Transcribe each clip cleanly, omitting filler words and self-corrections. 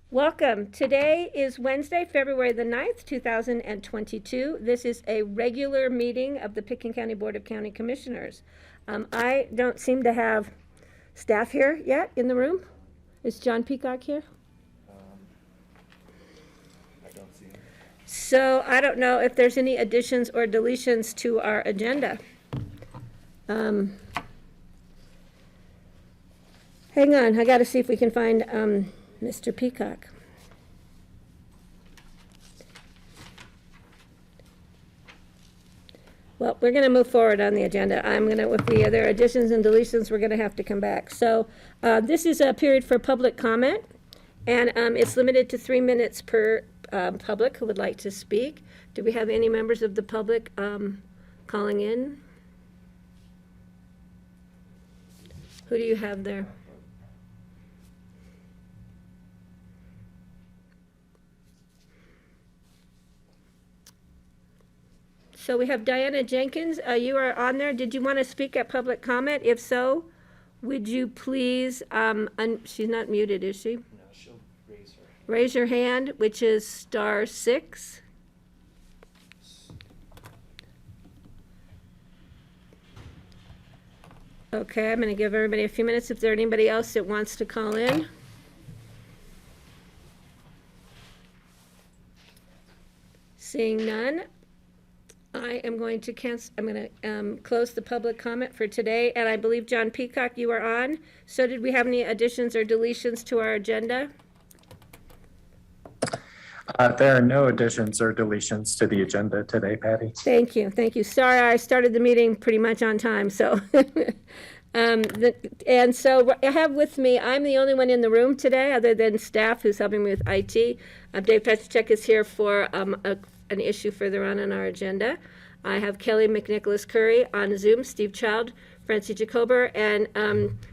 Welcome. Today is Wednesday, February the 9th, 2022. This is a regular meeting of the Pickens County Board of County Commissioners. I don't seem to have staff here yet in the room. Is John Peacock here? I don't see him. So I don't know if there's any additions or deletions to our agenda. Hang on, I got to see if we can find Mr. Peacock. Well, we're going to move forward on the agenda. If there are additions and deletions, we're going to have to come back. So this is a period for public comment, and it's limited to 3 minutes per public who would like to speak. Do we have any members of the public calling in? Who do you have there? So we have Diana Jenkins. You are on there. Did you want to speak at public comment? If so, would you please, she's not muted, is she? No, she'll raise her hand. Raise your hand, which is *6. Okay, I'm going to give everybody a few minutes if there's anybody else that wants to call in. Seeing none, I am going to close the public comment for today, and I believe, John Peacock, you are on. So did we have any additions or deletions to our agenda? There are no additions or deletions to the agenda today, Patty. Thank you, thank you. Sorry, I started the meeting pretty much on time, so. And so I have with me, I'm the only one in the room today other than staff who's helping me with IT. Dave Petracek is here for an issue further on our agenda. I have Kelly McNicholas Curry on Zoom, Steve Child, Francie Jacober, and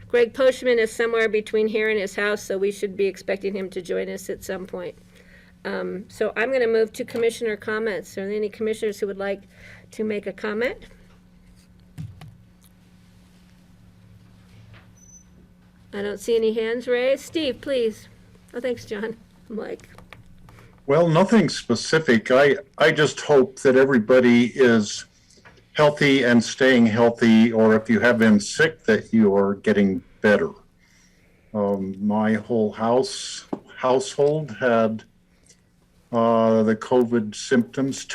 Greg Poshman is somewhere between here and his house, so we should be expecting him to join us at some point. So I'm going to move to commissioner comments. Are there any commissioners who would like to make a comment? I don't see any hands raised. Steve, please. Oh, thanks, John. I'm like, Well, nothing specific. I just hope that everybody is healthy and staying healthy, or if you have been sick, that you are getting better. My whole household had the COVID symptoms.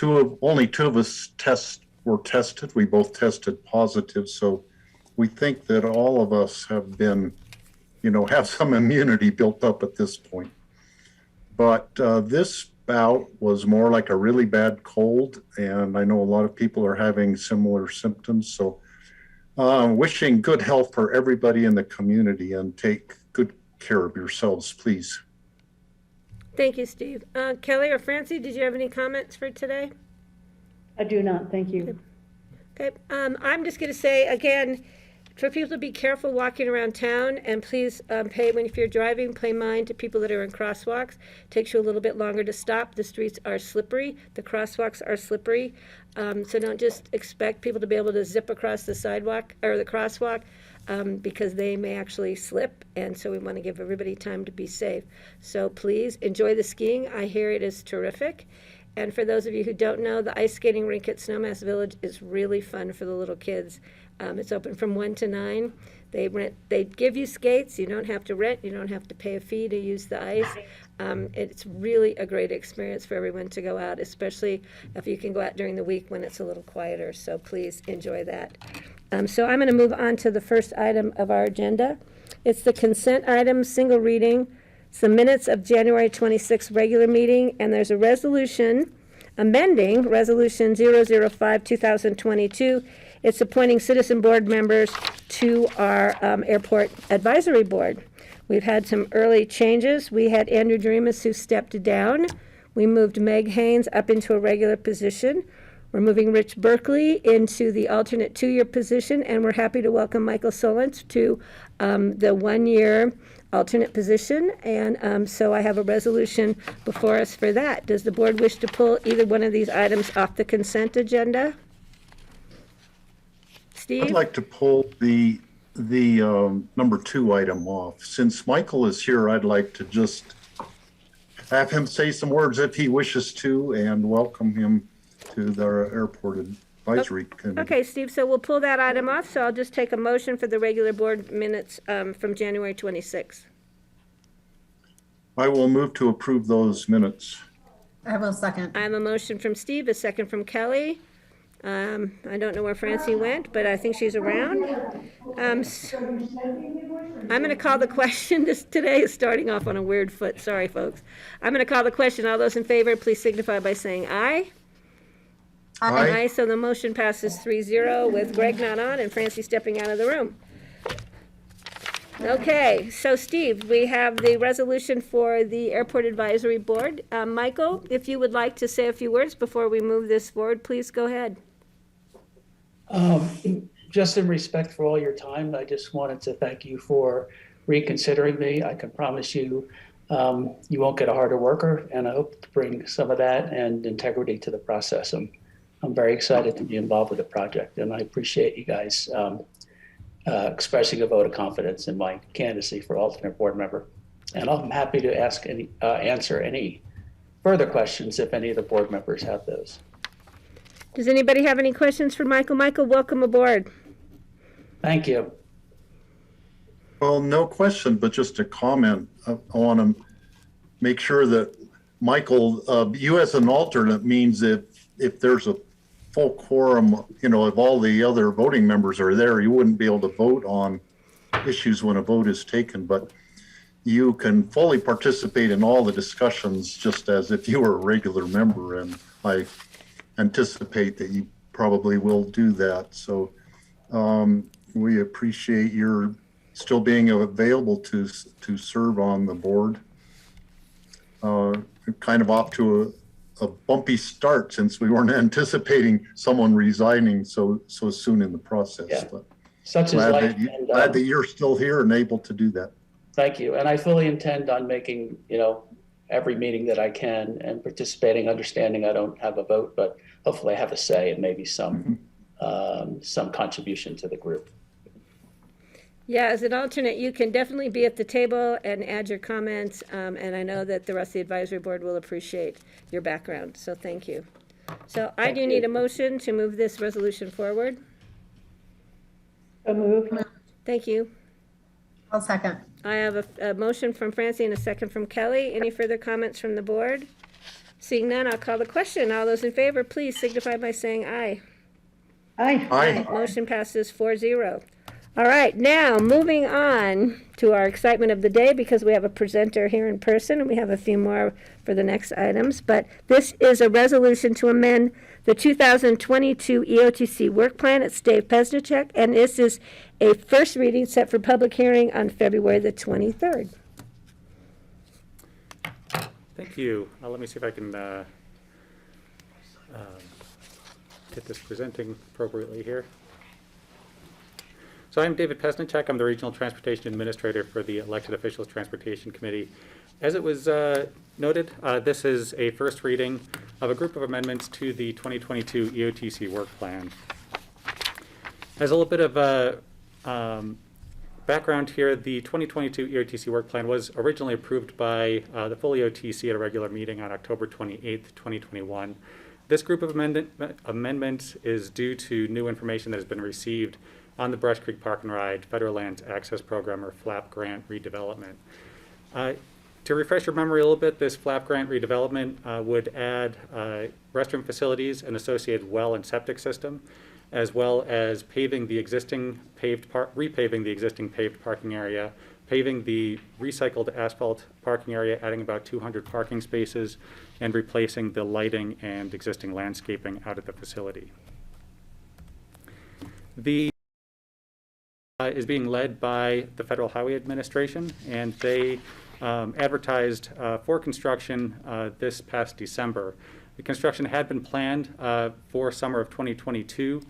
Only two of us were tested. We both tested positive, so we think that all of us have been, have some immunity built up at this point. But this bout was more like a really bad cold, and I know a lot of people are having similar symptoms. So wishing good health for everybody in the community, and take good care of yourselves, please. thank you, Steve. Kelly or Francie, did you have any comments for today? I do not, thank you. Okay, I'm just going to say again, for people to be careful walking around town, and please if you're driving, pay mind to people that are in crosswalks. It takes you a little bit longer to stop. The streets are slippery. The crosswalks are slippery. So don't just expect people to be able to zip across the sidewalk or the crosswalk because they may actually slip. And so we want to give everybody time to be safe. So please enjoy the skiing. I hear it is terrific. And for those of you who don't know, the ice skating rink at Snowmass Village is really fun for the little kids. It's open from 1 to 9. They give you skates. You don't have to rent. You don't have to pay a fee to use the ice. It's really a great experience for everyone to go out, especially if you can go out during the week when it's a little quieter. So please enjoy that. So I'm going to move on to the first item of our agenda. It's the consent item, single reading. It's the minutes of January 26th regular meeting, and there's a resolution amending Resolution 005-2022. It's appointing citizen board members to our Airport Advisory Board. We've had some early changes. We had Andrew Dreamus, who stepped down. We moved Meg Haynes up into a regular position. We're moving Rich Berkeley into the alternate 2-year position, and we're happy to welcome Michael Solent to the 1-year alternate position. And so I have a resolution before us for that. Does the board wish to pull either one of these items off the consent agenda? Steve? I'd like to pull the number 2 item off. Since Michael is here, I'd like to just have him say some words if he wishes to, and welcome him to the Airport Advisory Committee. Okay, Steve, so we'll pull that item off, so I'll just take a motion for the regular board minutes from January 26th. I will move to approve those minutes. I will second. I have a motion from Steve, a second from Kelly. I don't know where Francie went, but I think she's around. I'm going to call the question. This today is starting off on a weird foot. Sorry, folks. I'm going to call the question. All those in favor, please signify by saying aye. Aye. Aye, so the motion passes 3-0 with Greg not on and Francie stepping out of the room. Okay, so Steve, we have the resolution for the Airport Advisory Board. Michael, if you would like to say a few words before we move this forward, please go ahead. Just in respect for all your time, I just wanted to thank you for reconsidering me. I can promise you, you won't get a harder worker, and I hope to bring some of that and integrity to the process. I'm very excited to be involved with the project, and I appreciate you guys expressing a vote of confidence in my candidacy for alternate board member. And I'm happy to answer any further questions if any of the board members have those. Does anybody have any questions for Michael? Michael, welcome aboard. Thank you. Well, no question, but just a comment. I want to make sure that, Michael, you as an alternate means if there's a full quorum, if all the other voting members are there, you wouldn't be able to vote on issues when a vote is taken, but you can fully participate in all the discussions just as if you were a regular member, and I anticipate that you probably will do that. So we appreciate your still being available to serve on the board. Kind of off to a bumpy start since we weren't anticipating someone resigning so soon in the process. Yeah. But Such is glad life. that you're still here and able to do that. Thank you. And I fully intend on making, every meeting that I can and participating, understanding I don't have a vote, but hopefully I have a say and maybe some contribution to the group. Yeah, as an alternate, you can definitely be at the table and add your comments, and I know that the rest of the advisory board will appreciate your background, so thank you. So I do need a motion to move this resolution forward. So moved. Thank you. I'll second. I have a motion from Francie and a second from Kelly. Any further comments from the board? Seeing none, I'll call the question. All those in favor, please signify by saying aye. Aye. Aye. Motion passes 4-0. All right, now moving on to our excitement of the day, because we have a presenter here in person and we have a few more for the next items. But this is a resolution to amend the 2022 EOTC work plan. It's Dave Pesnicek, and this is a first reading set for public hearing on February the 23rd. Thank you. Let me see if I can get this presenting appropriately here. So I'm David Pesnicek. I'm the Regional Transportation Administrator for the Elected Officials Transportation Committee. As it was noted, this is a first reading of a group of amendments to the 2022 EOTC work plan. As a little bit of background here, the 2022 EOTC work plan was originally approved by the full EOTC at a regular meeting on October 28th, 2021. This group of amendments is due to new information that has been received on the Brush Creek Park and Ride Federal Lands Access Program, or FLAP grant redevelopment. To refresh your memory a little bit, this FLAP grant redevelopment would add restroom facilities, an associated well and septic system, as well as paving the existing repaving the existing paved parking area, paving the recycled asphalt parking area, adding about 200 parking spaces, and replacing the lighting and existing landscaping out at the facility. The is being led by the Federal Highway Administration, and they advertised for construction this past December. The construction had been planned for summer of 2022,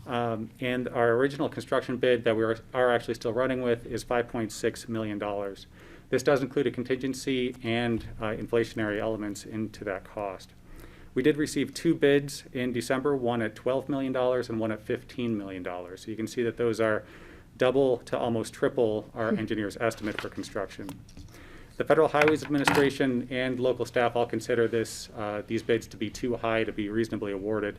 and our original construction bid that we are actually still running with is $5.6 million. This does include a contingency and inflationary elements into that cost. We did receive two bids in December, one at $12 million and one at $15 million. So you can see that those are double to almost triple our engineer's estimate for construction. The Federal Highways Administration and local staff all consider these bids to be too high to be reasonably awarded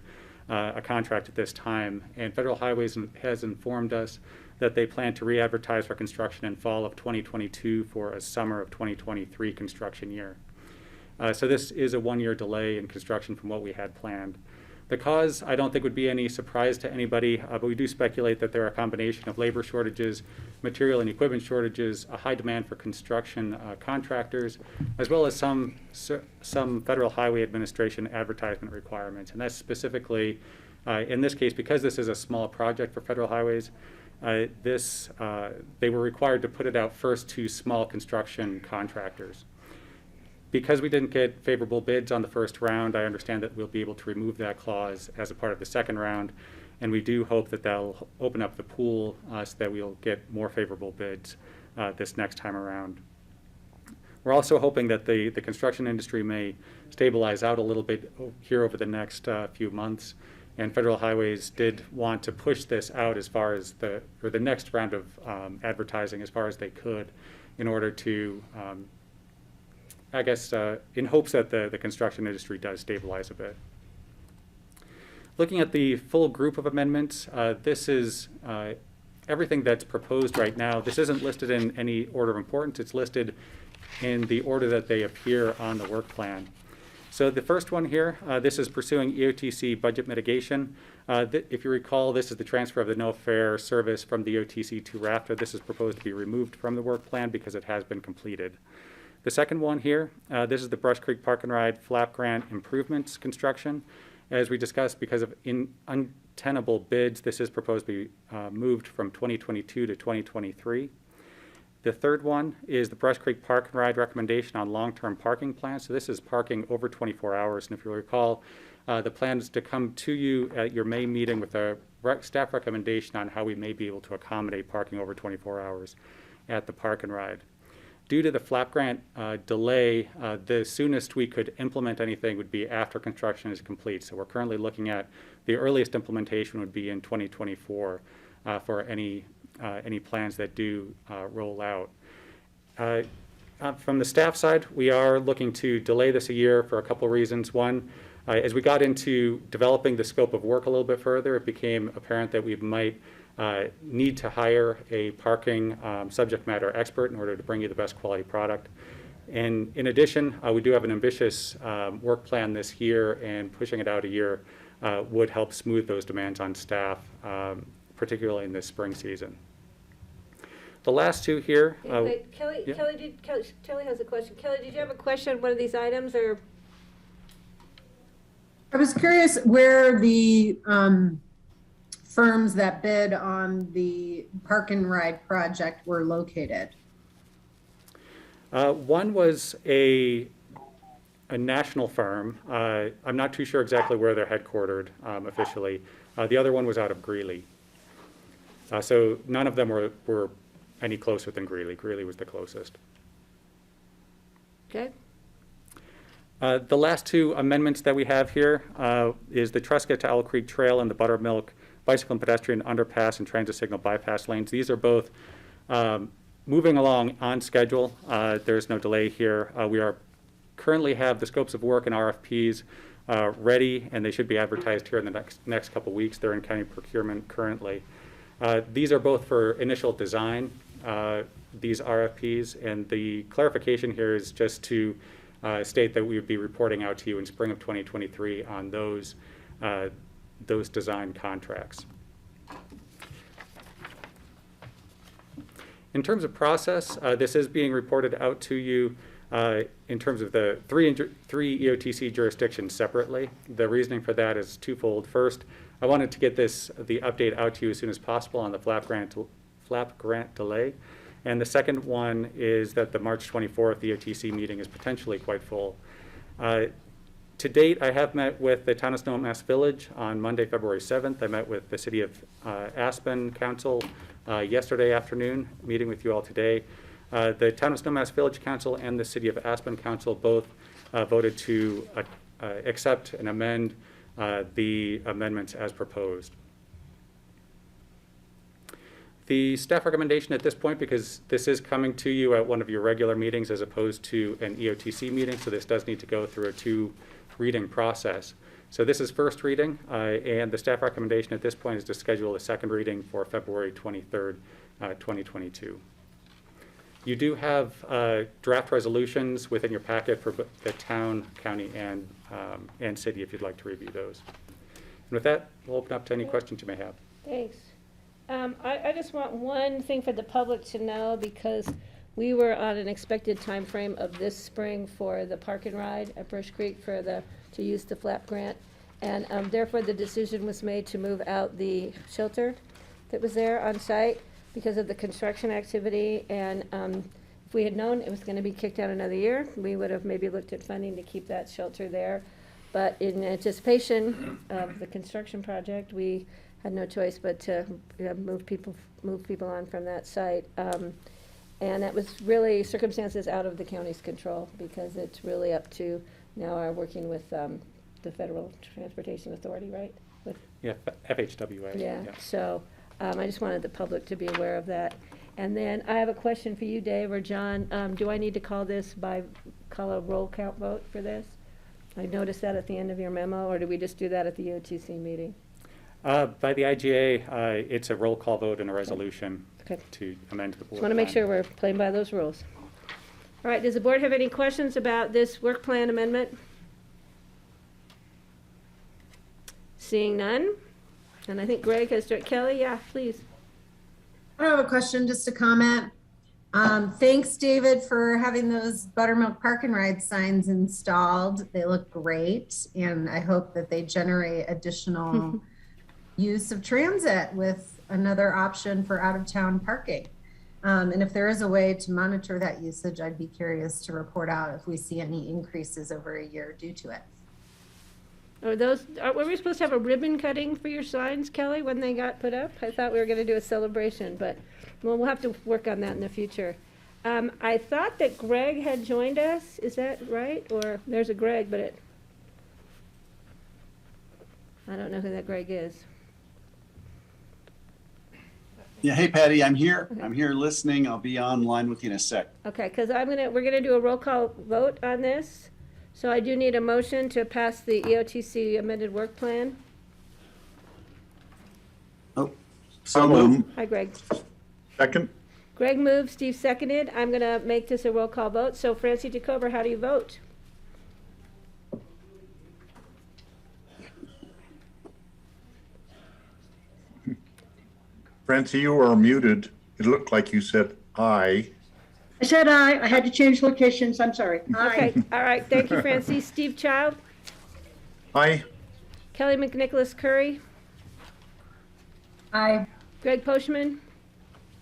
a contract at this time. And Federal Highways has informed us that they plan to re-advertise for construction in fall of 2022 for a summer of 2023 construction year. So this is a one-year delay in construction from what we had planned. The cause, I don't think, would be any surprise to anybody, but we do speculate that there are a combination of labor shortages, material and equipment shortages, a high demand for construction contractors, as well as some Federal Highway Administration advertisement requirements. And that's specifically, in this case, because this is a small project for Federal Highways, they were required to put it out first to small construction contractors. Because we didn't get favorable bids on the first round, I understand that we'll be able to remove that clause as a part of the second round, and we do hope that that'll open up the pool so that we'll get more favorable bids this next time around. We're also hoping that the construction industry may stabilize out a little bit here over the next few months, and Federal Highways did want to push this out as far as the next round of advertising as far as they could in order to I guess, in hopes that the construction industry does stabilize a bit. Looking at the full group of amendments, this is everything that's proposed right now. This isn't listed in any order of importance. It's listed in the order that they appear on the work plan. So the first one here, this is pursuing EOTC budget mitigation. If you recall, this is the transfer of the no fare service from the EOTC to RAFTA. This is proposed to be removed from the work plan because it has been completed. The second one here, this is the Brush Creek Park and Ride flap grant improvements construction. As we discussed, because of untenable bids, this is proposed to be moved from 2022 to 2023. The third one is the Brush Creek Park and Ride recommendation on long-term parking plans. So this is parking over 24 hours. And if you recall, the plan is to come to you at your May meeting with a staff recommendation on how we may be able to accommodate parking over 24 hours at the Park and Ride. Due to the flap grant delay, the soonest we could implement anything would be after construction is complete. So we're currently looking at the earliest implementation would be in 2024 for any plans that do roll out. From the staff side, we are looking to delay this a year for a couple reasons. One, as we got into developing the scope of work a little bit further, it became apparent that we might need to hire a parking subject matter expert in order to bring you the best quality product. And in addition, we do have an ambitious work plan this year, and pushing it out a year would help smooth those demands on staff, particularly in this spring season. The last two here. Wait, Kelly, yeah. Kelly has a question. Kelly, did you have a question on one of these items, or? I was curious where the firms that bid on the Park and Ride project were located. One was a national firm. I'm not too sure exactly where they're headquartered officially. The other one was out of Greeley. So none of them were any closer than Greeley. Greeley was the closest. Okay. The last two amendments that we have here is the Truscott to Owl Creek Trail and the Buttermilk bicycle and pedestrian underpass and transit signal bypass lanes. These are both moving along on schedule. There's no delay here. We are currently have the scopes of work and RFPs ready, and they should be advertised here in the next couple weeks. They're in county procurement currently. These are both for initial design, these RFPs, and the clarification here is just to state that we would be reporting out to you in spring of 2023 on those design contracts. In terms of process, this is being reported out to you in terms of the three EOTC jurisdictions separately. The reasoning for that is twofold. First, I wanted to get the update out to you as soon as possible on the flap grant delay. And the second one is that the March 24th EOTC meeting is potentially quite full. To date, I have met with the Town of Snowmass Village on Monday, February 7th. I met with the City of Aspen Council yesterday afternoon, meeting with you all today. The Town of Snowmass Village Council and the City of Aspen Council both voted to accept and amend the amendments as proposed. The staff recommendation at this point, because this is coming to you at one of your regular meetings as opposed to an EOTC meeting, so this does need to go through a 2-reading process. So this is first reading, and the staff recommendation at this point is to schedule a second reading for February 23rd, 2022. You do have draft resolutions within your packet for the town, county, and city if you'd like to review those. And with that, we'll open up to any questions you may have. Thanks. I just want one thing for the public to know, because we were on an expected time frame of this spring for the park and ride at Brush Creek to use the FLAP grant. And therefore, the decision was made to move out the shelter that was there on site because of the construction activity. And if we had known it was going to be kicked out another year, we would have maybe looked at funding to keep that shelter there. But in anticipation of the construction project, we had no choice but to move people on from that site. And that was really circumstances out of the county's control, because it's really up to now our working with the Federal Transportation Authority, right? Yeah, FHWA. Yeah, so I just wanted the public to be aware of that. And then I have a question for you, Dave or John. Do I need to call a roll count vote for this? I noticed that at the end of your memo, or do we just do that at the OTC meeting? By the IGA, it's a roll call vote and a resolution Okay. to amend the board. Just want to make plan. sure we're playing by those rules. All right, does the board have any questions about this work plan amendment? Seeing none, and I think Greg has, Kelly, yeah, please. I have a question, just a comment. Thanks, David, for having those Buttermilk Park and Ride signs installed. They look great, and I hope that they generate additional use of transit with another option for out-of-town parking. And if there is a way to monitor that usage, I'd be curious to report out if we see any increases over a year due to it. Were we supposed to have a ribbon cutting for your signs, Kelly, when they got put up? I thought we were going to do a celebration, but we'll have to work on that in the future. I thought that Greg had joined us. Is that right? Or there's a Greg, but I don't know who that Greg is. Yeah, hey Patty, I'm here. Okay. I'm here listening. I'll be online with you in a sec. Okay, because we're gonna do a roll call vote on this. So I do need a motion to pass the EOTC amended work plan. Oh, so moved. Hi, Greg. Second? Greg moved, Steve seconded. I'm gonna make this a roll call vote. So Francie DeCover, how do you vote? Francie, you are muted. It looked like you said aye. I said aye. I had to change locations. I'm sorry. Okay, all right, thank you, Francie. Steve Child, Aye. Kelly McNicholas Curry, Aye. Greg Poshman,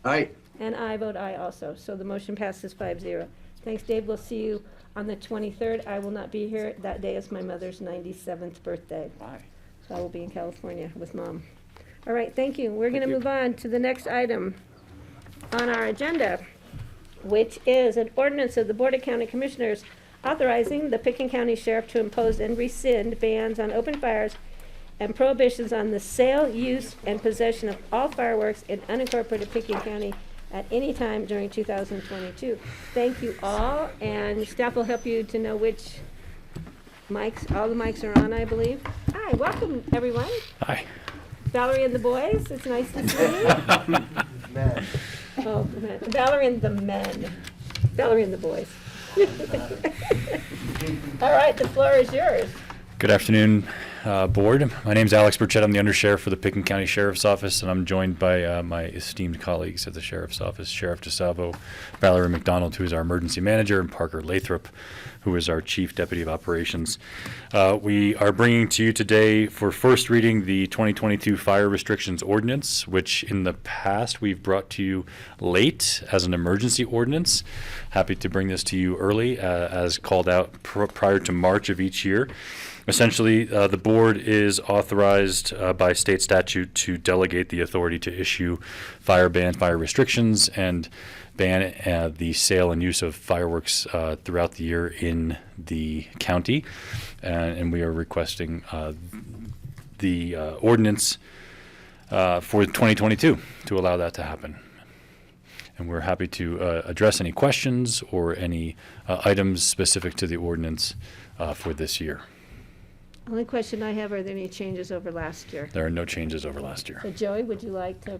Aye. and I vote aye also. So the motion passes 5-0. Thanks, Dave. We'll see you on the 23rd. I will not be here. That day is my mother's 97th birthday. Aye. So I will be in California with Mom. All right, thank you. We're going to Thank you. move on to the next item on our agenda, which is an ordinance of the Board of County Commissioners authorizing the Pickens County Sheriff to impose and rescind bans on open fires and prohibitions on the sale, use, and possession of all fireworks in unincorporated Pickens County at any time during 2022. Thank you all, and staff will help you to know which mics, all the mics are on, I believe. Hi, welcome, everyone. Hi. Valerie and the boys, it's nice to see you. Man, Oh, men. Valerie and the men. Valerie and the boys. All right, the floor is yours. Good afternoon, Board. My name is Alex Burchett. I'm the Undersheriff for the Pickens County Sheriff's Office, and I'm joined by my esteemed colleagues at the Sheriff's Office, Sheriff DeSalvo, Valerie McDonald, who is our Emergency Manager, and Parker Lathrop, who is our Chief Deputy of Operations. We are bringing to you today for first reading the 2022 Fire Restrictions Ordinance, which in the past we've brought to you late as an emergency ordinance. Happy to bring this to you early as called out prior to March of each year. Essentially, the board is authorized by state statute to delegate the authority to issue fire bans, fire restrictions, and ban the sale and use of fireworks throughout the year in the county. And we are requesting the ordinance for 2022 to allow that to happen. And we're happy to address any questions or any items specific to the ordinance for this year. Only question I have, are there any changes over last year? There are no changes over last year. So Joey, would you like to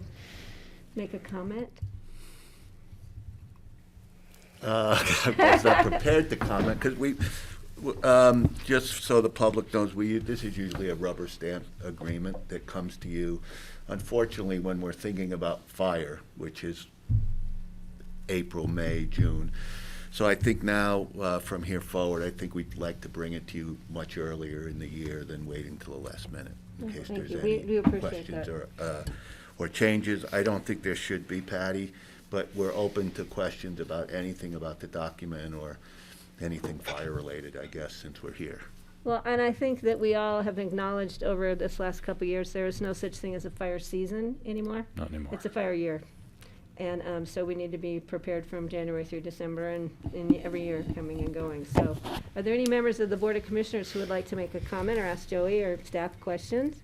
make a comment? I was not prepared to comment because just so the public knows, this is usually a rubber stamp agreement that comes to you. Unfortunately, when we're thinking about fire, which is April, May, June. So I think now, from here forward, I think we'd like to bring it to you much earlier in the year than waiting till the last minute in case Thank there's you. any We appreciate questions that. or changes. I don't think there should be, Patty, but we're open to questions about anything about the document or anything fire-related, I guess, since we're here. Well, and I think that we all have acknowledged over this last couple of years, there is no such thing as a fire season anymore. Not anymore. It's a fire year. And so we need to be prepared from January through December and every year coming and going. So are there any members of the Board of Commissioners who would like to make a comment or ask Joey or staff questions?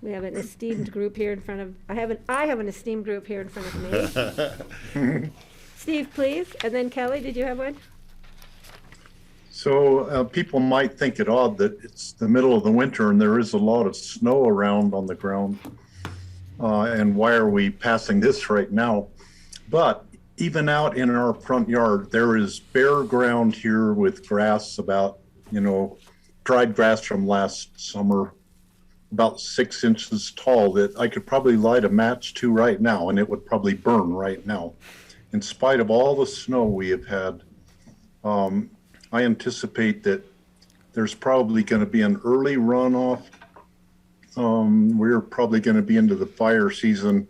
We have an esteemed group here in front of, I have an esteemed group here in front of me. Steve, please, and then Kelly, did you have one? So people might think it odd that it's the middle of the winter and there is a lot of snow around on the ground. And why are we passing this right now? But even out in our front yard, there is bare ground here with grass about, dried grass from last summer, about 6 inches tall that I could probably light a match to right now and it would probably burn right now. In spite of all the snow we have had, I anticipate that there's probably going to be an early runoff. We're probably going to be into the fire season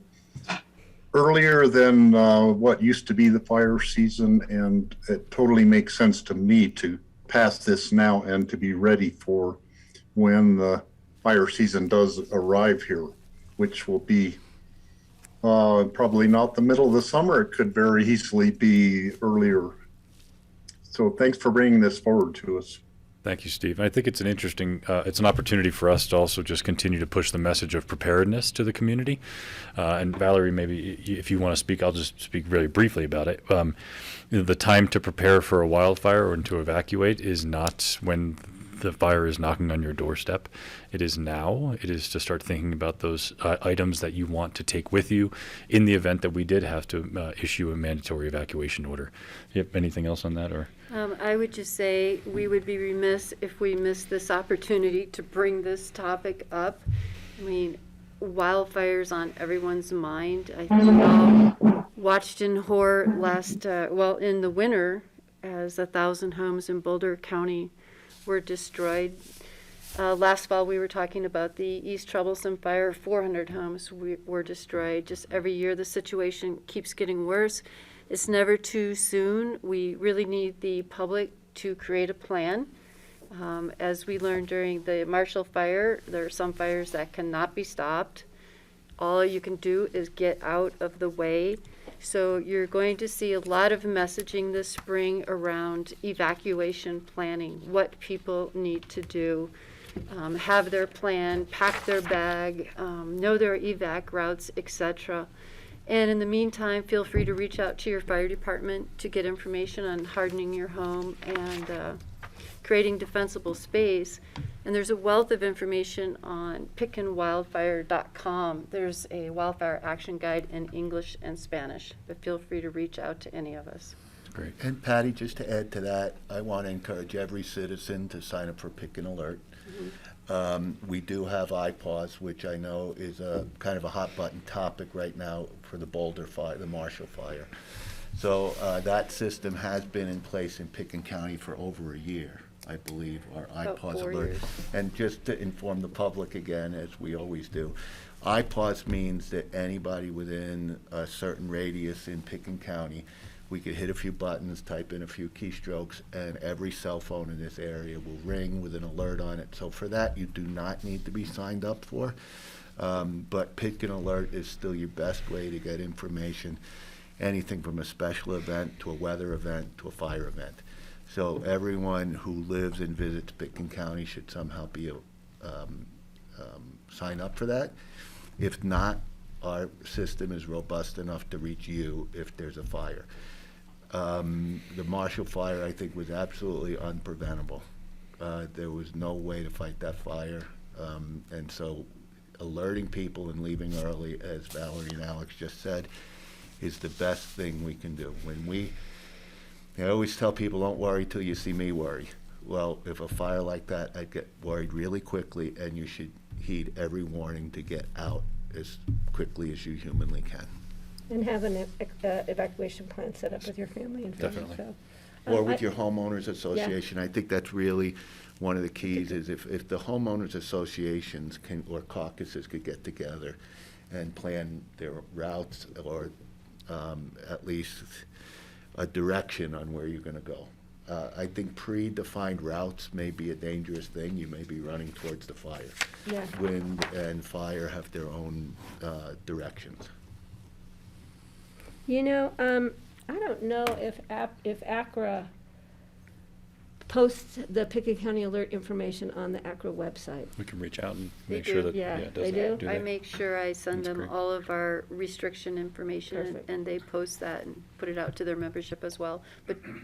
earlier than what used to be the fire season, and it totally makes sense to me to pass this now and to be ready for when the fire season does arrive here, which will be probably not the middle of the summer. It could very easily be earlier. So thanks for bringing this forward to us. Thank you, Steve. I think it's it's an opportunity for us to also just continue to push the message of preparedness to the community. And Valerie, maybe if you want to speak, I'll just speak very briefly about it. The time to prepare for a wildfire or to evacuate is not when the fire is knocking on your doorstep. It is now. It is to start thinking about those items that you want to take with you in the event that we did have to issue a mandatory evacuation order. You have anything else on that, or? I would just say we would be remiss if we missed this opportunity to bring this topic up. I mean, wildfires on everyone's mind. I think we all watched in horror in the winter as 1,000 homes in Boulder County were destroyed. Last fall, we were talking about the East Troublesome Fire. 400 homes were destroyed. Just every year, the situation keeps getting worse. It's never too soon. We really need the public to create a plan. As we learned during the Marshall Fire, there are some fires that cannot be stopped. All you can do is get out of the way. So you're going to see a lot of messaging this spring around evacuation planning, what people need to do, have their plan, pack their bag, know their evac routes, etc. And in the meantime, feel free to reach out to your fire department to get information on hardening your home and creating defensible space. And there's a wealth of information on pickinwildfire.com. There's a wildfire action guide in English and Spanish, but feel free to reach out to any of us. Great. And Patty, just to add to that, I want to encourage every citizen to sign up for Pick and Alert. We do have iPause, which I know is a kind of a hot button topic right now for the Boulder fire, the Marshall fire. So that system has been in place in Picken County for over a year, I believe, our iPause alert. Years. And just to inform the public again, as we always do, iPause means that anybody within a certain radius in Picken County, we could hit a few buttons, type in a few keystrokes, and every cell phone in this area will ring with an alert on it. So for that, you do not need to be signed up for. But Pick and Alert is still your best way to get information, anything from a special event to a weather event to a fire event. So everyone who lives and visits Picken County should somehow be sign up for that. If not, our system is robust enough to reach you if there's a fire. The Marshall Fire, I think, was absolutely unpreventable. There was no way to fight that fire. And so alerting people and leaving early, as Valerie and Alex just said, is the best thing we can do. I always tell people, don't worry till you see me worry. Well, if a fire like that, I'd get worried really quickly, and you should heed every warning to get out as quickly as you humanly can. And have an evacuation plan set up with your family and friends. Definitely. So, Or with your homeowners association. Yeah. I think that's really one of the keys, is if the homeowners associations can, or caucuses could get together and plan their routes, or at least a direction on where you're gonna go. I think predefined routes may be a dangerous thing. You may be running towards the fire. Yeah. Wind and fire have their own directions. You know, I don't know if ACRA posts the Pickett County Alert information on the ACRA website. We can reach out and They make sure do. that, Yeah, it they does. do? I make sure I send That's them great. all of our restriction information, Perfect. and they post that and put it out to their membership as well.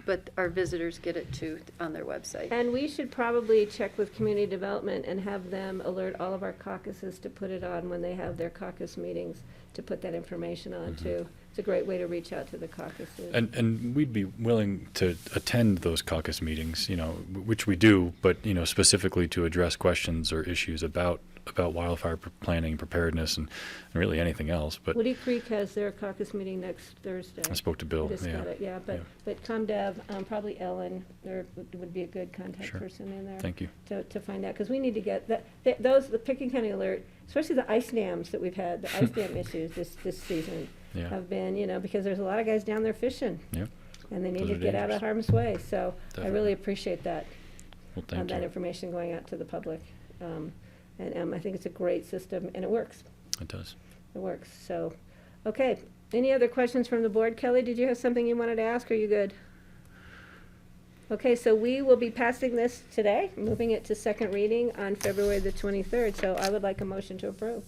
But our visitors get it too on their website. And we should probably check with community development and have them alert all of our caucuses to put it on when they have their caucus meetings, to put that information on too. It's a great way to reach out to the caucuses. And we'd be willing to attend those caucus meetings, which we do, but, specifically to address questions or issues about wildfire planning, preparedness, and really anything else. But Woody Creek has their caucus meeting next Thursday. I spoke to Bill, I just yeah. got it, yeah, but ComDev, probably Ellen, there would be a good contact Sure. person in there. Thank you. To find out, because we need to get the Pickett County Alert, especially the ice dams that we've had, the ice dam issues this season Yeah. have been, because there's a lot of guys down there fishing. Yeah. And they need Those to are get out of dangerous. harm's way, so I Definitely. really appreciate that. Well, thank That you. information going out to the public. And I think it's a great system, and it works. It does. It works, so, okay. Any other questions from the board? Kelly, did you have something you wanted to ask, or are you good? Okay, so we will be passing this today, moving it to second reading on February the 23rd, so I would like a motion to approve.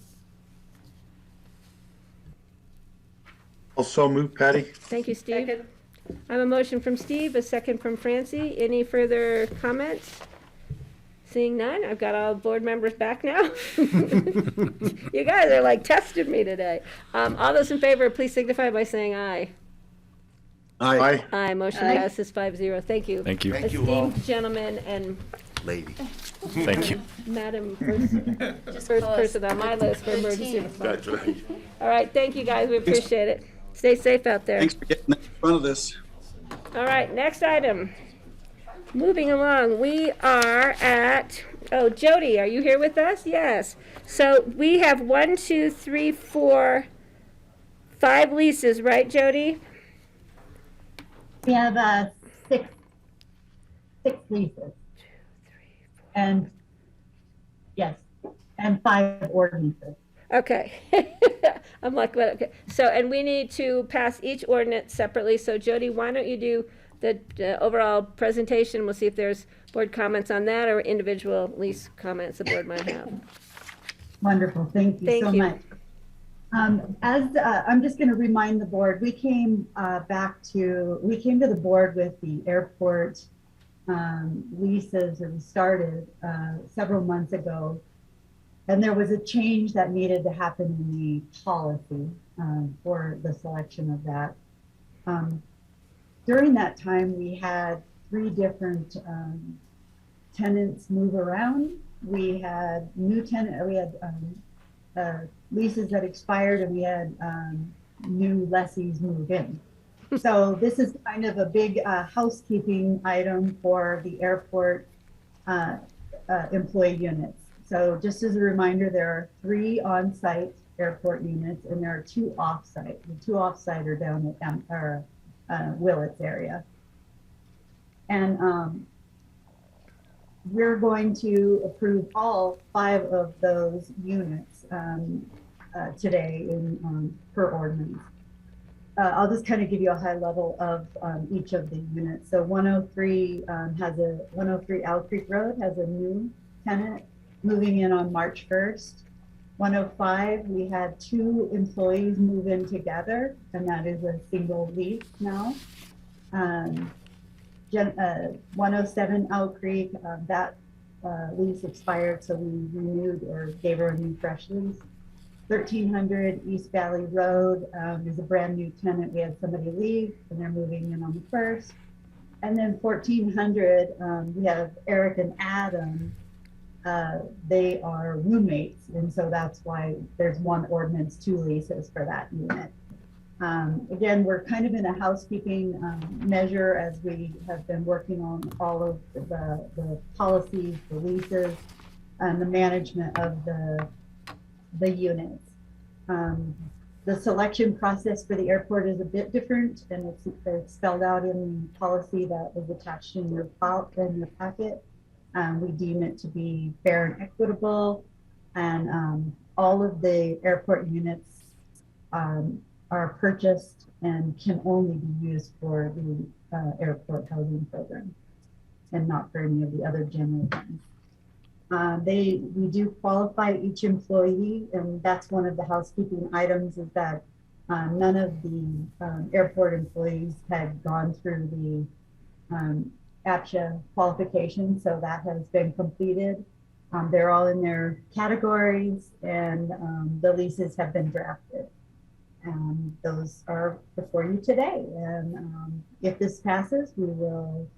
Also move, Patty. Thank you, Steve. I have a motion from Steve, a second from Francie. Any further comments? Seeing none, I've got all board members back now. You guys are like testing me today. All those in favor, please signify by saying aye. Aye. Aye, motion Aye. passes 5-0. Thank you. Thank you. Thank you all. Esteemed gentlemen and Lady. Thank you. Madam first person on my list for emergency response. That's right. All right, thank you, guys. We appreciate it. Stay safe out there. Thanks for getting in front of this. All right, next item. Moving along, we are at, Jody, are you here with us? Yes. So we have 1, 2, 3, 4, 5 leases, right, Jody? We have six leases. And, yes, and 5 ordinances. Okay. I'm like, well, okay. So, and we need to pass each ordinance separately. So Jody, why don't you do the overall presentation? We'll see if there's board comments on that or individual lease comments the board might have. Wonderful, thank you so much. I'm just going to remind the board, we came to the board with the airport leases, or we started several months ago, and there was a change that needed to happen in the policy for the selection of that. During that time, we had 3 different tenants move around. We had leases that expired, and we had new lessees move in. So this is kind of a big housekeeping item for the airport employee units. So just as a reminder, there are 3 on-site airport units, and there are 2 off-site. The 2 off-site are down at Willits area. And we're going to approve all 5 of those units today per ordinance. I'll just kind of give you a high level of each of the units. So 103 103 Owl Creek Road has a new tenant moving in on March 1st. 105, we had 2 employees move in together, and that is a single lease now. 107 Owl Creek, that lease expired, so we renewed or gave her a new fresh lease. 1300 East Valley Road is a brand new tenant. We had somebody leave and they're moving in on the 1st. And then 1400, we have Eric and Adam. They are roommates. And so that's why there's 1 ordinance, 2 leases for that unit. Again, we're kind of in a housekeeping measure as we have been working on all of the policies, the leases, and the management of the units. The selection process for the airport is a bit different, and it's spelled out in the policy that was attached in your file, in your packet. We deem it to be fair and equitable, and all of the airport units are purchased and can only be used for the airport housing program and not for any of the other general ones. We do qualify each employee, and that's one of the housekeeping items, is that none of the airport employees had gone through the APSHA qualification, so that has been completed. They're all in their categories, and the leases have been drafted. Those are before you today, and if this passes, we will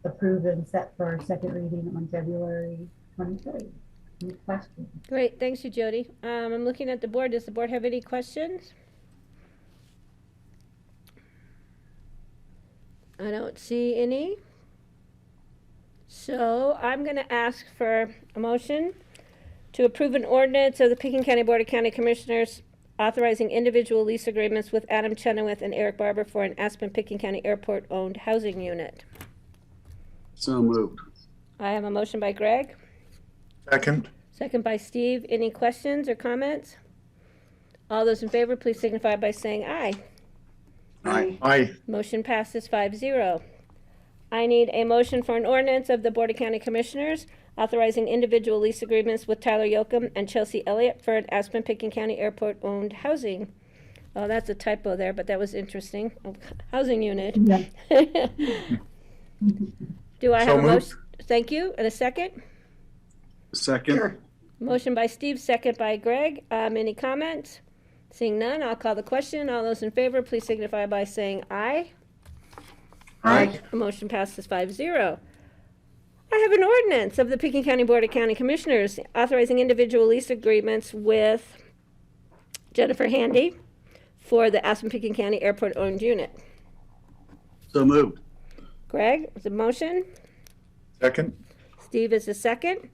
approve and set for our 2nd reading on February 23rd. Any questions? Great, thanks you, Jody. I'm looking at the board. Does the board have any questions? I don't see any. So I'm going to ask for a motion to approve an ordinance of the Pickens County Board of County Commissioners authorizing individual lease agreements with Adam Chenoweth and Eric Barber for an Aspen-Pickens County Airport-owned housing unit. So moved. I have a motion by Greg, Second. second by Steve. Any questions or comments? All those in favor, please signify by saying aye. Aye. Aye. Motion passes 5-0. I need a motion for an ordinance of the Board of County Commissioners authorizing individual lease agreements with Tyler Yoakum and Chelsea Elliott for an Aspen-Pickens County Airport-owned housing. Oh, that's a typo there, but that was interesting. Housing unit. Yeah. Do I So have a moved. motion? Thank you. And a second? Second. Motion by Steve, second by Greg. Any comments? Seeing none, I'll call the question. All those in favor, please signify by saying aye. Aye. The motion passes 5-0. I have an ordinance of the Pickens County Board of County Commissioners authorizing individual lease agreements with Jennifer Handy for the Aspen-Pickens County Airport-owned unit. So moved. Greg, is a motion? Second. Steve is a second.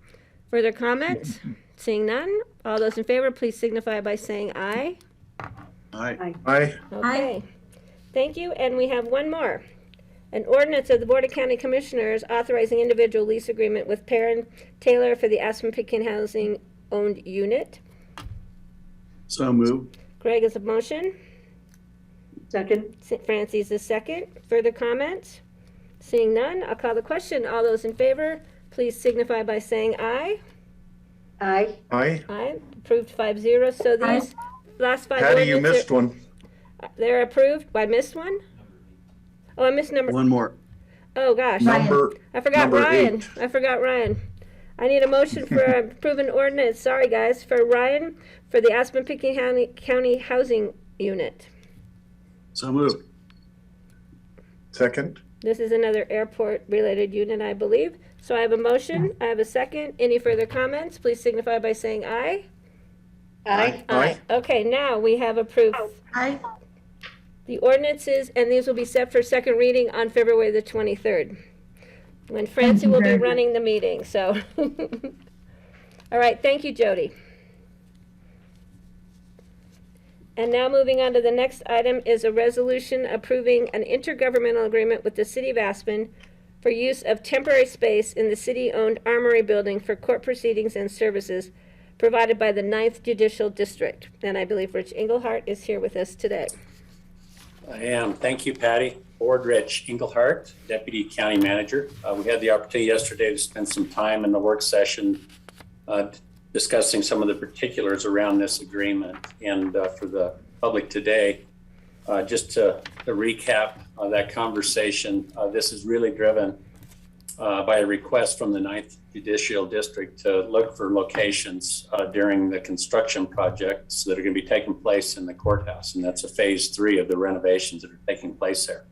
Further comments? Seeing none, all those in favor, please signify by saying aye. Aye. Aye. Okay. Thank you, and we have one more. An ordinance of the Board of County Commissioners authorizing individual lease agreement with Perrin Taylor for the Aspen-Pickens Housing owned unit. So moved. Greg is a motion. Second. Francie's a second. Further comments? Seeing none, I'll call the question. All those in favor, please signify by saying aye. Aye. Aye. Aye. Approved 5-0. So these last 5 Patty, you ordinances, missed one. they're approved. I missed one? Oh, I missed number. One more. Oh, gosh. Number, I forgot number Ryan. 8. I forgot Ryan. I need a motion for approving ordinance, sorry guys, for Ryan for the Aspen-Pickens County Housing Unit. So moved. Second. This is another airport-related unit, I believe. So I have a motion, I have a second. Any further comments? Please signify by saying aye. Aye. Aye. Okay, now we have approved Aye. the ordinances, and these will be set for second reading on February the 23rd, when Francie will be running the meeting, so. All right, thank you, Jody. And now moving on to the next item is a resolution approving an intergovernmental agreement with the City of Aspen for use of temporary space in the city-owned Armory Building for court proceedings and services provided by the 9th Judicial District. And I believe Rich Engelhardt is here with us today. I am. Thank you, Patty. Board Rich Engelhardt, Deputy County Manager. We had the opportunity yesterday to spend some time in the work session discussing some of the particulars around this agreement. And for the public today, just to recap that conversation, this is really driven by a request from the 9th Judicial District to look for locations during the construction projects that are going to be taking place in the courthouse. And that's a phase 3 of the renovations that are taking place there.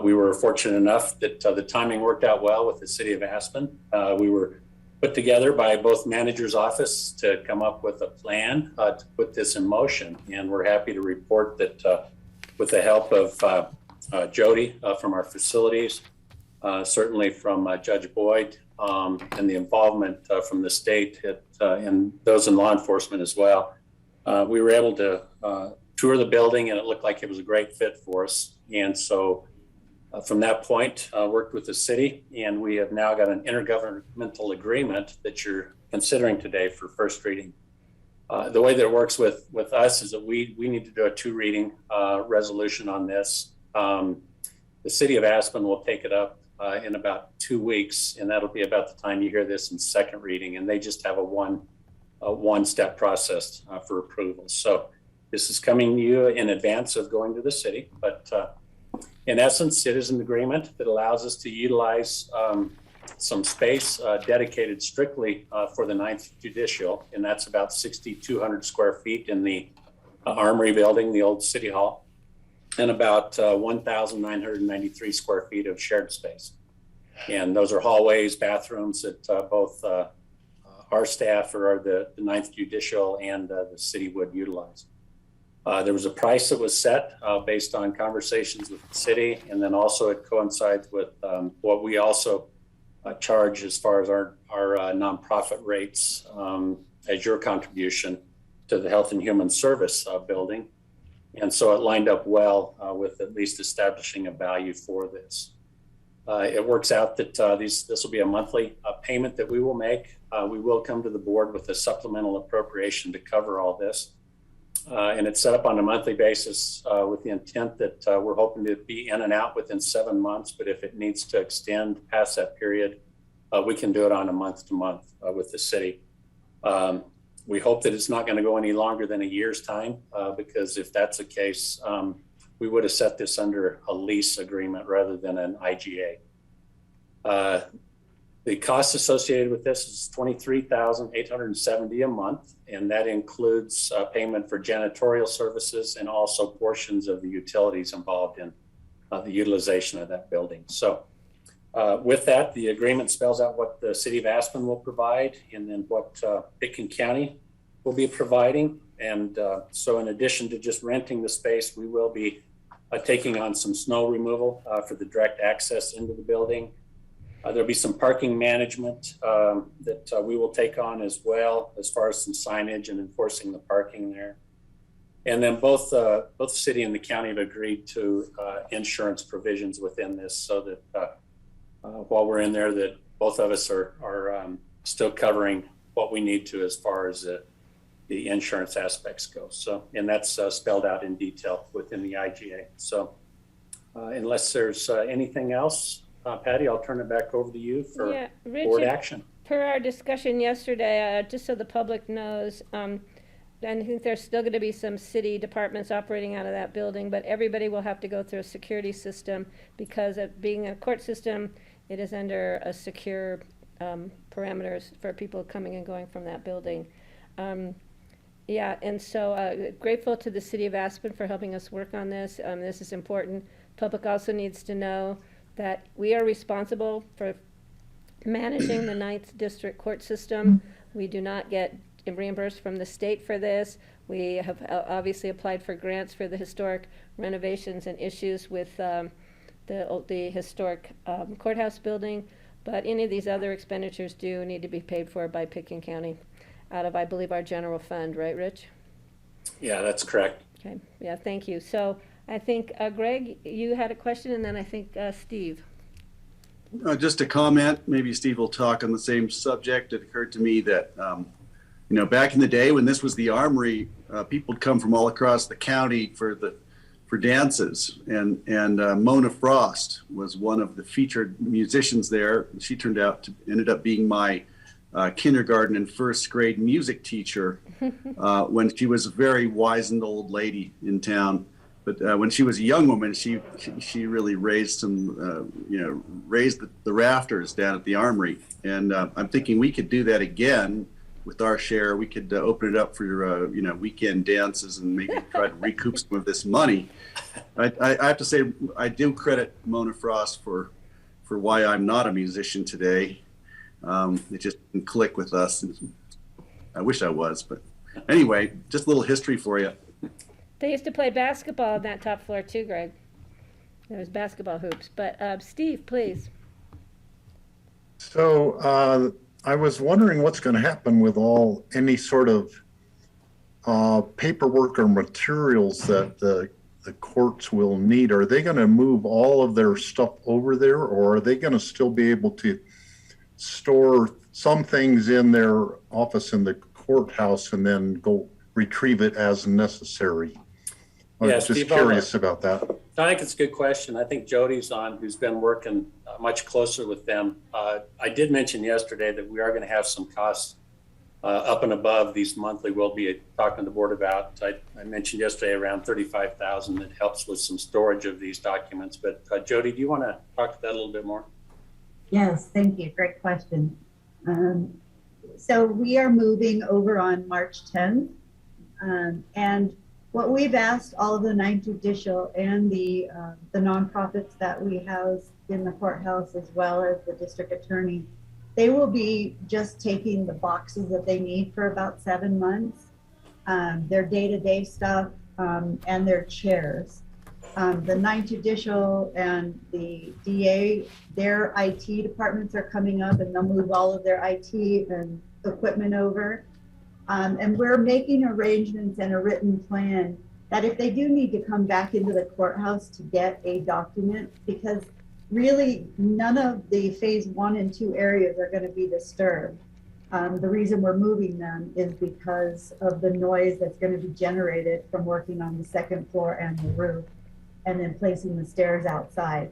We were fortunate enough that the timing worked out well with the city of Aspen. We were put together by both manager's office to come up with a plan to put this in motion. And we're happy to report that with the help of Jody from our facilities, certainly from Judge Boyd, and the involvement from the state and those in law enforcement as well, we were able to tour the building, and it looked like it was a great fit for us. And so from that point, worked with the city, and we have now got an intergovernmental agreement that you're considering today for first reading. The way that it works with us is that we need to do a 2-reading resolution on this. The city of Aspen will take it up in about 2 weeks, and that'll be about the time you hear this in second reading, and they just have a one-step process for approval. So this is coming to you in advance of going to the city, but in essence, it is an agreement that allows us to utilize some space dedicated strictly for the 9th Judicial, and that's about 6,200 square feet in the Armory building, the old City Hall, and about 1,993 square feet of shared space. And those are hallways, bathrooms that both our staff or the 9th Judicial and the city would utilize. There was a price that was set based on conversations with the city, and then also it coincides with what we also charge as far as our nonprofit rates as your contribution to the Health and Human Service building. And so it lined up well with at least establishing a value for this. It works out that this will be a monthly payment that we will make. We will come to the board with a supplemental appropriation to cover all this. And it's set up on a monthly basis with the intent that we're hoping to be in and out within 7 months. But if it needs to extend past that period, we can do it on a month-to-month with the city. We hope that it's not going to go any longer than a year's time, because if that's the case, we would have set this under a lease agreement rather than an IGA. The cost associated with this is $23,870 a month, and that includes payment for janitorial services and also portions of the utilities involved in the utilization of that building. So with that, the agreement spells out what the city of Aspen will provide and then what Pickens County will be providing. And so in addition to just renting the space, we will be taking on some snow removal for the direct access into the building. There'll be some parking management that we will take on as well, as far as some signage and enforcing the parking there. And then both the city and the county have agreed to insurance provisions within this, so that while we're in there, that both of us are still covering what we need to as far as the insurance aspects go. So, and that's spelled out in detail within the IGA. So unless there's anything else, Patty, I'll turn it back over to you for board action. Per our discussion yesterday, just so the public knows, and I think there's still going to be some city departments operating out of that building, but everybody will have to go through a security system because of being a court system, it is under a secure parameters for people coming and going from that building. Yeah, and so grateful to the city of Aspen for helping us work on this. This is important. Public also needs to know that we are responsible for managing the 9th District Court system. We do not get reimbursed from the state for this. We have obviously applied for grants for the historic renovations and issues with the historic courthouse building, but any of these other expenditures do need to be paid for by Pickens County out of, I believe, our general fund, right, Rich? Yeah, that's correct. Okay, yeah, thank you. So I think, Greg, you had a question, and then I think Steve. Just a comment, maybe Steve will talk on the same subject. It occurred to me that, back in the day when this was the Armory, people would come from all across the county for dances, and Mona Frost was one of the featured musicians there. She ended up being my kindergarten and first grade music teacher when she was a very wizened old lady in town. But when she was a young woman, she really raised some, raised the rafters down at the Armory. And I'm thinking we could do that again with our share. We could open it up for, weekend dances and maybe try to recoup some of this money. I have to say, I do credit Mona Frost for why I'm not a musician today. It just didn't click with us. I wish I was, but anyway, just a little history for you. They used to play basketball on that top floor too, Greg. There was basketball hoops. But Steve, please. So I was wondering what's going to happen with any sort of paperwork or materials that the courts will need. Are they going to move all of their stuff over there, or are they going to still be able to store some things in their office in the courthouse and then go retrieve it as necessary? I was just Steve, curious about that. I think it's a good question. I think Jody's on, who's been working much closer with them. I did mention yesterday that we are going to have some costs up and above these monthly we'll be talking to the board about. I mentioned yesterday around $35,000 that helps with some storage of these documents. But Jody, do you want to talk to that a little bit more? Yes, thank you. Great question. So we are moving over on March 10th. And what we've asked all of the non-judicial and the nonprofits that we house in the courthouse, as well as the district attorney, they will be just taking the boxes that they need for about 7 months, their day-to-day stuff, and their chairs. The non-judicial and the DA, their IT departments are coming up, and they'll move all of their IT and equipment over. And we're making arrangements and a written plan that if they do need to come back into the courthouse to get a document, because really none of the phase 1 and 2 areas are going to be disturbed. The reason we're moving them is because of the noise that's going to be generated from working on the second floor and the roof, and then placing the stairs outside.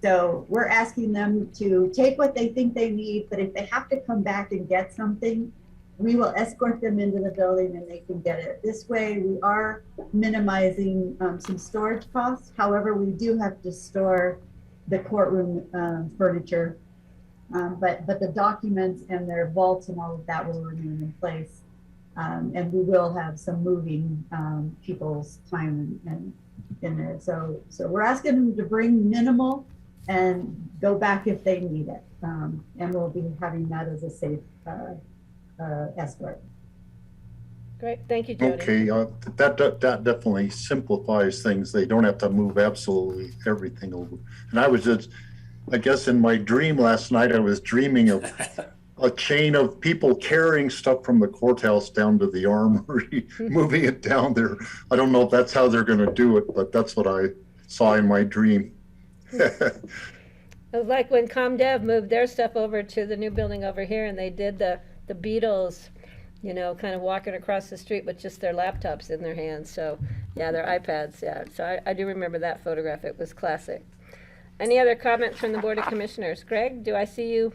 So we're asking them to take what they think they need, but if they have to come back and get something, we will escort them into the building and they can get it. This way we are minimizing some storage costs. However, we do have to store the courtroom furniture, but the documents and their vaults and all of that will remain in place. And we will have some moving people's time and in there. So we're asking them to bring minimal and go back if they need it. And we'll be having that as a safe escort. Great, thank you, Jody. Okay, that definitely simplifies things. They don't have to move absolutely everything over. And I was just, I guess in my dream last night, I was dreaming of a chain of people carrying stuff from the courthouse down to the Armory, moving it down there. I don't know if that's how they're going to do it, but that's what I saw in my dream. It was like when ComDev moved their stuff over to the new building over here, and they did the Beatles, kind of walking across the street with just their laptops in their hands. So, yeah, their iPads, yeah. So I do remember that photograph. It was classic. Any other comments from the Board of Commissioners? Greg, do I see you?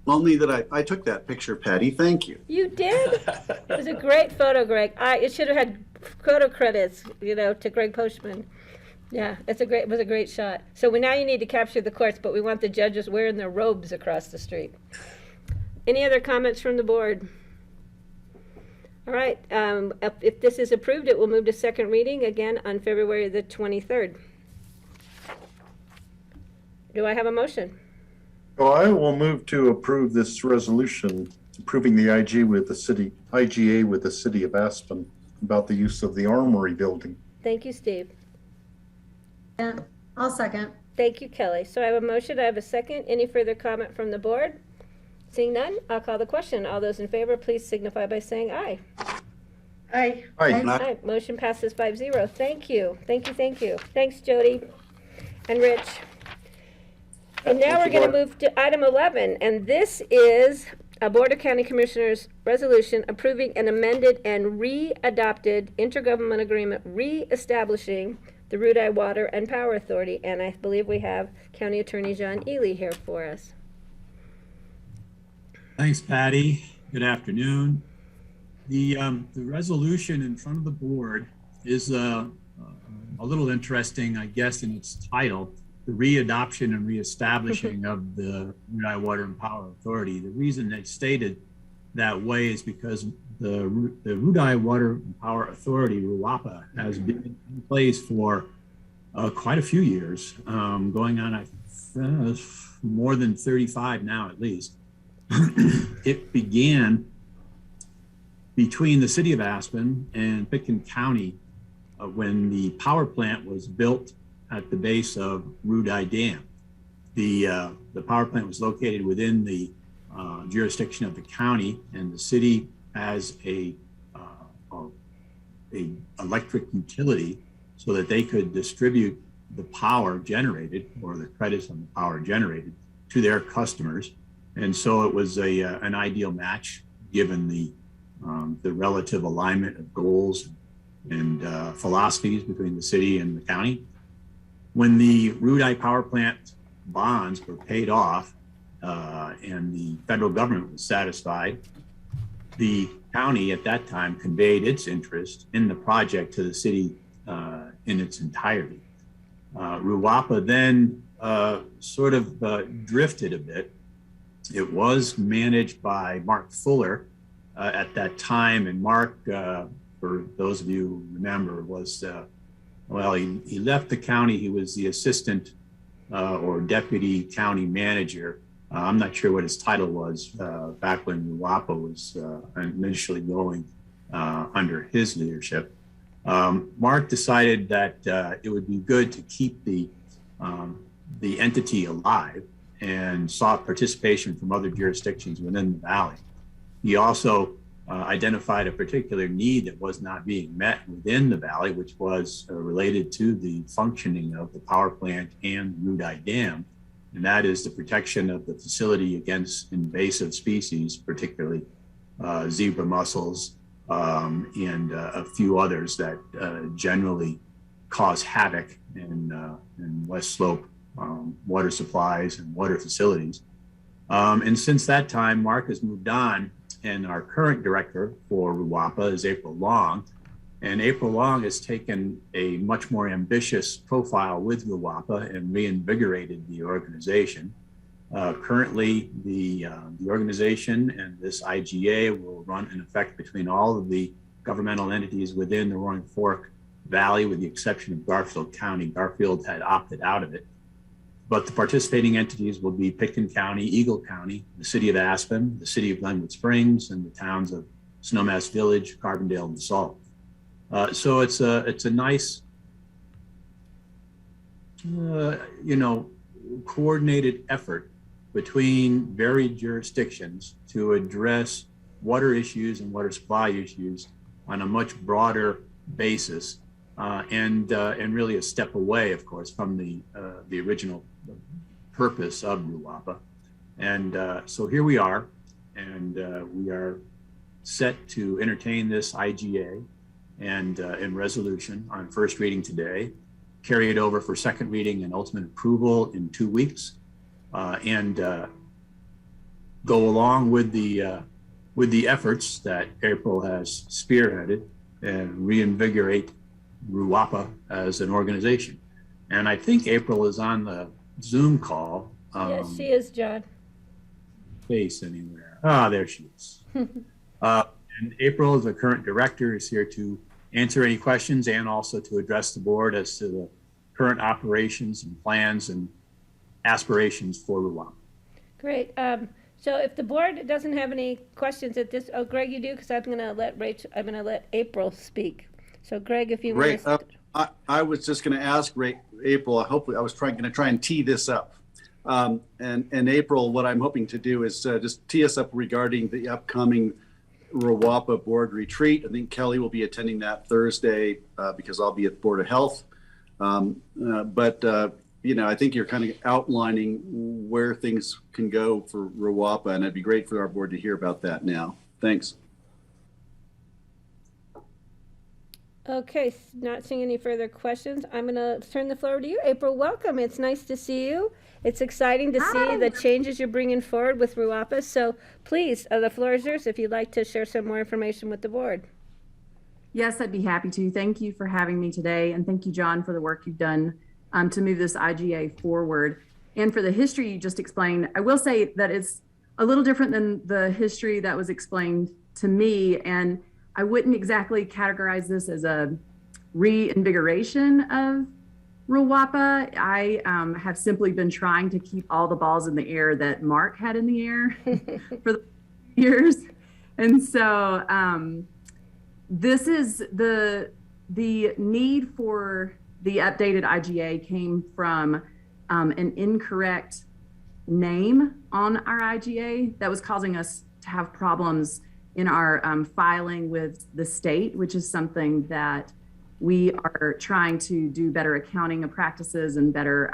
Only that I took that picture, Patty. Thank you. You did? It was a great photo, Greg. It should have had photo credits, to Greg Postman. Yeah, it was a great shot. So now you need to capture the courts, but we want the judges wearing their robes across the street. Any other comments from the board? All right, if this is approved, it will move to second reading again on February the 23rd. Do I have a motion? Well, I will move to approve this resolution approving the IGA with the city of Aspen about the use of the Armory building. Thank you, Steve. Yeah, I'll second. Thank you, Kelly. So I have a motion, I have a second. Any further comment from the board? Seeing none, I'll call the question. All those in favor, please signify by saying aye. Aye. Aye. Aye. Motion passes 5-0. Thank you. Thank you, thank you. Thanks, Jody and Rich. And now we're going to move to item 11, and this is a Board of County Commissioners resolution approving an amended and re-adopted intergovernmental agreement re-establishing the Rudeye Water and Power Authority, and I believe we have County Attorney John Ely here for us. Thanks, Patty. Good afternoon. The resolution in front of the board is a little interesting, I guess, in its title, the readoption and reestablishing of the Rhode Island Water and Power Authority. The reason they stated that way is because the Rhode Island Water and Power Authority, RUAPA, has been in place for quite a few years, going on more than 35 now at least. It began between the city of Aspen and Pitkin County when the power plant was built at the base of Rudai Dam. The power plant was located within the jurisdiction of the county, and the city has a electric utility so that they could distribute the power generated, or the credits on the power generated, to their customers. And so it was an ideal match given the relative alignment of goals and philosophies between the city and the county. When the Rudai power plant bonds were paid off and the federal government was satisfied, the county at that time conveyed its interest in the project to the city in its entirety. RUAPA then sort of drifted a bit. It was managed by Mark Fuller at that time, and Mark, for those of you who remember, was, he left the county. He was the assistant or deputy county manager. I'm not sure what his title was back when RUAPA was initially going under his leadership. Mark decided that it would be good to keep the entity alive and sought participation from other jurisdictions within the valley. He also identified a particular need that was not being met within the valley, which was related to the functioning of the power plant and Rudai Dam, and that is the protection of the facility against invasive species, particularly zebra mussels and a few others that generally cause havoc in West Slope water supplies and water facilities. And since that time, Mark has moved on, and our current director for RUAPA is April Long. And April Long has taken a much more ambitious profile with RUAPA and reinvigorated the organization. Currently, the organization and this IGA will run in effect between all of the governmental entities within the Roaring Fork Valley, with the exception of Garfield County. Garfield had opted out of it. But the participating entities will be Pitkin County, Eagle County, the city of Aspen, the city of Glenwood Springs, and the towns of Snowmass Village, Carbondale, and Salt. So it's a nice, coordinated effort between varied jurisdictions to address water issues and water supply issues on a much broader basis, and really a step away, of course, from the original purpose of RUAPA. And so here we are, and we are set to entertain this IGA and in resolution on first reading today, carry it over for second reading and ultimate approval in 2 weeks, and go along with the efforts that April has spearheaded and reinvigorate RUAPA as an organization. And I think April is on the Zoom call. Yes, she is, John. Face anywhere. There she is. And April, the current director, is here to answer any questions and also to address the board as to the current operations and plans and aspirations for RUAPA. Great. So if the board doesn't have any questions at this, Greg, you do, because I'm going to let April speak. So Greg, if you Right. want to. I was just going to ask April. Hopefully, I was going to try and tee this up. And April, what I'm hoping to do is just tee us up regarding the upcoming RUAPA board retreat. I think Kelly will be attending that Thursday because I'll be at the Board of Health. But I think you're kind of outlining where things can go for RUAPA, and it'd be great for our board to hear about that now. Thanks. Okay, not seeing any further questions. I'm going to turn the floor to you. April, welcome. It's nice to see you. It's exciting to see the changes you're bringing forward with RUAPA. So please, the floor is yours if you'd like to share some more information with the board. Yes, I'd be happy to. Thank you for having me today. And thank you, John, for the work you've done to move this IGA forward. And for the history you just explained, I will say that it's a little different than the history that was explained to me. And I wouldn't exactly categorize this as a reinvigoration of RUAPA. I have simply been trying to keep all the balls in the air that Mark had in the air for the years. And so this is the need for the updated IGA came from an incorrect name on our IGA that was causing us to have problems in our filing with the state, which is something that we are trying to do better accounting of practices and better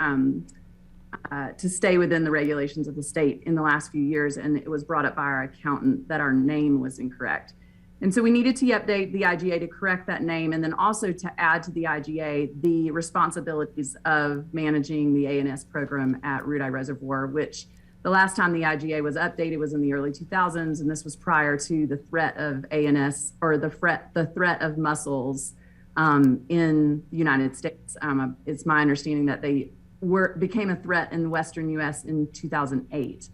to stay within the regulations of the state in the last few years. And it was brought up by our accountant that our name was incorrect. And so we needed to update the IGA to correct that name, and then also to add to the IGA the responsibilities of managing the ANS program at Rudeye Reservoir, which the last time the IGA was updated was in the early 2000s, and this was prior to the threat of ANS, or the threat of mussels in the United States. It's my understanding that they became a threat in the Western U.S. in 2008.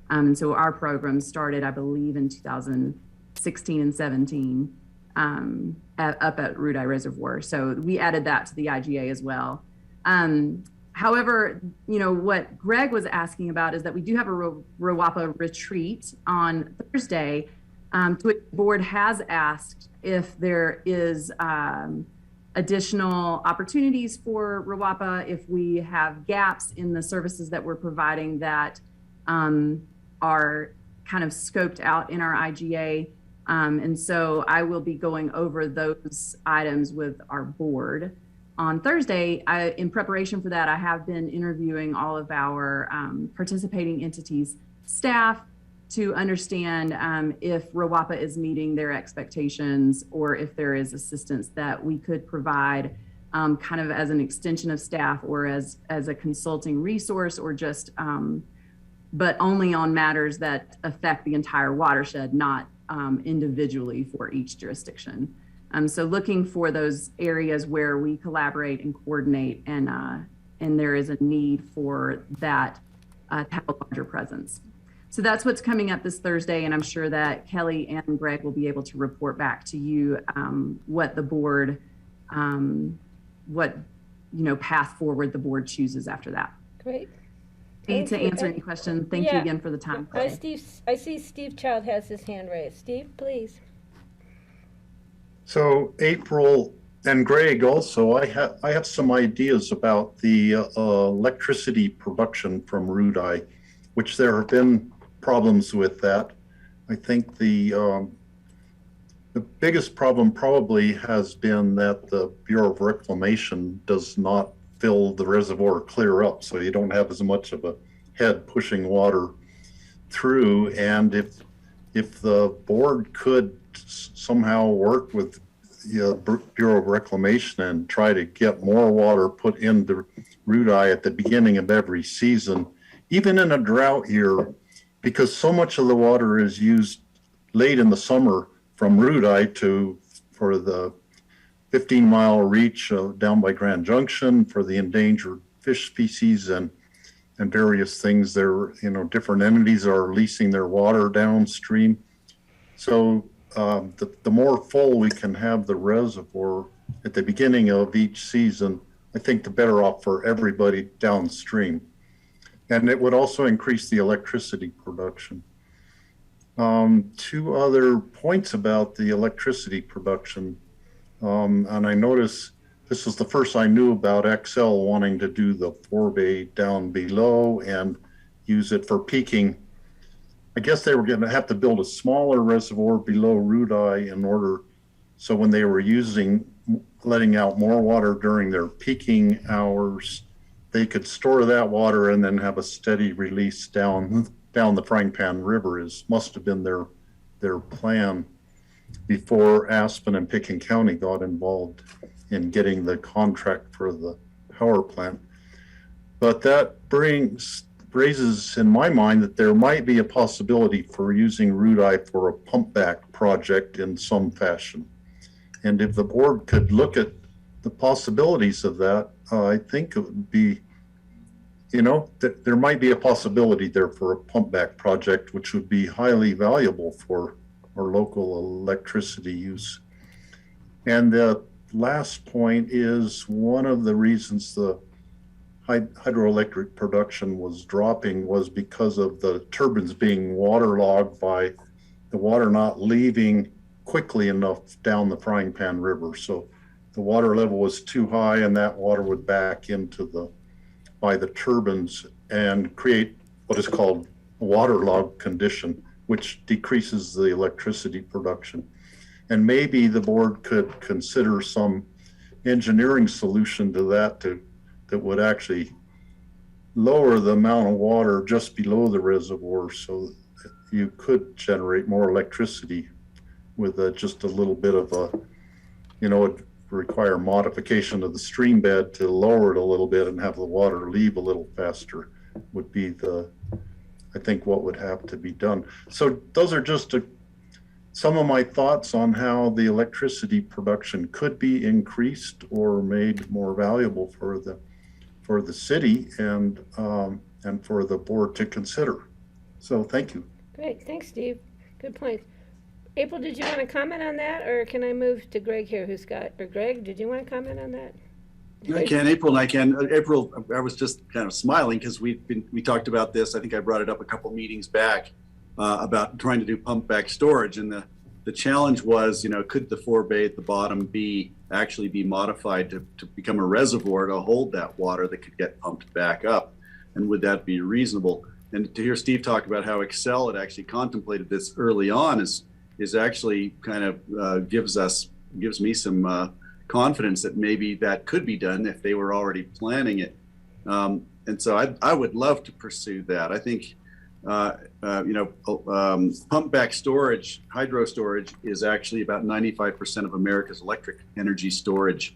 And so our program started, I believe, in 2016 and 17 up at Rudeye Reservoir. So we added that to the IGA as well. However, you know, what Greg was asking about is that we do have a RUAPA retreat on Thursday. To which the board has asked if there is additional opportunities for RUAPA, if we have gaps in the services that we're providing that are kind of scoped out in our IGA. And so I will be going over those items with our board. On Thursday, in preparation for that, I have been interviewing all of our participating entities' staff to understand if RUAPA is meeting their expectations, or if there is assistance that we could provide kind of as an extension of staff, or as a consulting resource, or just, but only on matters that affect the entire watershed, not individually for each jurisdiction. So looking for those areas where we collaborate and coordinate, and there is a need for that to have a larger presence. So that's what's coming up this Thursday, and I'm sure that Kelly and Greg will be able to report back to you what the board, what path forward the board chooses after that. Great. To answer any question, thank you again for the time. I see Steve Child has his hand raised. Steve, please. So April and Greg also, I have some ideas about the electricity production from Rudeye, which there have been problems with that. I think the biggest problem probably has been that the Bureau of Reclamation does not fill the reservoir clear up, so you don't have as much of a head pushing water through. And if the board could somehow work with the Bureau of Reclamation and try to get more water put into Rudeye at the beginning of every season, even in a drought year, because so much of the water is used late in the summer from Rudeye for the 15-mile reach down by Grand Junction for the endangered fish species and various things. There, different entities are leasing their water downstream. So the more full we can have the reservoir at the beginning of each season, I think the better off for everybody downstream. And it would also increase the electricity production. Two other points about the electricity production. And I noticed this was the first I knew about XL wanting to do the forebay down below and use it for peaking. I guess they were going to have to build a smaller reservoir below Rudeye in order, so when they were letting out more water during their peaking hours, they could store that water and then have a steady release down the Frying Pan River. Must have been their plan before Aspen and Pickens County got involved in getting the contract for the power plant. The other thing I wanted to mention is that the Bureau of Reclamation has been working with the Bureau of Reclamation and trying to get more water put into Rudeye at the beginning of every season, even in a drought year, because so much of the water is used late in the summer from Rudeye for the 15-mile reach down by Grand Junction for the endangered fish species and various things. There, different entities are leasing their water downstream. So the more full we can have the reservoir at the beginning of each season, I think the better off for everybody downstream. And it would also increase the electricity production. Two other points about the electricity production. But that raises in my mind that there might be a possibility for using Rudai for a pump back project in some fashion. And if the board could look at the possibilities of that, I think it would be, that there might be a possibility there for a pump back project, which would be highly valuable for our local electricity use. And the last point is one of the reasons the hydroelectric production was dropping was because of the turbines being waterlogged by the water not leaving quickly enough down the Frying Pan River. So the water level was too high and that water would back into by the turbines and create what is called a waterlogged condition, which decreases the electricity production. And maybe the board could consider some engineering solution to that that would actually lower the amount of water just below the reservoir so that you could generate more electricity with just a little bit of it require modification of the stream bed to lower it a little bit and have the water leave a little faster would be I think what would have to be done. So those are just some of my thoughts on how the electricity production could be increased or made more valuable for the city and for the board to consider. So thank you. Great, thanks, Steve. Good point. April, did you want to comment on that, or can I move to Greg here, or Greg, did you want to comment on that? I can, April, and I can. April, I was just kind of smiling because we talked about this. I think I brought it up a couple meetings back about trying to do pump back storage, and the challenge was, could the forebay at the bottom actually be modified to become a reservoir to hold that water that could get pumped back up, and would that be reasonable? And to hear Steve talk about how Excel had actually contemplated this early on is actually kind of gives me some confidence that maybe that could be done if they were already planning it. And so I would love to pursue that. I think, pump back storage, hydro storage is actually about 95% of America's electric energy storage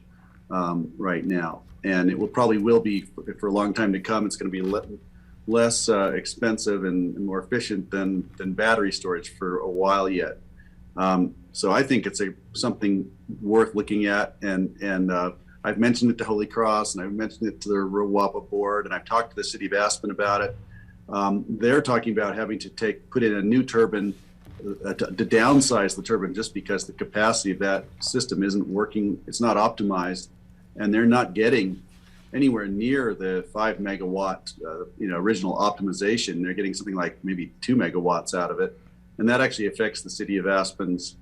right now. And it will be for a long time to come. It's going to be less expensive and more efficient than battery storage for a while yet. So I think it's something worth looking at, and I've mentioned it to Holy Cross, and I've mentioned it to the RWAPA board, and I've talked to the city of Aspen about it. They're talking about having to put in a new turbine to downsize the turbine just because the capacity of that system isn't working. It's not optimized, and they're not getting anywhere near the 5 megawatt original optimization. They're getting something like maybe 2 megawatts out of it. And that actually affects the city of Aspen's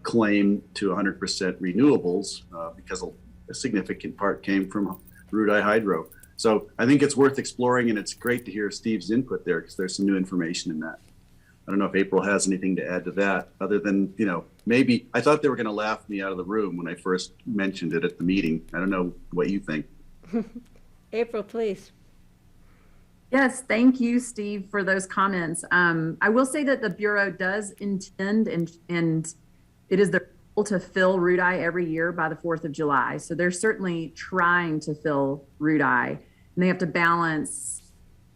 claim to 100% renewables because a significant part came from Rudai Hydro. So I think it's worth exploring, and it's great to hear Steve's input there because there's some new information in that. I don't know if April has anything to add to that other than, maybe I thought they were going to laugh me out of the room when I first mentioned it at the meeting. I don't know what you think. April, please. Yes, thank you, Steve, for those comments. I will say that the Bureau does intend, and it is their goal to fill Rudai every year by the 4th of July. So they're certainly trying to fill Rudai, and they have to balance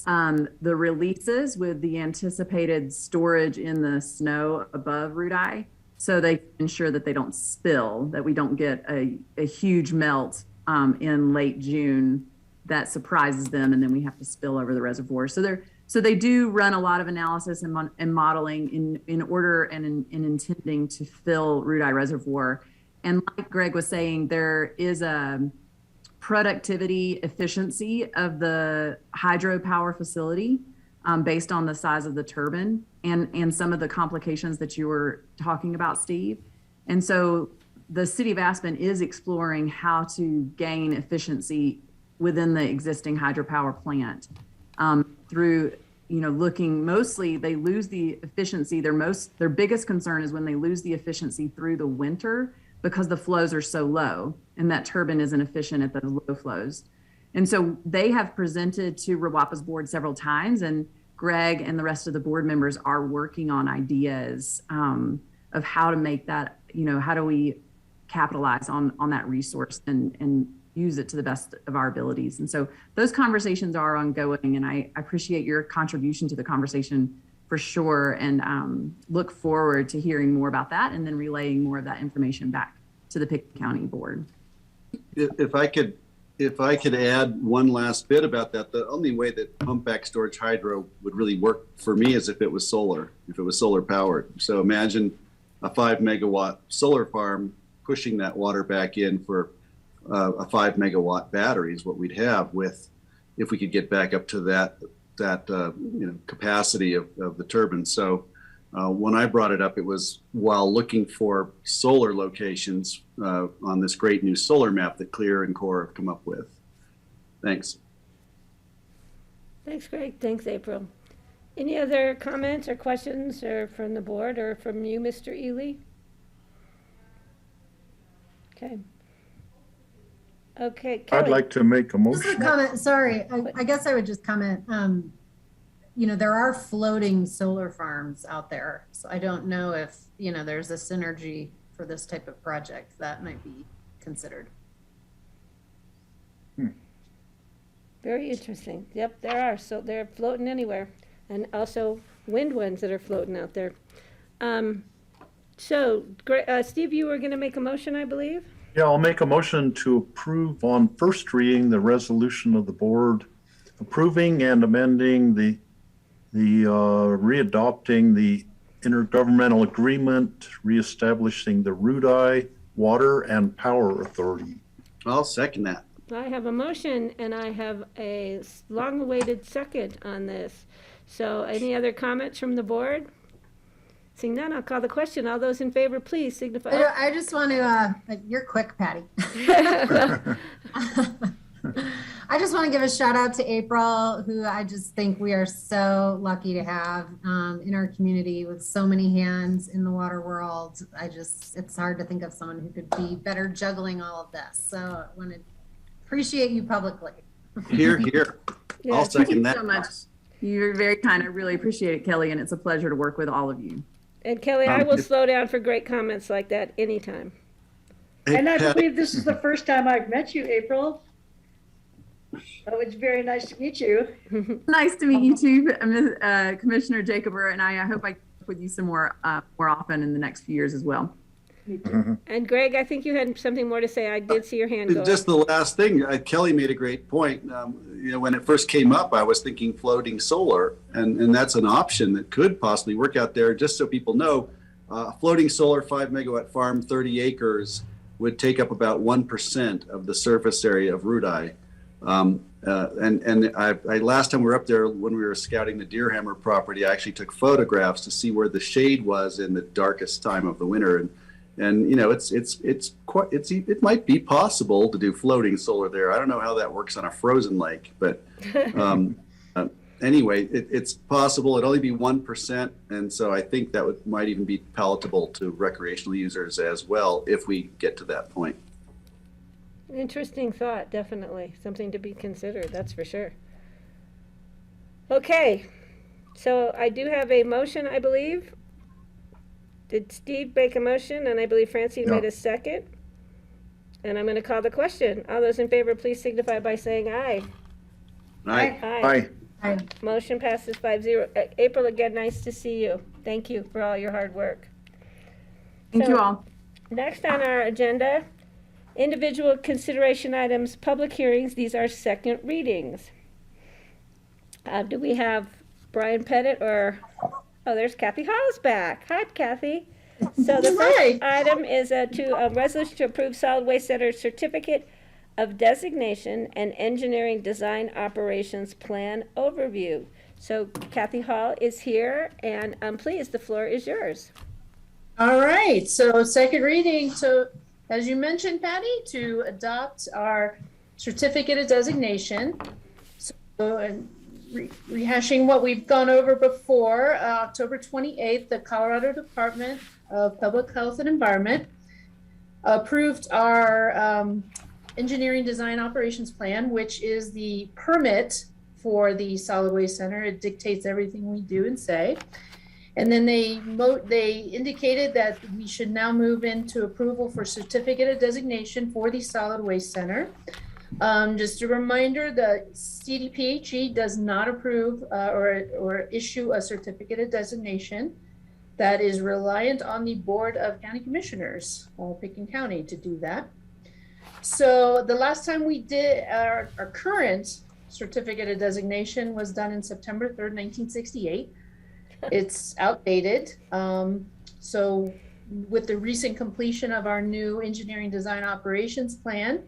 the releases with the anticipated storage in the snow above Rudai, so they ensure that they don't spill, that we don't get a huge melt in late June that surprises them, and then we have to spill over the reservoir. So they do run a lot of analysis and modeling in order and in intending to fill Rudai Reservoir. And like Greg was saying, there is a productivity efficiency of the hydropower facility based on the size of the turbine and some of the complications that you were talking about, Steve. And so the city of Aspen is exploring how to gain efficiency within the existing hydropower plant through, looking mostly, they lose the efficiency. Their biggest concern is when they lose the efficiency through the winter because the flows are so low and that turbine isn't efficient at those low flows. And so they have presented to RWAPA's board several times, and Greg and the rest of the board members are working on ideas of how to make that, how do we capitalize on that resource and use it to the best of our abilities. And so those conversations are ongoing, and I appreciate your contribution to the conversation for sure, and look forward to hearing more about that and then relaying more of that information back to the Pickett County Board. If I could add one last bit about that, the only way that pump back storage hydro would really work for me is if it was solar powered. So imagine a 5 megawatt solar farm pushing that water back in for a 5 megawatt battery is what we'd have with, if we could get back up to that capacity of the turbine. So when I brought it up, it was while looking for solar locations on this great new solar map that Clear and Core have come up with. Thanks. Thanks, Greg. Thanks, April. Any other comments or questions or from the board or from you, Mr. Ely? Okay. Okay, Kelly. I'd like to make a motion. Just a comment, sorry, I guess I would just comment, there are floating solar farms out there. So I don't know if, there's a synergy for this type of project that might be considered. Very interesting. Yep, there are. So they're floating anywhere. And also wind ones that are floating out there. Steve, you were going to make a motion, I believe? Yeah, I'll make a motion to approve on first reading the resolution of the board approving and amending the readopting the intergovernmental agreement, reestablishing the RUDI Water and Power Authority. I'll second that. I have a motion and I have a long-awaited second on this. So any other comments from the board? Seeing none, I'll call the question. All those in favor, please signify. I just want to, you're quick, Patty. I just want to give a shout out to April, who I just think we are so lucky to have in our community with so many hands in the water world. It's hard to think of someone who could be better juggling all of this. So I want to appreciate you publicly. Here. Yeah, I'll second Thank that. you so much. You're very kind. I really appreciate it, Kelly, and it's a pleasure to work with all of you. And Kelly, I will slow down for great comments like that anytime. And I believe this is the first time I've met you, April. So it's very nice to meet you. Nice to meet you too, Commissioner Jacober, and I hope I work with you some more often in the next few years as well. And Greg, I think you had something more to say. I did see your hand go Just the last thing, Kelly made a great point. When it first came up, I was thinking floating solar, and that's an option that could possibly work out there. Just so people know, floating solar 5 megawatt farm, 30 acres, would take up about 1% of the surface area of RUDI. I last time we were up there, when we were scouting the Deerhammer property, I actually took photographs to see where the shade was in the darkest time of the winter, and it might be possible to do floating solar there. I don't know how that works on a frozen lake, but anyway, it's possible. It'd only be 1%, and so I think that might even be palatable to recreational users as well if we get to that point. Interesting thought, definitely. Something to be considered, that's for sure. Okay, so I do have a motion, I believe. Did Steve make a motion? And I believe Francine made a second. And I'm going to call the question. All those in favor, please signify by saying aye. Aye. Aye. Motion passes 5-0. April, again, nice to see you. Thank you for all your hard work. Thank you all. Next on our agenda, individual consideration items, public hearings. These are second readings. Do we have Brian Pettit or... Oh, there's Kathy Hall's back. Hi, Kathy. So the first item is a resolution to approve Solid Waste Center Certificate of Designation and Engineering Design Operations Plan Overview. So Kathy Hall is here, and please, the floor is yours. All right, so second reading. So as you mentioned, Patty, to adopt our certificate of designation. So rehashing what we've gone over before, October 28th, the Colorado Department of Public Health and Environment approved our engineering design operations plan, which is the permit for the Solid Waste Center. It dictates everything we do and say. And then they indicated that we should now move into approval for certificate of designation for the solid waste center. Just a reminder, the CDPHE does not approve or issue a certificate of designation. That is reliant on the Board of County Commissioners, Pickens County, to do that. So the last time we did our current certificate of designation was done in September 3rd, 1968. It's outdated. So with the recent completion of our new engineering design operations plan,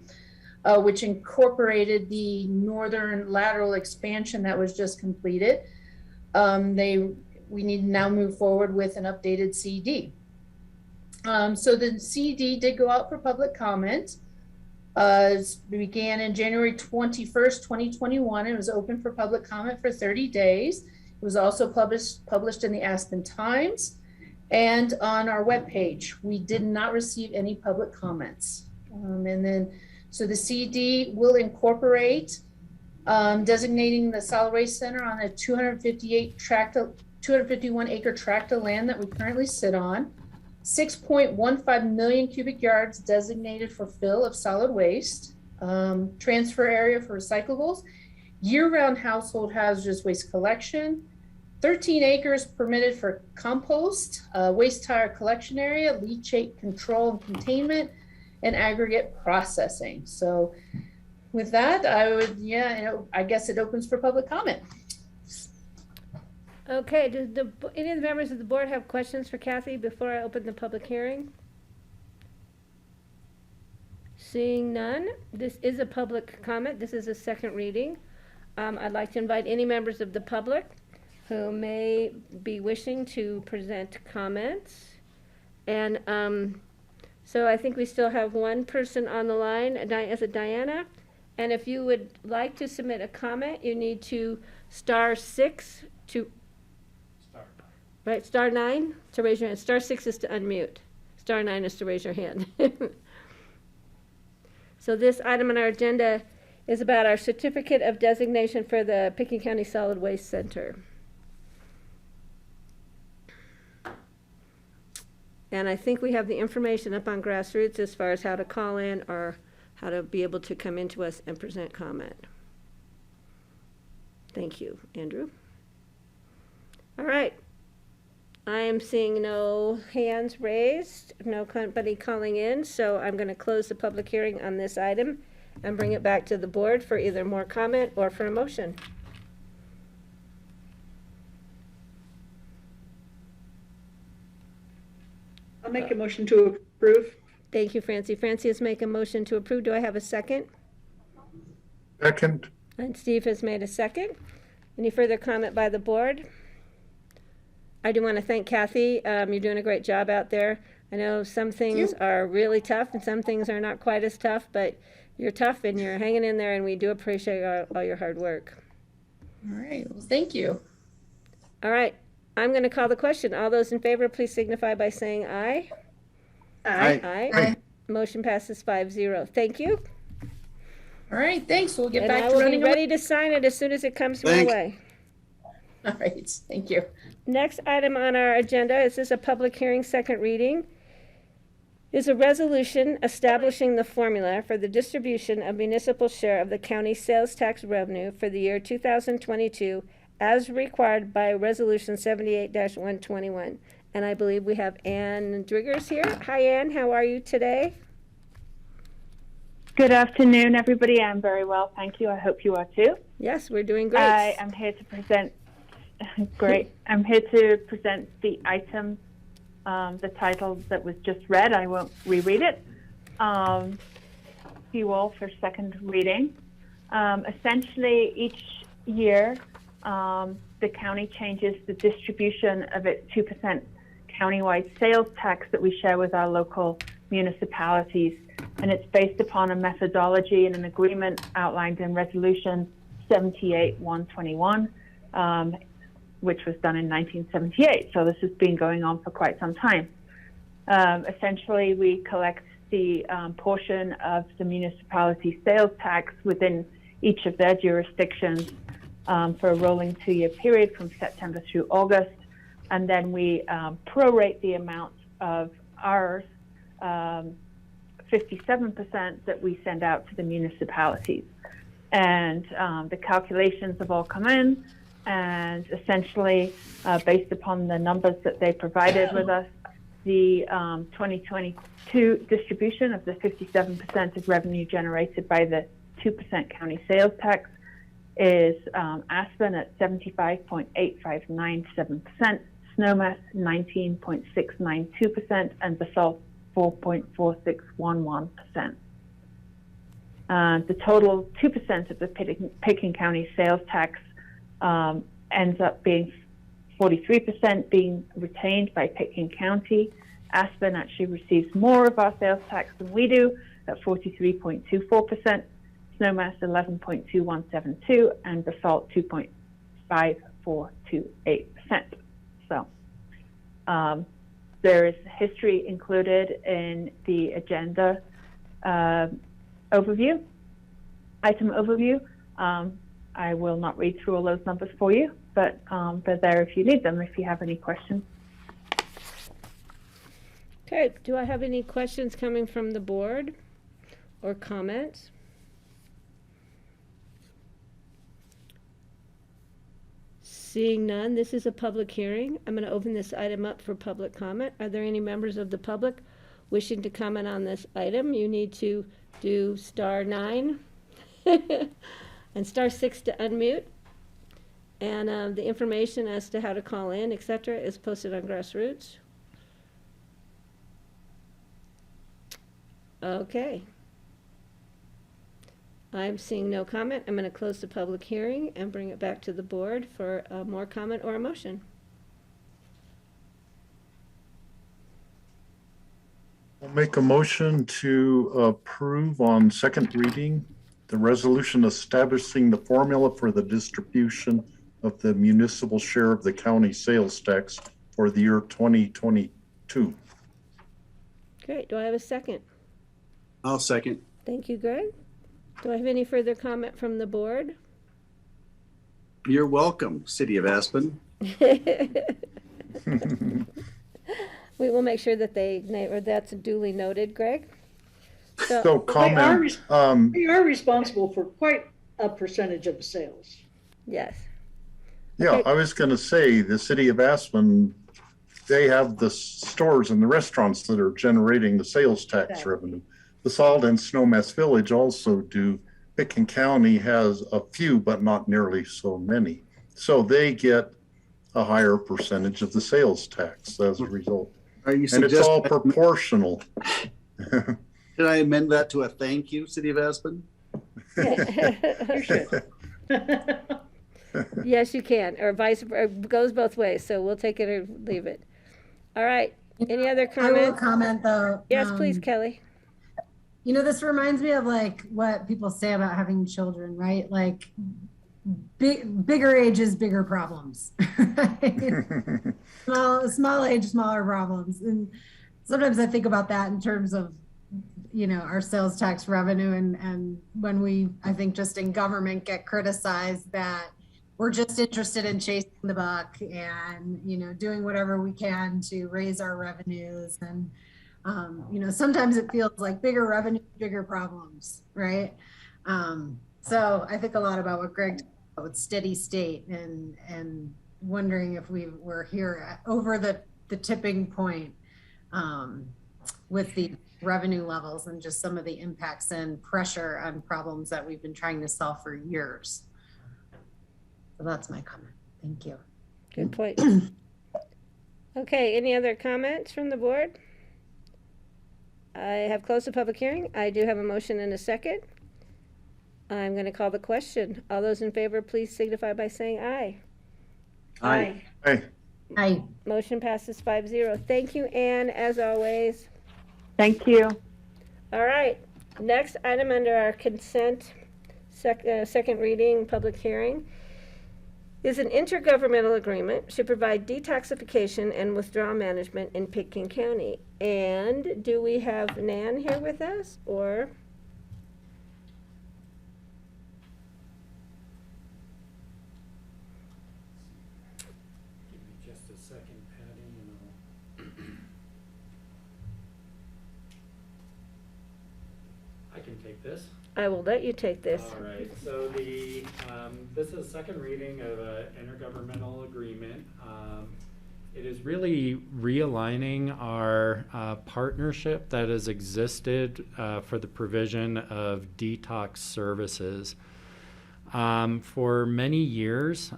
which incorporated the northern lateral expansion that was just completed, we need to now move forward with an updated CD. So the CD did go out for public comment. It began in January 21st, 2021. It was open for public comment for 30 days. It was also published in the Aspen Times and on our webpage. We did not receive any public comments. So the CD will incorporate designating the solid waste center on a 251 acre tract of land that we currently sit on, 6.15 million cubic yards designated for fill of solid waste, transfer area for recyclables, year-round household hazardous waste collection, 13 acres permitted for compost, waste tire collection area, leachate control and containment, and aggregate processing. So with that, I guess it opens for public comment. Okay, does any of the members of the board have questions for Kathy before I open the public hearing? Seeing none, this is a public comment. This is a second reading. I'd like to invite any members of the public who may be wishing to present comments. And so I think we still have one person on the line. Is it Diana? And if you would like to submit a comment, you need to *6 to right, *9 to raise your hand. *6 is to unmute. *9 is to raise your hand. So this item on our agenda is about our certificate of designation for the Pickens County Solid Waste Center. And I think we have the information up on Grassroots as far as how to call in or how to be able to come into us and present comment. Thank you, Andrew. All right. I am seeing no hands raised, nobody calling in, so I'm going to close the public hearing on this item and bring it back to the board for either more comment or for a motion. I'll make a motion to approve. Thank you, Francie. Francie has made a motion to approve. Do I have a second? Second. And Steve has made a second. Any further comment by the board? I do want to thank Kathy. You're doing a great job out there. I know some things are really tough and some things are not quite as tough, but you're tough and you're hanging in there, and we do appreciate all your hard work. All right. Well, thank you. All right. I'm going to call the question. All those in favor, please signify by saying aye. Aye. Aye. Aye. Motion passes 5-0. Thank you. All right. Thanks. We'll get And back I to will running be ready to sign it as soon as it comes my Thanks. way. All right. Thank you. Next item on our agenda, this is a public hearing, second reading, is a resolution establishing the formula for the distribution of municipal share of the county sales tax revenue for the year 2022 as required by Resolution 78-121. And I believe we have Ann Driggers here. Hi, Ann. How are you today? Good afternoon, everybody. I'm very well, thank you. I hope you are too. Yes, we're doing great. I am here to present. Great. I'm here to present the item, the title that was just read. I won't reread it. To you all for second reading. Essentially, each year, the county changes the distribution of its 2% countywide sales tax that we share with our local municipalities. And it's based upon a methodology and an agreement outlined in Resolution 78-121, which was done in 1978. So this has been going on for quite some time. Essentially, we collect the portion of the municipality sales tax within each of their jurisdictions for a rolling 2-year period from September through August. and then we prorate the amount of ours, 57% that we send out to the municipalities. And the calculations have all come in, and essentially, based upon the numbers that they provided with us, the 2022 distribution of the 57% of revenue generated by the 2% county sales tax is Aspen at 75.8597%, Snowmass 19.692%, and Basalt 4.4611%. The total 2% of the Pitkin County sales tax ends up being 43% being retained by Pitkin County. Aspen actually receives more of our sales tax than we do at 43.24%, Snowmass 11.2172, and Basalt 2.5428%. So there is history included in the agenda overview, item overview. I will not read through all those numbers for you, but they're there if you need them, if you have any questions. Okay, do I have any questions coming from the board or comments? Seeing none, this is a public hearing. I'm going to open this item up for public comment. Are there any members of the public wishing to comment on this item? You need to do *9 and *6 to unmute. And the information as to how to call in, etc., is posted on Grassroots. Okay. I'm seeing no comment. I'm going to close the public hearing and bring it back to the board for more comment or a motion. I'll make a motion to approve on second reading the resolution establishing the formula for the distribution of the municipal share of the county sales tax for the year 2022. Great. Do I have a second? I'll second. Thank you, Greg. Do I have any further comment from the board? You're welcome, City of Aspen. We will make sure that that's duly noted, Greg. So comment. We are responsible for quite a percentage of the sales. Yes. Yeah, Okay. I was going to say the City of Aspen, they have the stores and the restaurants that are generating the sales tax Exactly. revenue. Basalt and Snowmass Village also do. Pitkin County has a few, but not nearly so many. So they get a higher percentage of the sales tax as a result. Are you And it's all suggesting, proportional. did I amend that to a thank you, City of Aspen? You should. Yes, you can, or vice versa. It goes both ways, so we'll take it or leave it. All right. Any other I will comments? comment though. Yes, please, Kelly. You know, this reminds me of like what people say about having children, right? Like bigger ages, bigger problems. Small age, smaller problems. And sometimes I think about that in terms of, you know, our sales tax revenue and when we, I think just in government get criticized that we're just interested in chasing the buck and, you know, doing whatever we can to raise our revenues. And, you know, sometimes it feels like bigger revenue, bigger problems, right? So I think a lot about what Greg talked about with steady state and wondering if we were here over the tipping point with the revenue levels and just some of the impacts and pressure on problems that we've been trying to solve for years. So that's my comment. Thank you. Good point. Okay, any other comments from the board? I have closed the public hearing. I do have a motion and a second. I'm going to call the question. All those in favor, please signify by saying aye. Aye. Hey, Aye. Motion passes 5-0. Thank you, Anne, as always. Thank you. All right, next item under our consent, second reading, public hearing, is an intergovernmental agreement to provide detoxification and withdrawal management in Pitkin County. And do we have Nan here with us, or? Give me just a second can take this. I will let you take this. All right, so this is second reading of an intergovernmental agreement. It is really realigning our partnership that has existed for the provision of detox services. For many years,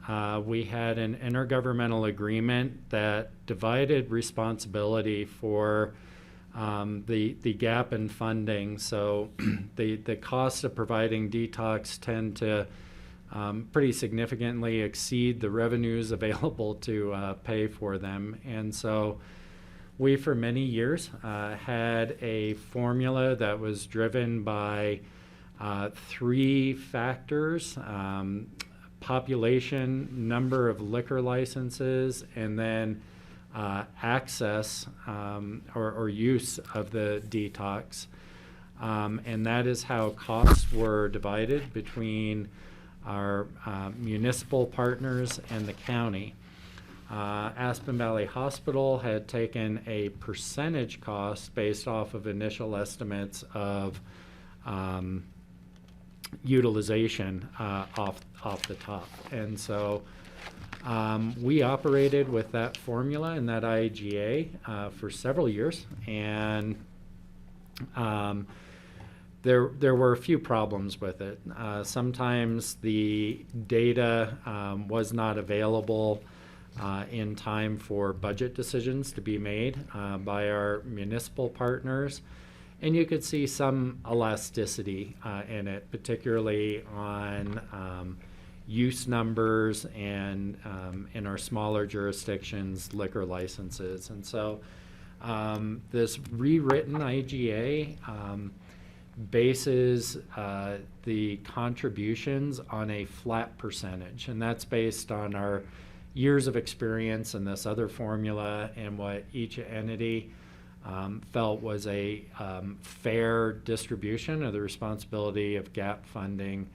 we had an intergovernmental agreement that divided responsibility for the gap in funding. So the costs of providing detox tend to pretty significantly exceed the revenues available to pay for them. And so we, for many years, had a formula that was driven by three factors: population, number of liquor licenses, and then access or use of the detox. And that is how costs were divided between our municipal partners and the county. Aspen Valley Hospital had taken a percentage cost based off of initial estimates of utilization off the top. And so we operated with that formula and that IGA for several years, and there were a few problems with it. Sometimes the data was not available in time for budget decisions to be made by our municipal partners. And you could see some elasticity in it, particularly on use numbers and in our smaller jurisdictions, liquor licenses. And so this rewritten IGA bases the contributions on a flat percentage, and that's based on our years of experience in this other formula and what each entity felt was a fair distribution of the responsibility of gap funding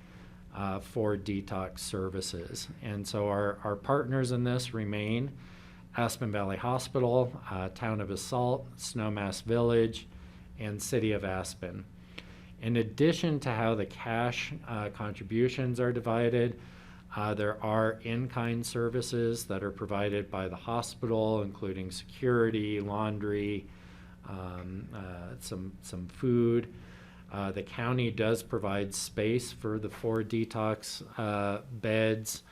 for detox services. And so our partners in this remain Aspen Valley Hospital, Town of Assault, Snowmass Village, and City of Aspen. In addition to how the cash contributions are divided, there are in-kind services that are provided by the hospital, including security, laundry, some food. The county does provide space for the 4 detox beds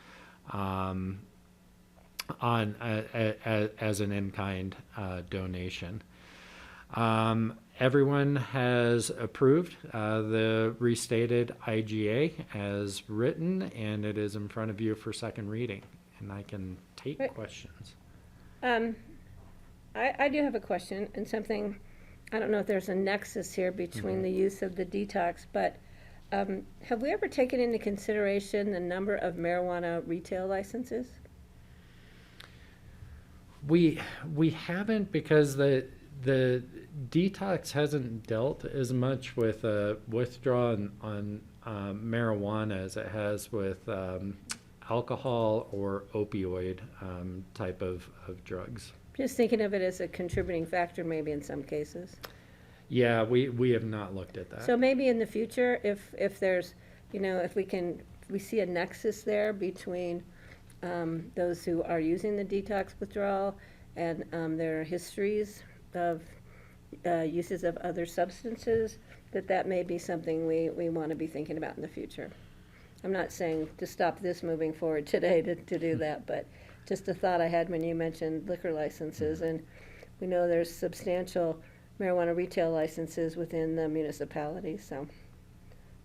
as an in-kind donation. Everyone has approved the restated IGA as written, and it is in front of you for second reading. And I can take questions. I do have a question and something. I don't know if there's a nexus here between the use of the detox, but have we ever taken into consideration the number of marijuana retail licenses? We haven't, because the detox hasn't dealt as much with withdrawal on marijuana as it has with alcohol or opioid type of drugs. Just thinking of it as a contributing factor maybe in some cases. Yeah, we have not looked at that. So maybe in the future, if there's, if we see a nexus there between those who are using the detox withdrawal and their histories of uses of other substances, that may be something we want to be thinking about in the future. I'm not saying to stop this moving forward today to do that, but just a thought I had when you mentioned liquor licenses, and we know there's substantial marijuana retail licenses within the municipality, so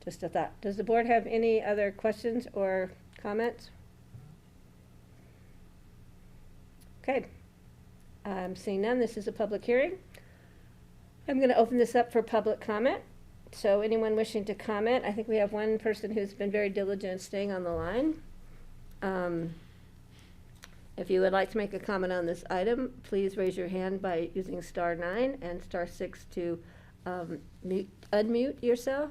just a thought. Does the board have any other questions or comments? Okay, I'm seeing none. This is a public hearing. I'm going to open this up for public comment. So anyone wishing to comment, I think we have one person who's been very diligent staying on the line. If you would like to make a comment on this item, please raise your hand by using *9 and *6 to unmute yourself.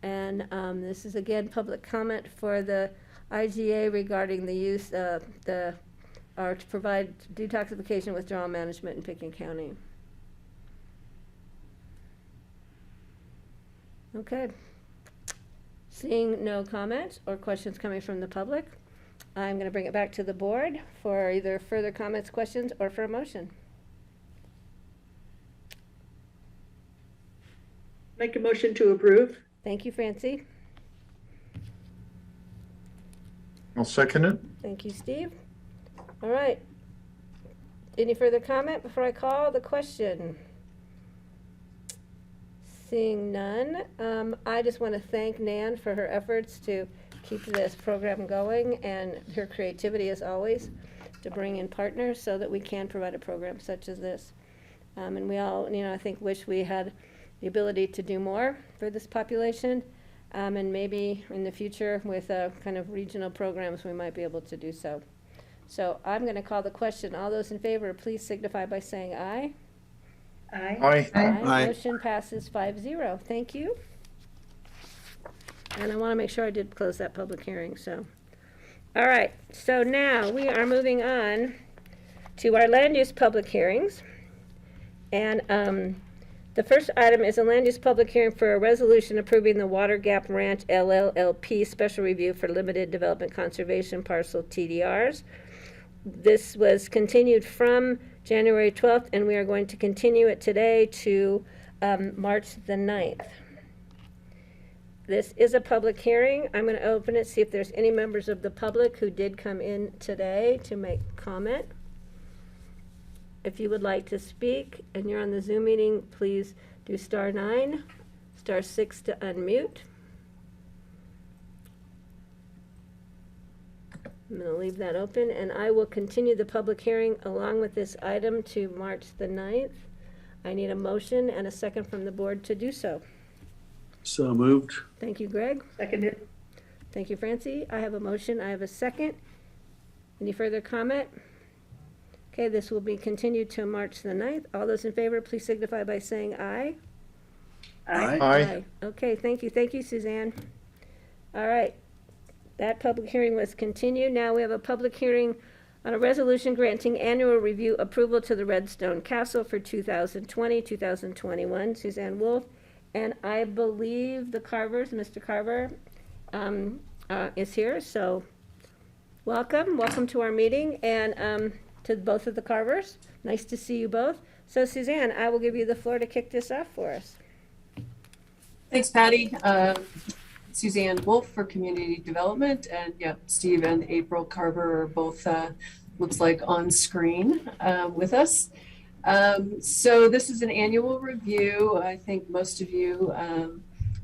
And this is again public comment for the IGA regarding the use of to provide detoxification withdrawal management in Pickens County. Okay. Seeing no comments or questions coming from the public, I'm going to bring it back to the board for either further comments, questions, or for a motion. Make a motion to approve. Thank you, Francie. I'll second it. Thank you, Steve. All right. Any further comment before I call the question? Seeing none, I just want to thank Nan for her efforts to keep this program going and her creativity as always to bring in partners so that we can provide a program such as this. And we all, I think wish we had the ability to do more for this population. And maybe in the future with kind of regional programs, we might be able to do so. So I'm going to call the question. All those in favor, please signify by saying aye. Aye. Aye. Motion passes 5-0. Thank you. And I want to make sure I did close that public hearing, so. All right, so now we are moving on to our land use public hearings. And the first item is a land use public hearing for a resolution approving the Water Gap Ranch LLLP special review for limited development conservation parcel TDRs. This was continued from January 12th, and we are going to continue it today to March the 9th. This is a public hearing. I'm going to open it, see if there's any members of the public who did come in today to make comment. If you would like to speak and you're on the Zoom meeting, please do *9, *6 to unmute. I'm going to leave that open, and I will continue the public hearing along with this item to March the 9th. I need a motion and a second from the board to do so. So moved. Thank you, Greg. Seconded. Thank you, Francie. I have a motion. I have a second. Any further comment? Okay, this will be continued to March the 9th. All those in favor, please signify by saying aye. Aye. Okay, thank you. Thank you, Suzanne. All right. That public hearing was continued. Now we have a public hearing on a resolution granting annual review approval to the Redstone Castle for 2020-2021. Suzanne Wolf. And I believe the Carvers, Mr. Carver, is here. So welcome to our meeting, and to both of the Carvers. Nice to see you both. So Suzanne, I will give you the floor to kick this off for us. Thanks, Patty. Suzanne Wolf for Community Development, and Steve and April Carver are both, looks like, on screen with us. So this is an annual review. I think most of you,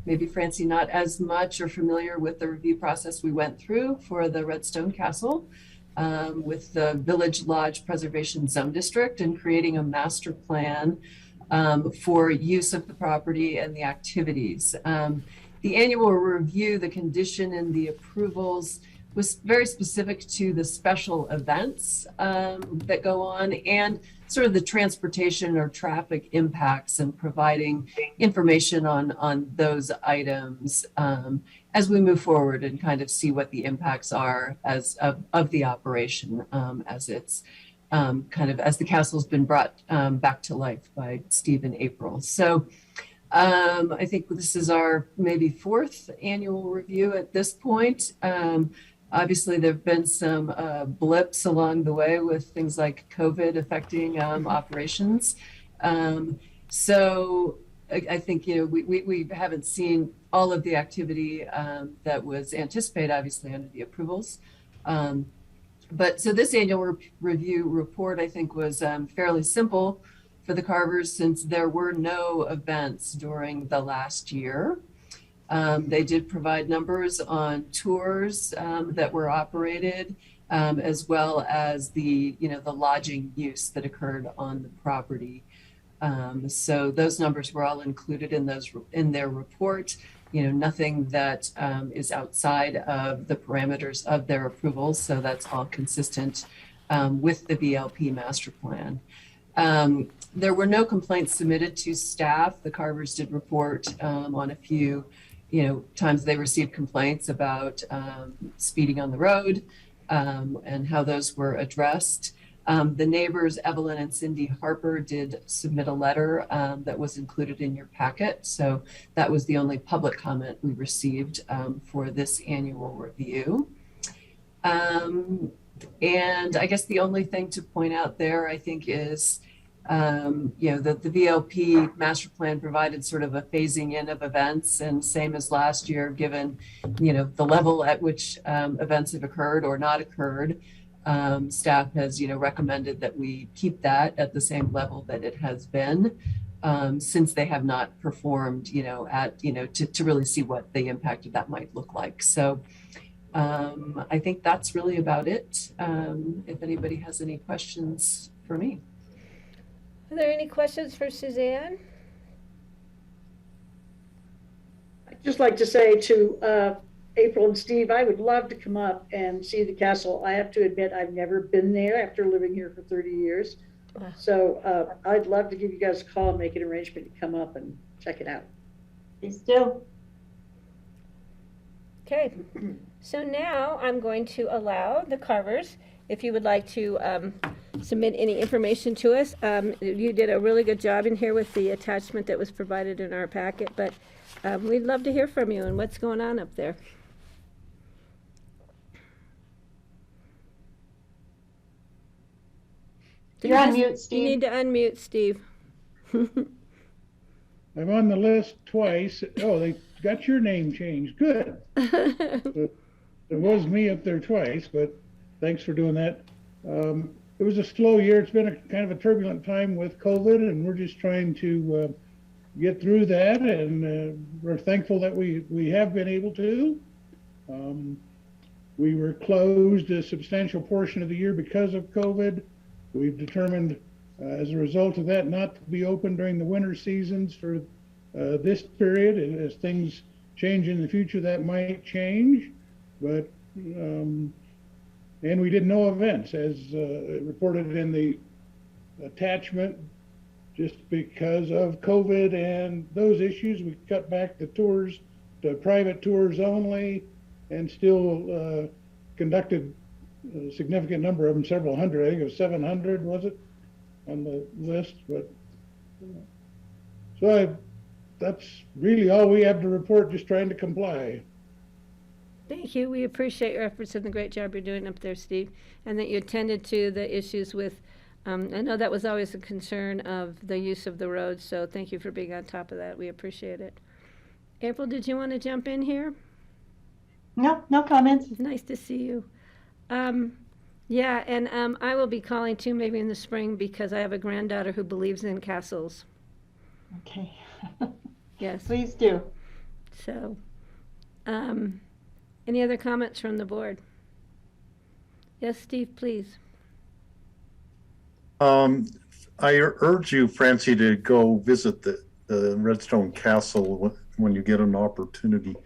maybe Francie not as much, are familiar with the review process we went through for the Redstone Castle with the Village Lodge Preservation Zone District and creating a master plan for use of the property and the activities. The annual review, the condition and the approvals was very specific to the special events that go on and sort of the transportation or traffic impacts and providing information on those items as we move forward and kind of see what the impacts are of the operation as it's kind of as the castle's been brought back to life by Steve and April. So I think this is our maybe 4th annual review at this point. Obviously, there have been some blips along the way with things like COVID affecting operations. So I think, we haven't seen all of the activity that was anticipated, obviously, under the approvals. But so this annual review report, I think, was fairly simple for the Carvers since there were no events during the last year. They did provide numbers on tours that were operated, as well as the lodging use that occurred on the property. So those numbers were all included in their report. Nothing that is outside of the parameters of their approvals. So that's all consistent with the VLP master plan. There were no complaints submitted to staff. The Carvers did report on a few, times they received complaints about speeding on the road and how those were addressed. The neighbors, Evelyn and Cindy Harper, did submit a letter that was included in your packet. So that was the only public comment we received for this annual review. And I guess the only thing to point out there, I think, is the VLP master plan provided sort of a phasing in of events, and same as last year, given, the level at which events have occurred or not occurred, staff has, recommended that we keep that at the same level that it has been, since they have not performed, to really see what the impact of that might look like. So I think that's really about it. If anybody has any questions for me. Are there any questions for Suzanne? I'd just like to say to April and Steve, I would love to come up and see the castle. I have to admit, I've never been there after living here for 30 years. So I'd love to give you guys a call and make an arrangement to come up and check it out. Please do. Okay, so now I'm going to allow the carvers, if you would like to submit any information to us. You did a really good job in here with the attachment that was provided in our packet, but we'd love to hear from you and what's going on up there. You're on mute, Steve. You need to unmute, Steve. I'm on the list twice. Oh, they got your name changed. Good. It was me up there twice, but thanks for doing that. It was a slow year. It's been a kind of a turbulent time with COVID, and we're just trying to get through that, and we're thankful that we have been able to. We were closed a substantial portion of the year because of COVID. We've determined as a result of that not to be open during the winter seasons for this period. And as things change in the future, that might change. But and we did no events, as reported in the attachment. Just because of COVID and those issues, we cut back the tours to private tours only, and still conducted a significant number of them, several hundred. I think it was 700, was it, on the list? But so that's really all we have to report, just trying to comply. Thank you. We appreciate your efforts and the great job you're doing up there, Steve, and that you attended to the issues with, I know that was always a concern of the use of the roads, so thank you for being on top of that. We appreciate it. April, did you want to jump in here? No, no comments. Nice to see you. Yeah, and I will be calling too, maybe in the spring, because I have a granddaughter who believes in castles. Okay. Yes. Please do. So, any other comments from the board? Yes, Steve, please. I urge you, Francie, to go visit the Redstone Castle when you get an opportunity.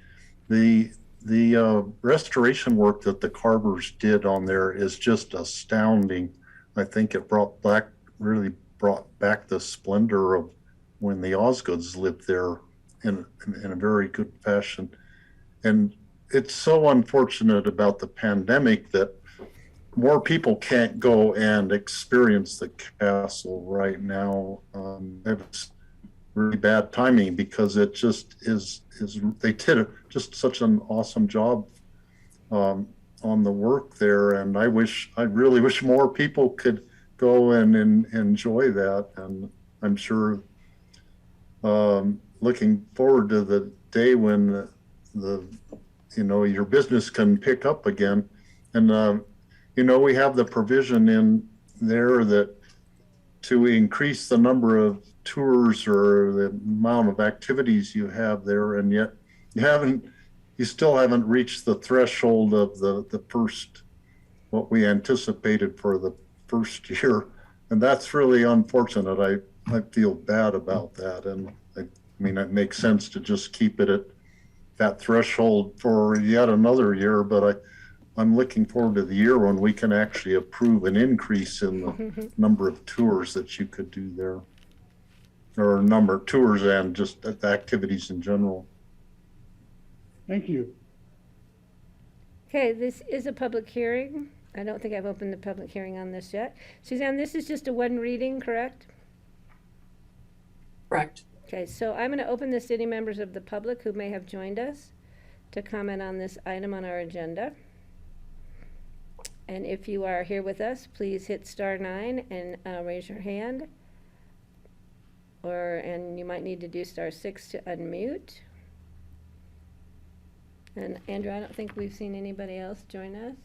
The restoration work that the carvers did on there is just astounding. I think it really brought back the splendor of when the Osgoods lived there in a very good fashion. And it's so unfortunate about the pandemic that more people can't go and experience the castle right now. It's really bad timing because it just is they did just such an awesome job on the work there, and I really wish more people could go and enjoy that. And I'm sure looking forward to the day when your business can pick up again. And we have the provision in there that to increase the number of tours or the amount of activities you have there, and yet you still haven't reached the threshold of the first, what we anticipated for the first year. And that's really unfortunate. I feel bad about that. And it makes sense to just keep it at that threshold for yet another year, but I'm looking forward to the year when we can actually approve an increase in the number of tours that you could do there, or number of tours and just the activities in general. Thank you. Okay, this is a public hearing. I don't think I've opened the public hearing on this yet. Suzanne, this is just a one reading, correct? Correct. Okay, so I'm going to open this to any members of the public who may have joined us to comment on this item on our agenda. And if you are here with us, please hit *9 and raise your hand. And you might need to do *6 to unmute. And Andrew, I don't think we've seen anybody else join us.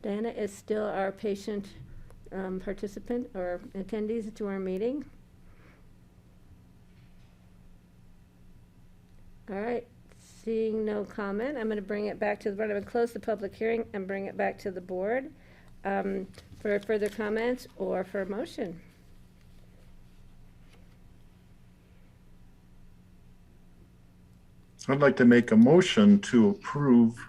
Diana is still our patient participant or attendees to our meeting. All right, seeing no comment, I'm going to bring it back to the board. I'm going to close the public hearing and bring it back to the board for further comments or for a motion. I'd like to make a motion to approve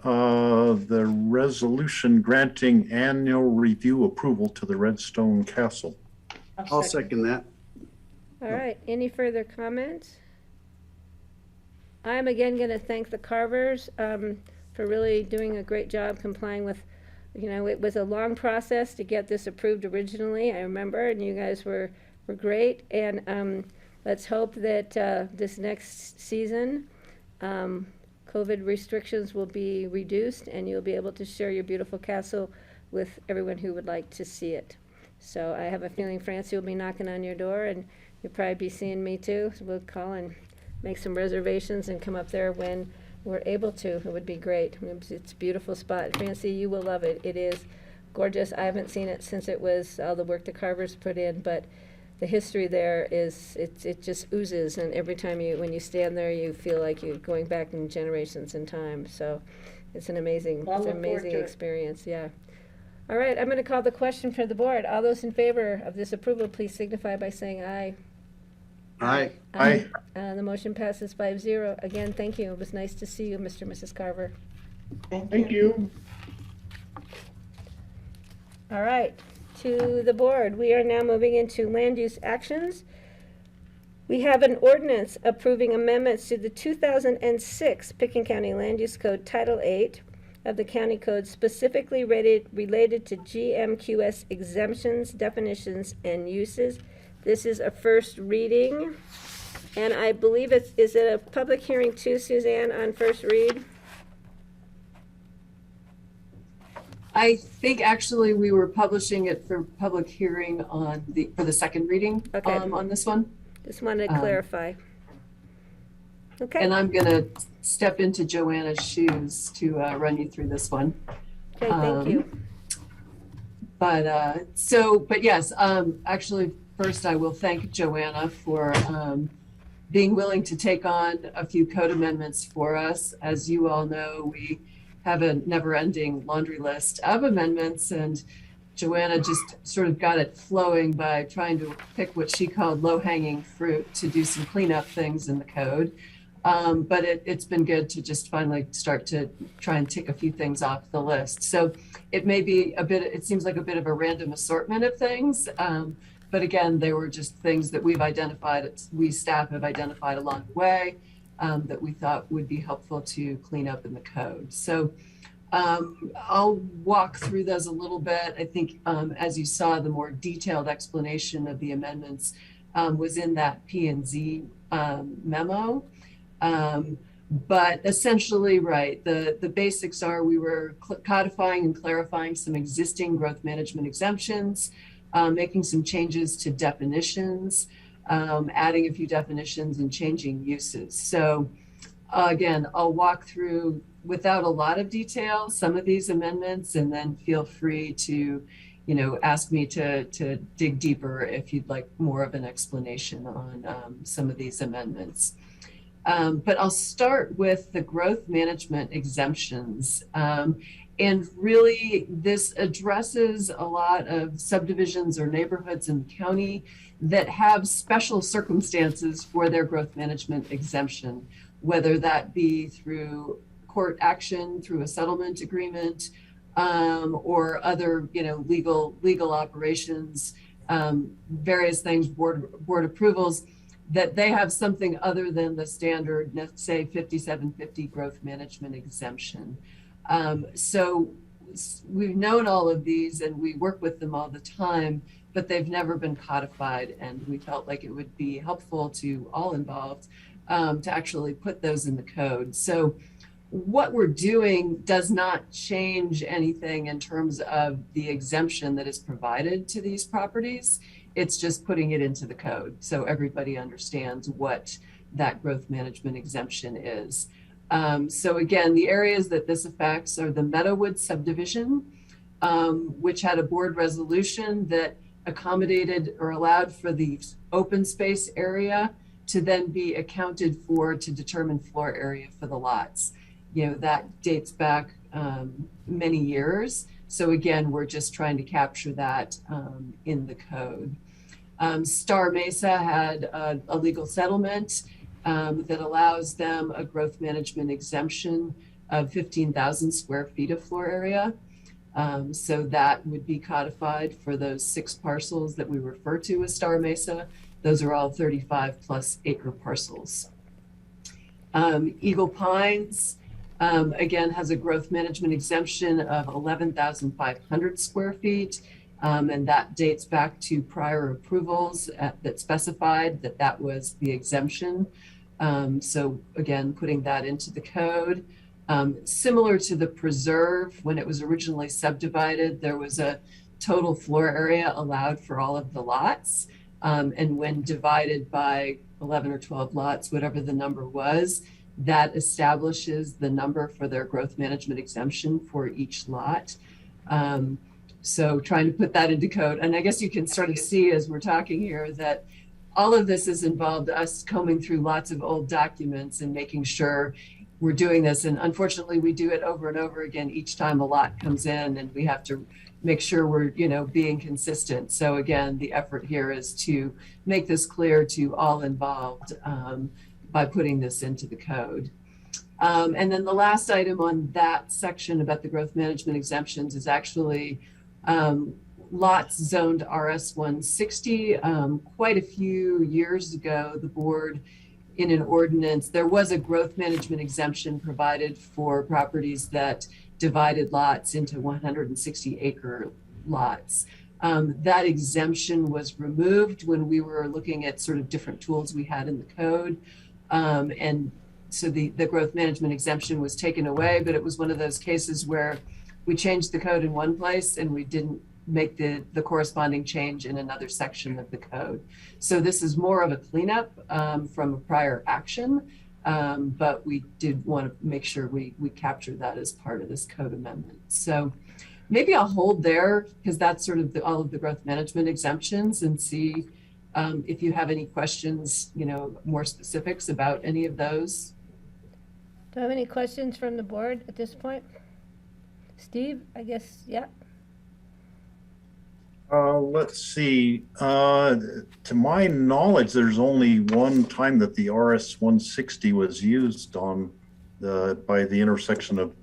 the resolution granting annual review approval to the Redstone Castle. I'll second that. All right, any further comments? I'm again going to thank the Carvers for really doing a great job complying with, it was a long process to get this approved originally, I remember, and you guys were great. And let's hope that this next season, COVID restrictions will be reduced and you'll be able to share your beautiful castle with everyone who would like to see it. So I have a feeling Francie will be knocking on your door and you'll probably be seeing me too. So we'll call and make some reservations and come up there when we're able to. It would be great. It's a beautiful spot. Francie, you will love it. It is gorgeous. I haven't seen it since it was all the work the Carvers put in, but the history there is, it just oozes, and every time when you stand there, you feel like you're going back in generations in time. So it's an amazing, experience. Yeah. All right, I'm going to call the question for the board. All those in favor of this approval, please signify by saying aye. Aye. Aye. The motion passes 5-0. Again, thank you. It was nice to see you, Mr. and Mrs. Carver. Thank you. All right, to the board. We are now moving into land use actions. We have an ordinance approving amendments to the 2006 Pickens County Land Use Code Title 8 of the County Code specifically related to GMQS exemptions, definitions, and uses. This is a first reading, and I believe is it a public hearing too, Suzanne, on first read? I think actually we were publishing it for public hearing for the second reading on this one. Just wanted to clarify. Okay. And I'm going to step into Joanna's shoes to run you through this one. Okay, thank you. But yes, actually, first I will thank Joanna for being willing to take on a few code amendments for us. As you all know, we have a never-ending laundry list of amendments, and Joanna just sort of got it flowing by trying to pick what she called low-hanging fruit to do some cleanup things in the code. But it's been good to just finally start to try and tick a few things off the list. So it may be it seems like a bit of a random assortment of things. But again, they were just things that we staff have identified along the way that we thought would be helpful to clean up in the code. So I'll walk through those a little bit. I think as you saw, the more detailed explanation of the amendments was in that P&Z memo. But essentially, right, the basics are we were codifying and clarifying some existing growth management exemptions, making some changes to definitions, adding a few definitions and changing uses. So again, I'll walk through without a lot of detail some of these amendments, and then feel free to, ask me to dig deeper if you'd like more of an explanation on some of these amendments. But I'll start with the growth management exemptions. And really, this addresses a lot of subdivisions or neighborhoods in the county that have special circumstances for their growth management exemption, whether that be through court action, through a settlement agreement, or other, legal operations, various things, board approvals. that they have something other than the standard, let's say 5750 growth management exemption. So we've known all of these and we work with them all the time, but they've never been codified. And we felt like it would be helpful to all involved to actually put those in the code. So what we're doing does not change anything in terms of the exemption that is provided to these properties. It's just putting it into the code so everybody understands what that growth management exemption is. So again, the areas that this affects are the Meadowood subdivision, which had a board resolution that accommodated or allowed for the open space area to then be accounted for to determine floor area for the lots. You know, that dates back many years. So again, we're just trying to capture that in the code. Star Mesa had a legal settlement that allows them a growth management exemption of 15,000 square feet of floor area. So that would be codified for those 6 parcels that we refer to as Star Mesa. Those are all 35 plus acre parcels. Eagle Pines, again, has a growth management exemption of 11,500 square feet. And that dates back to prior approvals that specified that that was the exemption. So again, putting that into the code. Similar to the preserve, when it was originally subdivided, there was a total floor area allowed for all of the lots. And when divided by 11 or 12 lots, whatever the number was, that establishes the number for their growth management exemption for each lot. So trying to put that into code. And I guess you can sort of see as we're talking here that all of this has involved us combing through lots of old documents and making sure we're doing this. And unfortunately, we do it over and over again each time a lot comes in, and we have to make sure we're, you know, being consistent. So again, the effort here is to make this clear to all involved by putting this into the code. And then the last item on that section about the growth management exemptions is actually lots zoned RS 160. Quite a few years ago, the board in an ordinance, there was a growth management exemption provided for properties that divided lots into 160 acre lots. That exemption was removed when we were looking at sort of different tools we had in the code. And so the growth management exemption was taken away, but it was one of those cases where we changed the code in one place and we didn't make the corresponding change in another section of the code. So this is more of a cleanup from a prior action, but we did want to make sure we captured that as part of this code amendment. So maybe I'll hold there because that's sort of all of the growth management exemptions, and see if you have any questions, you know, more specifics about any of those. Do I have any questions from the board at this point? Steve, I guess, yeah. Let's see. To my knowledge, there's only one time that the RS 160 was used on by the intersection of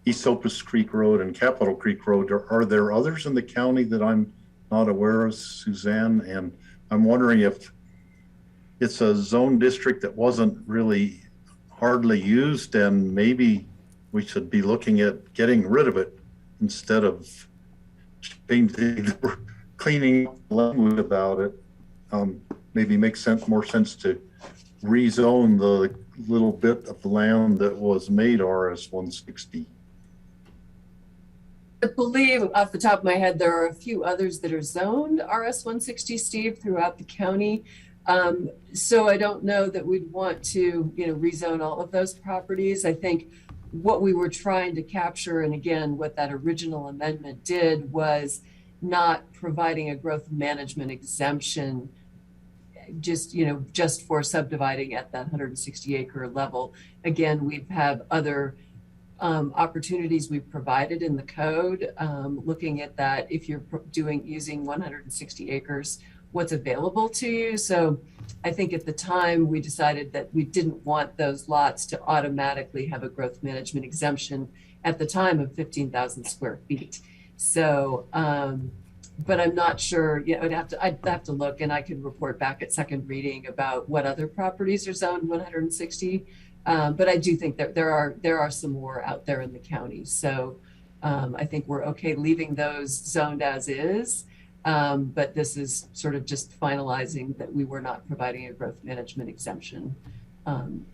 East Opus Creek Road and Capitol Creek Road. Are there others in the county that I'm not aware of, Suzanne? And I'm wondering if it's a zone district that wasn't really hardly used, and maybe we should be looking at getting rid of it instead of cleaning language about it. Maybe makes more sense to rezone the little bit of land that was made RS 160. I believe off the top of my head, there are a few others that are zoned RS 160, Steve, throughout the county. So I don't know that we'd want to, you know, rezone all of those properties. I think what we were trying to capture, and again, what that original amendment did, was not providing a growth management exemption just, you know, just for subdividing at that 160 acre level. Again, we've had other opportunities we've provided in the code, looking at that if you're using 160 acres, what's available to you. So I think at the time we decided that we didn't want those lots to automatically have a growth management exemption at the time of 15,000 square feet. So but I'm not sure, I'd have to look, and I could report back at second reading about what other properties are zoned 160. But I do think that there are some more out there in the county. So I think we're okay leaving those zoned as is. But this is sort of just finalizing that we were not providing a growth management exemption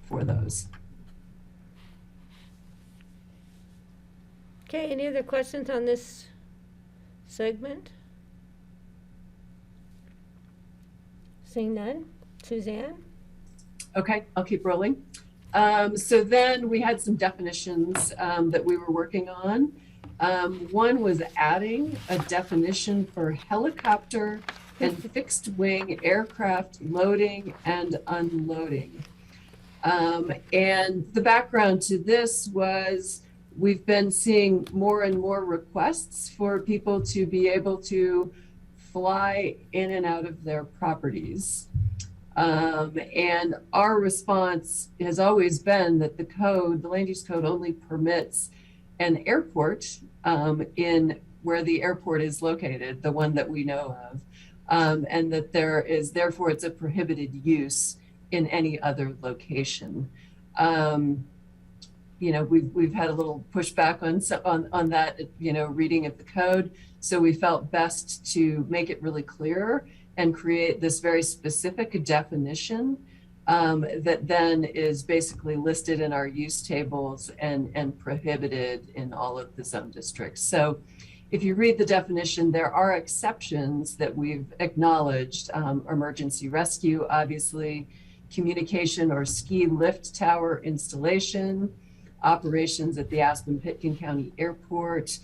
for those. Okay, any other questions on this segment? Seeing none. Suzanne? Okay, I'll keep rolling. So then we had some definitions that we were working on. One was adding a definition for helicopter and fixed wing aircraft loading and unloading. And the background to this was we've been seeing more and more requests for people to be able to fly in and out of their properties. And our response has always been that the land use code only permits an airport in where the airport is located, the one that we know of, and that therefore it's a prohibited use in any other location. We've had a little pushback on that, reading of the code. So we felt best to make it really clear and create this very specific definition that then is basically listed in our use tables and prohibited in all of the zone districts. So if you read the definition, there are exceptions that we've acknowledged: emergency rescue, obviously, communication or ski lift tower installation, operations at the Aspen-Pitkin County Airport,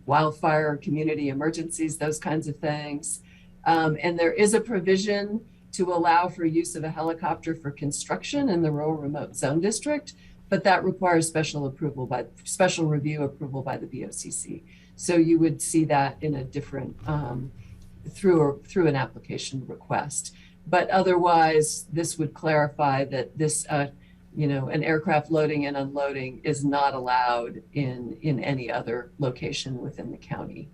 wildfire, community emergencies, those kinds of things. And there is a provision to allow for use of a helicopter for construction in the rural remote zone district, but that requires special review approval by the BOCC. So you would see that in a different, through an application request. But otherwise, this would clarify that this, an aircraft loading and unloading is not allowed in any other location within the county.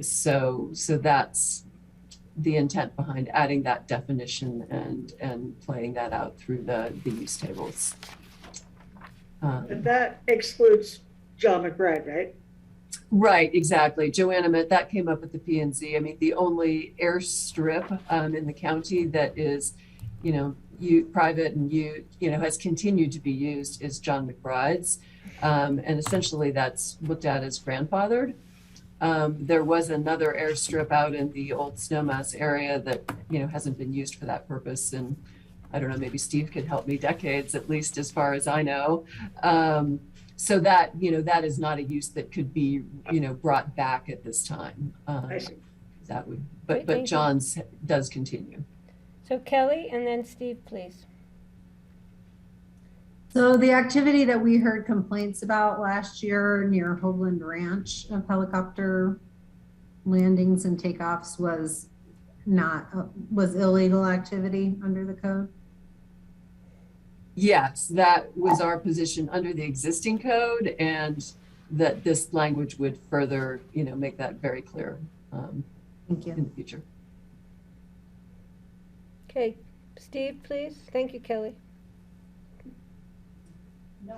So that's the intent behind adding that definition and playing that out through the use tables. And that excludes John McBride, right? Right, exactly. Joanna, that came up at the P&Z. I mean, the only airstrip in the county that is, private and has continued to be used is John McBride's. And essentially that's looked at as grandfathered. There was another airstrip out in the old Snowmass area that, hasn't been used for that purpose. And I don't know, maybe Steve could help me, decades, at least as far as I know. So that, that is not a use that could be, brought back at this time. I see. That would, Great, but thank you. John's does continue. So Kelly and then Steve, please. So the activity that we heard complaints about last year near Hoagland Ranch of helicopter landings and takeoffs was illegal activity under the code? Yes, that was our position under the existing code, and that this language would further, make that very clear Thank you. in the future. Okay, Steve, please. Thank you, Kelly.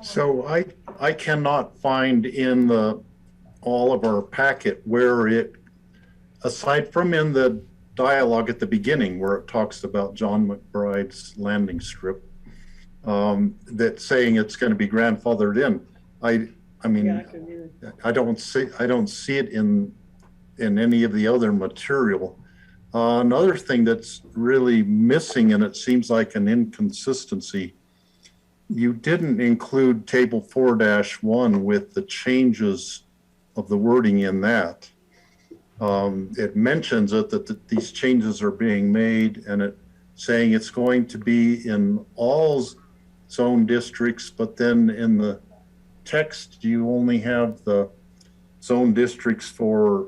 So I cannot find in all of our packet where it, aside from in the dialogue at the beginning where it talks about John McBride's landing strip, that's saying it's going to be grandfathered in. I mean, Yeah, I don't see it in any of the other material. Another thing that's really missing, and it seems like an inconsistency, you didn't include table 4-1 with the changes of the wording in that. It mentions it that these changes are being made, and it saying it's going to be in all zone districts, but then in the text you only have the zone districts for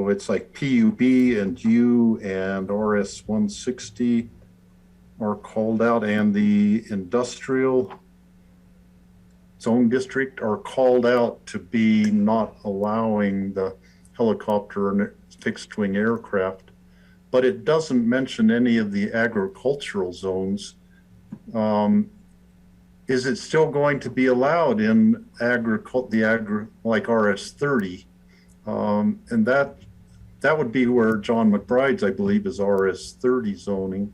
it's like PUB and U and RS 160 are called out, and the industrial zone district are called out to be not allowing the helicopter and fixed wing aircraft, but it doesn't mention any of the agricultural zones. Is it still going to be allowed in like RS30? And that would be where John McBride's, I believe, is RS30 zoning.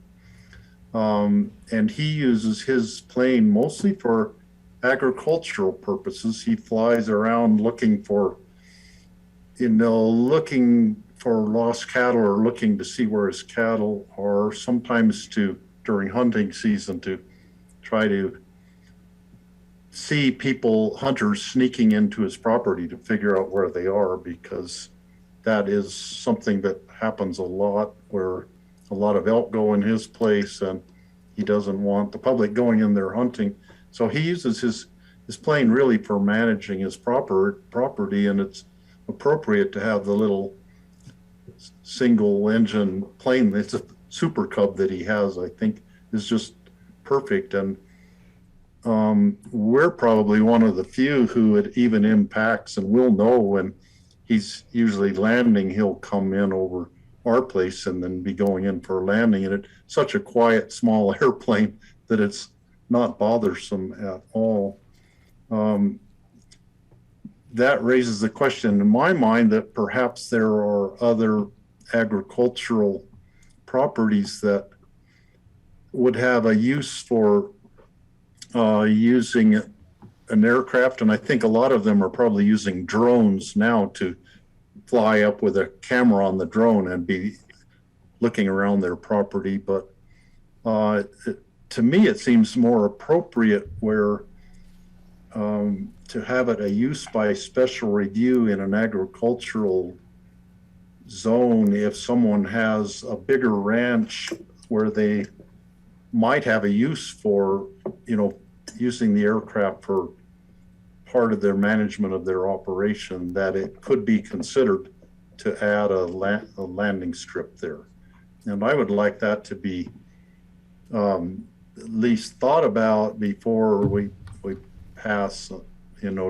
And he uses his plane mostly for agricultural purposes. He flies around looking for lost cattle or looking to see where his cattle are, sometimes during hunting season to try to see hunters sneaking into his property to figure out where they are, because that is something that happens a lot, where a lot of elk go in his place and he doesn't want the public going in there hunting. So he uses his plane really for managing his property, and it's appropriate to have the little single engine plane. It's a Super Cub that he has, I think, is just perfect. And we're probably one of the few who it even impacts, and we'll know when he's usually landing. He'll come in over our place and then be going in for a landing. And it's such a quiet, small airplane that it's not bothersome at all. That raises the question in my mind that perhaps there are other agricultural properties that would have a use for using an aircraft. And I think a lot of them are probably using drones now to fly up with a camera on the drone and be looking around their property. But to me, it seems more appropriate where to have it a use by special review in an agricultural zone. If someone has a bigger ranch where they might have a use for, using the aircraft for part of their management of their operation, that it could be considered to add a landing strip there. And I would like that to be at least thought about before we pass,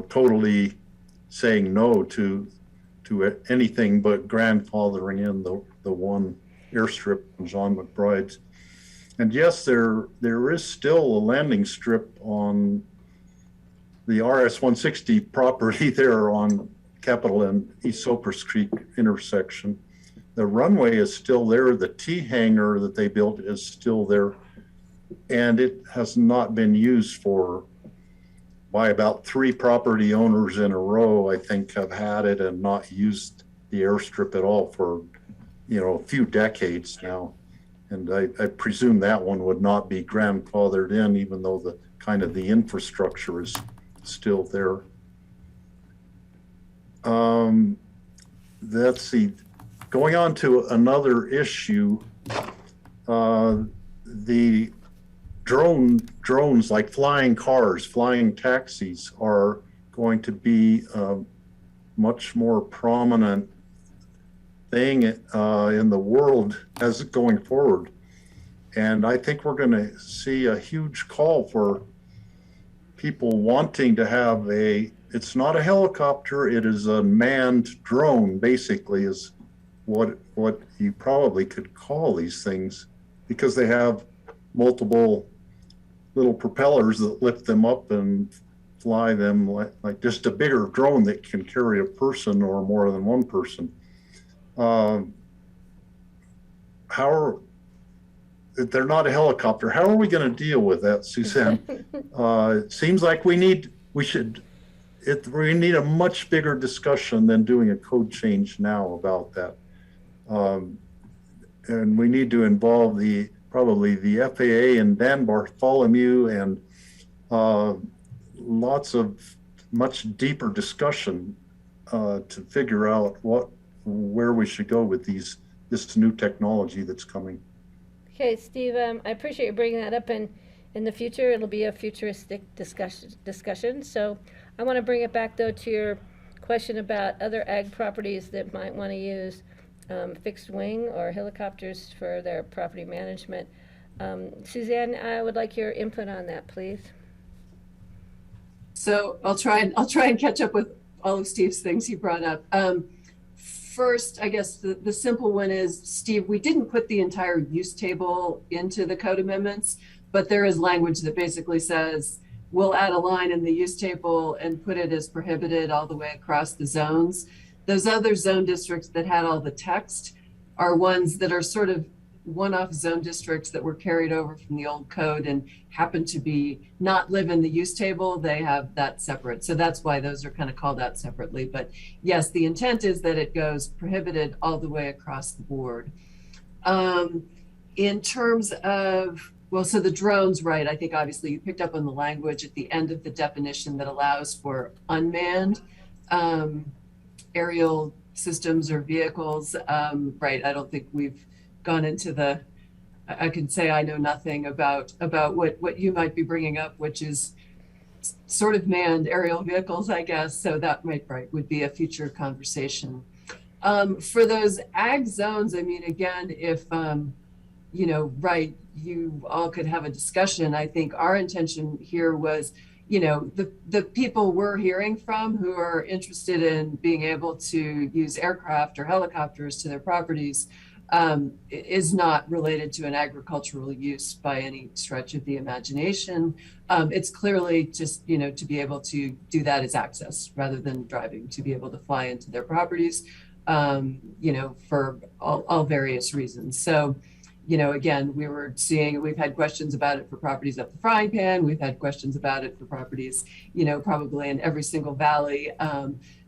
totally saying no to anything but grandfathering in the one airstrip on John McBride's. And yes, there is still a landing strip on the RS-160 property there on Capitol and East Soapers Creek intersection. The runway is still there. The T hangar that they built is still there. And it has not been used by about 3 property owners in a row, I think, have had it and not used the airstrip at all for, a few decades now. And I presume that one would not be grandfathered in, even though the infrastructure is still there. Let's see. Going on to another issue, the drones like flying cars, flying taxis are going to be a much more prominent thing in the world as going forward. And I think we're going to see a huge call for people wanting to have it's not a helicopter, it is a manned drone, basically, is what you probably could call these things, because they have multiple little propellers that lift them up and fly them like just a bigger drone that can carry a person or more than one person. They're not a helicopter. How are we going to deal with that, Suzanne? It seems like we need a much bigger discussion than doing a code change now about that. And we need to involve probably the FAA and Dan Bartholomew and lots of much deeper discussion to figure out where we should go with this new technology that's coming. Okay, Steve, I appreciate you bringing that up, and in the future, it'll be a futuristic discussion. So I want to bring it back, though, to your question about other ag properties that might want to use fixed wing or helicopters for their property management. Suzanne, I would like your input on that, please. So I'll try and catch up with all of Steve's things he brought up. first, I guess the simple one is, Steve, we didn't put the entire use table into the code amendments, but there is language that basically says, we'll add a line in the use table and put it as prohibited all the way across the zones. Those other zone districts that had all the text are ones that are sort of one-off zone districts that were carried over from the old code and happen to be not live in the use table. They have that separate. So that's why those are kind of called out separately. But yes, the intent is that it goes prohibited all the way across the board. In terms of, well, so the drones, right, I think obviously you picked up on the language at the end of the definition that allows for unmanned aerial systems or vehicles, right? I don't think we've gone into the, I can say I know nothing about what you might be bringing up, which is sort of manned aerial vehicles, I guess. So that would be a future conversation. For those ag zones, I mean, again, if, you all could have a discussion. I think our intention here was, the people we're hearing from who are interested in being able to use aircraft or helicopters to their properties is not related to an agricultural use by any stretch of the imagination. It's clearly just, to be able to do that as access rather than driving, to be able to fly into their properties, for all various reasons. So, again, we've had questions about it for properties up the frying pan. We've had questions about it for properties, probably in every single valley.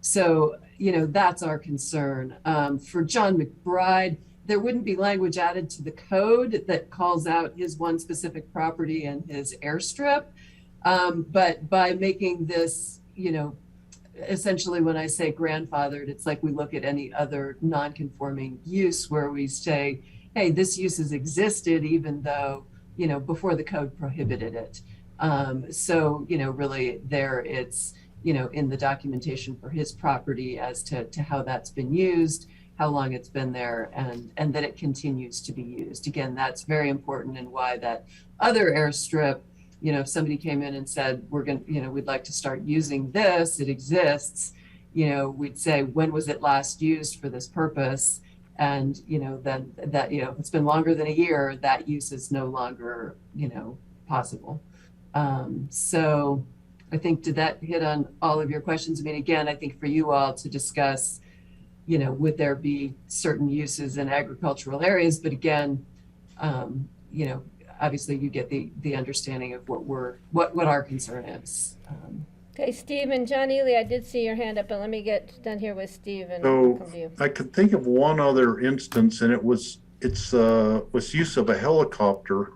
So, that's our concern. For John McBride, there wouldn't be language added to the code that calls out his one specific property and his airstrip. But by making this, essentially when I say grandfathered, it's like we look at any other non-conforming use where we say, hey, this use has existed even though, before the code prohibited it. So, really there it's, in the documentation for his property as to how that's been used, how long it's been there, and that it continues to be used. Again, that's very important, and why that other airstrip, if somebody came in and said, we'd like to start using this, it exists, we'd say, when was it last used for this purpose? And, then that, it's been longer than a year, that use is no longer, possible. So I think, did that hit on all of your questions? I mean, again, I think for you all to discuss, would there be certain uses in agricultural areas? But again, obviously you get the understanding of what our concern is. Okay, Steve and John Ely, I did see your hand up, but let me get done here with Steve and So come to you. I could think of one other instance, and was use of a helicopter,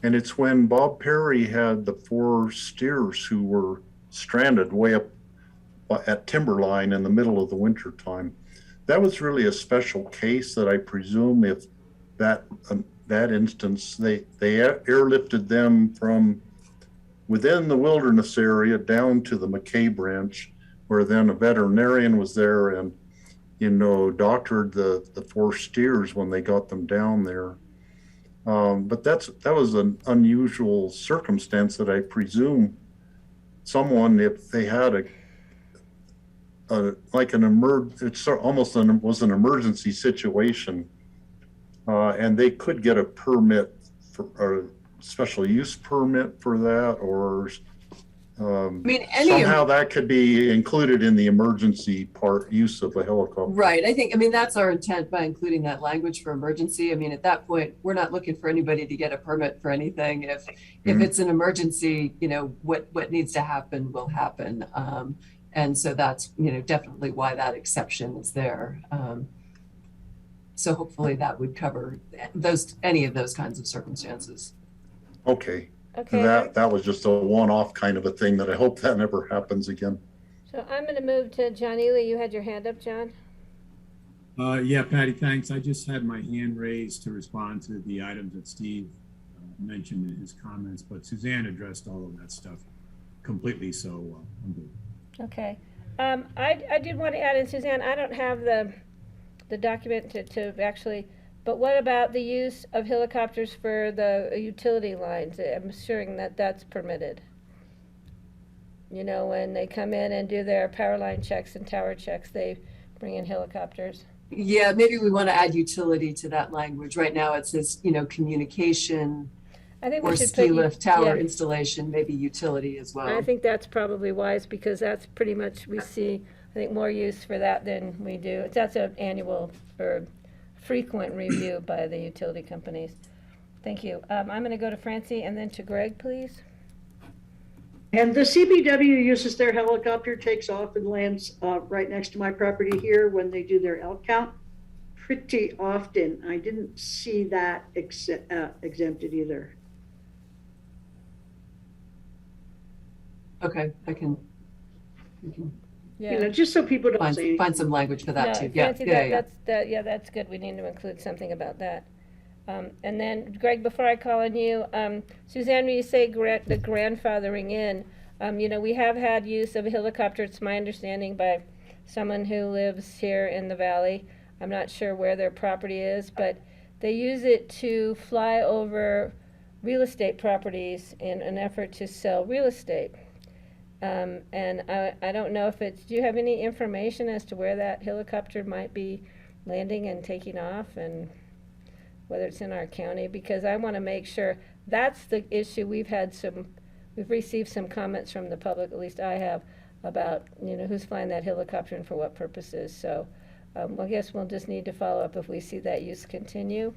and it's when Bob Perry had the 4 steers who were stranded way up at Timberline in the middle of the winter time. That was really a special case that I presume if that instance, they airlifted them from within the wilderness area down to the McCabe Ranch, where then a veterinarian was there and, doctored the 4 steers when they got them down there. But that was an unusual circumstance that I presume someone, if they had was an emergency situation, and they could get a permit for a special use permit for that, or somehow that could be included in the emergency use of a helicopter. Right. I think, that's our intent by including that language for emergency. At that point, we're not looking for anybody to get a permit for anything. If it's an emergency, what needs to happen will happen. And so that's, definitely why that exception is there. So hopefully that would cover any of those kinds of circumstances. Okay. Okay. That was just a one-off kind of a thing that I hope that never happens again. So I'm going to move to John Ely. You had your hand up, John? Yeah, Patty, thanks. I just had my hand raised to respond to the items that Steve mentioned in his comments, but Suzanne addressed all of that stuff completely, so I'm good. Okay. I did want to add in, Suzanne, I don't have the document to actually, but what about the use of helicopters for the utility lines? I'm assuring that that's permitted. When they come in and do their power line checks and tower checks, they bring in helicopters. Yeah, maybe we want to add utility to that language. Right now it says, communication I think we or should ski put, lift tower yeah. installation, maybe utility as well. I think that's probably wise because that's pretty much, we see, I think, more use for that than we do. That's an annual or frequent review by the utility companies. Thank you. I'm going to go to Francie and then to Greg, please. And the CBW uses their helicopter, takes off and lands right next to my property here when they do their elk count pretty often. I didn't see that exempted either. Okay, I can Yeah. Just so people don't say find some language for that No, too. Yeah, Francie, that's good. We need to include something about that. And then, Greg, before I call on you, Suzanne, when you say the grandfathering in, we have had use of a helicopter, it's my understanding, by someone who lives here in the valley. I'm not sure where their property is, but they use it to fly over real estate properties in an effort to sell real estate. And I don't know if do you have any information as to where that helicopter might be landing and taking off, and whether it's in our county? Because I want to make sure that's the issue. We've received some comments from the public, at least I have, about, who's flying that helicopter and for what purposes. So I guess we'll just need to follow up if we see that use continue.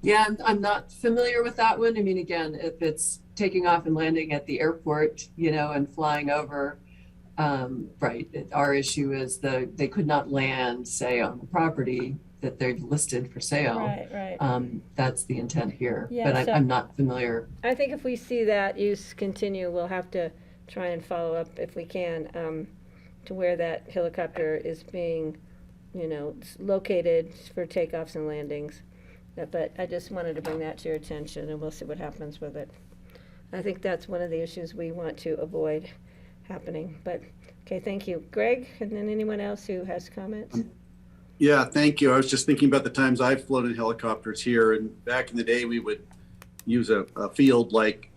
Yeah, I'm not familiar with that one. I mean, again, if it's taking off and landing at the airport, and flying over, right. Our issue is they could not land, say, on the property that they're listed for sale. Right. That's the intent here, Yeah, but I'm not familiar. I think if we see that use continue, we'll have to try and follow up if we can to where that helicopter is being, located for takeoffs and landings. But I just wanted to bring that to your attention, and we'll see what happens with it. I think that's one of the issues we want to avoid happening. But, okay, thank you. Greg, and then anyone else who has comments? Yeah, thank you. I was just thinking about the times I've flown in helicopters here, and back in the day, we would use a field like,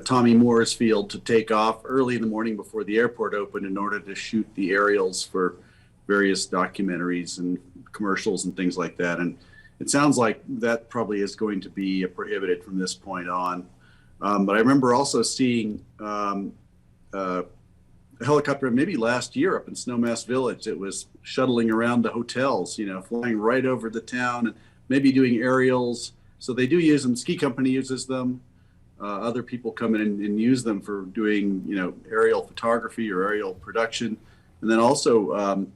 Tommy Moore's field to take off early in the morning before the airport opened in order to shoot the aerials for various documentaries and commercials and things like that. And it sounds like that probably is going to be prohibited from this point on. But I remember also seeing a helicopter maybe last year up in Snowmass Village. It was shuttling around the hotels, flying right over the town and maybe doing aerials. So they do use them. Ski company uses them. Other people come in and use them for doing, aerial photography or aerial production. And then also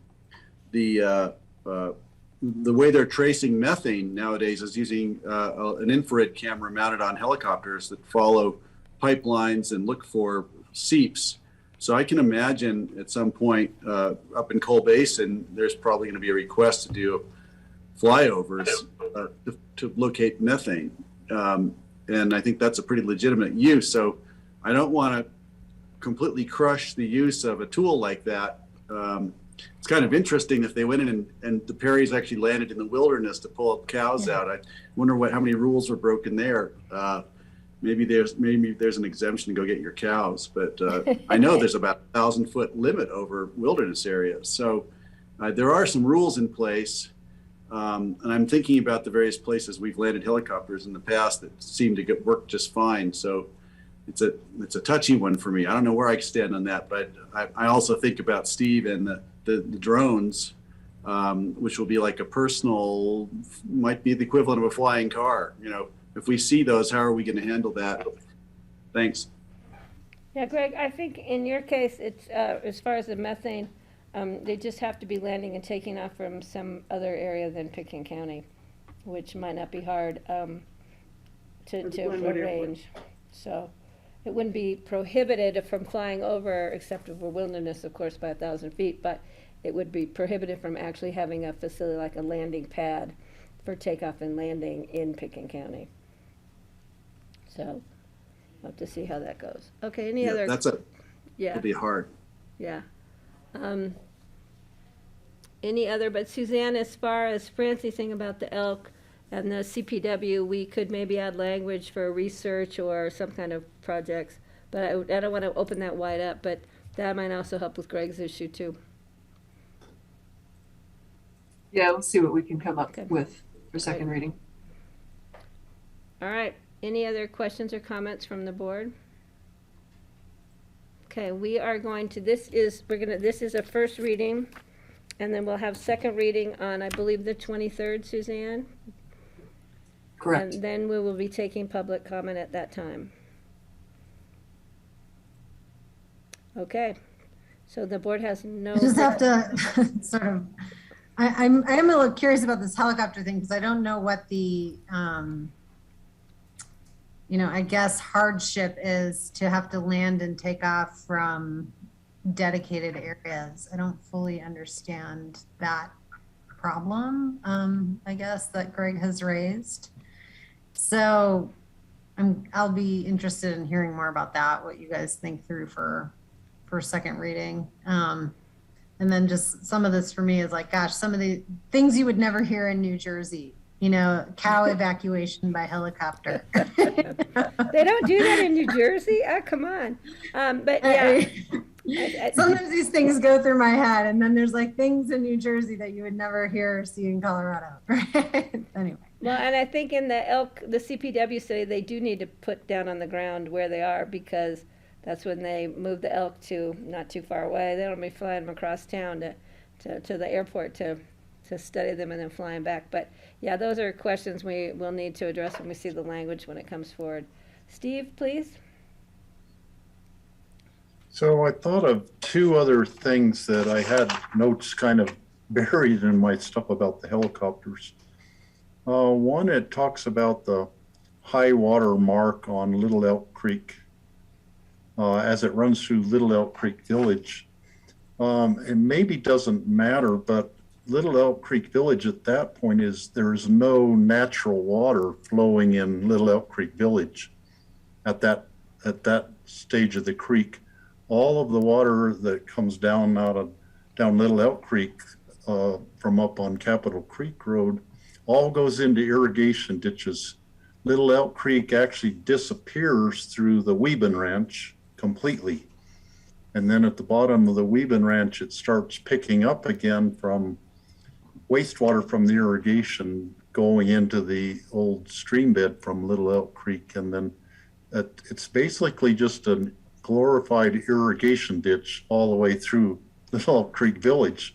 the way they're tracing methane nowadays is using an infrared camera mounted on helicopters that follow pipelines and look for seeps. So I can imagine at some point up in Coal Basin, there's probably going to be a request to do flyovers to locate methane. And I think that's a pretty legitimate use. So I don't want to completely crush the use of a tool like that. It's kind of interesting if they went in and the Perrys actually landed in the wilderness to pull up cows out. I wonder how many rules were broken there. Maybe there's an exemption to go get your cows, but I know there's about 1,000-foot limit over wilderness areas. So there are some rules in place, and I'm thinking about the various places we've landed helicopters in the past that seem to work just fine. So it's a touchy one for me. I don't know where I stand on that, but I also think about Steve and the drones, which will be like might be the equivalent of a flying car. If we see those, how are we going to handle that? Thanks. Yeah, Greg, I think in your case, it's as far as the methane, they just have to be landing and taking off from some other area than Pitkin County, which might not be hard to arrange. So it wouldn't be prohibited from flying over, except for wilderness, of course, by 1,000 feet, but it would be prohibited from actually having a facility like a landing pad for takeoff and landing in Pitkin County. So we'll have to see how that goes. Okay, any other? It'll be hard. Yeah. Any other, but Suzanne, as far as Francie's thing about the elk and the CPW, we could maybe add language for research or some kind of projects, but I don't want to open that wide up, but that might also help with Greg's issue too. Yeah, we'll see what we can come up with for second reading. All right. Any other questions or comments from the board? Okay, we are going to, this is a first reading, and then we'll have second reading on, I believe, the 23rd, Suzanne? Correct. And then we will be taking public comment at that time. Okay, so the board has no. I just have to sort of, I am a little curious about this helicopter thing because I don't know what the, I guess hardship is to have to land and take off from dedicated areas. I don't fully understand that problem, I guess, that Greg has raised. So I'll be interested in hearing more about that, what you guys think through for second reading. And then just some of this for me is like, gosh, some of the things you would never hear in New Jersey, cow evacuation by helicopter. They don't do that in New Jersey? Oh, come on. But yeah. Sometimes these things go through my head, and then there's like things in New Jersey that you would never hear or see in Colorado. Right? Anyway. Well, and I think in the CPW study, they do need to put down on the ground where they are because that's when they move the elk to not too far away. They don't be flying them across town to the airport to study them and then flying back. But yeah, those are questions we will need to address when we see the language when it comes forward. Steve, please. So I thought of two other things that I had notes kind of buried in my stuff about the helicopters. One, it talks about the high water mark on Little Elk Creek as it runs through Little Elk Creek Village. It maybe doesn't matter, but Little Elk Creek Village at that point there's no natural water flowing in Little Elk Creek Village at that stage of the creek. All of the water that comes down Little Elk Creek from up on Capitol Creek Road all goes into irrigation ditches. Little Elk Creek actually disappears through the Weeben Ranch completely. And then at the bottom of the Weeben Ranch, it starts picking up again from wastewater from the irrigation going into the old stream bed from Little Elk Creek. And then it's basically just a glorified irrigation ditch all the way through Little Elk Creek Village,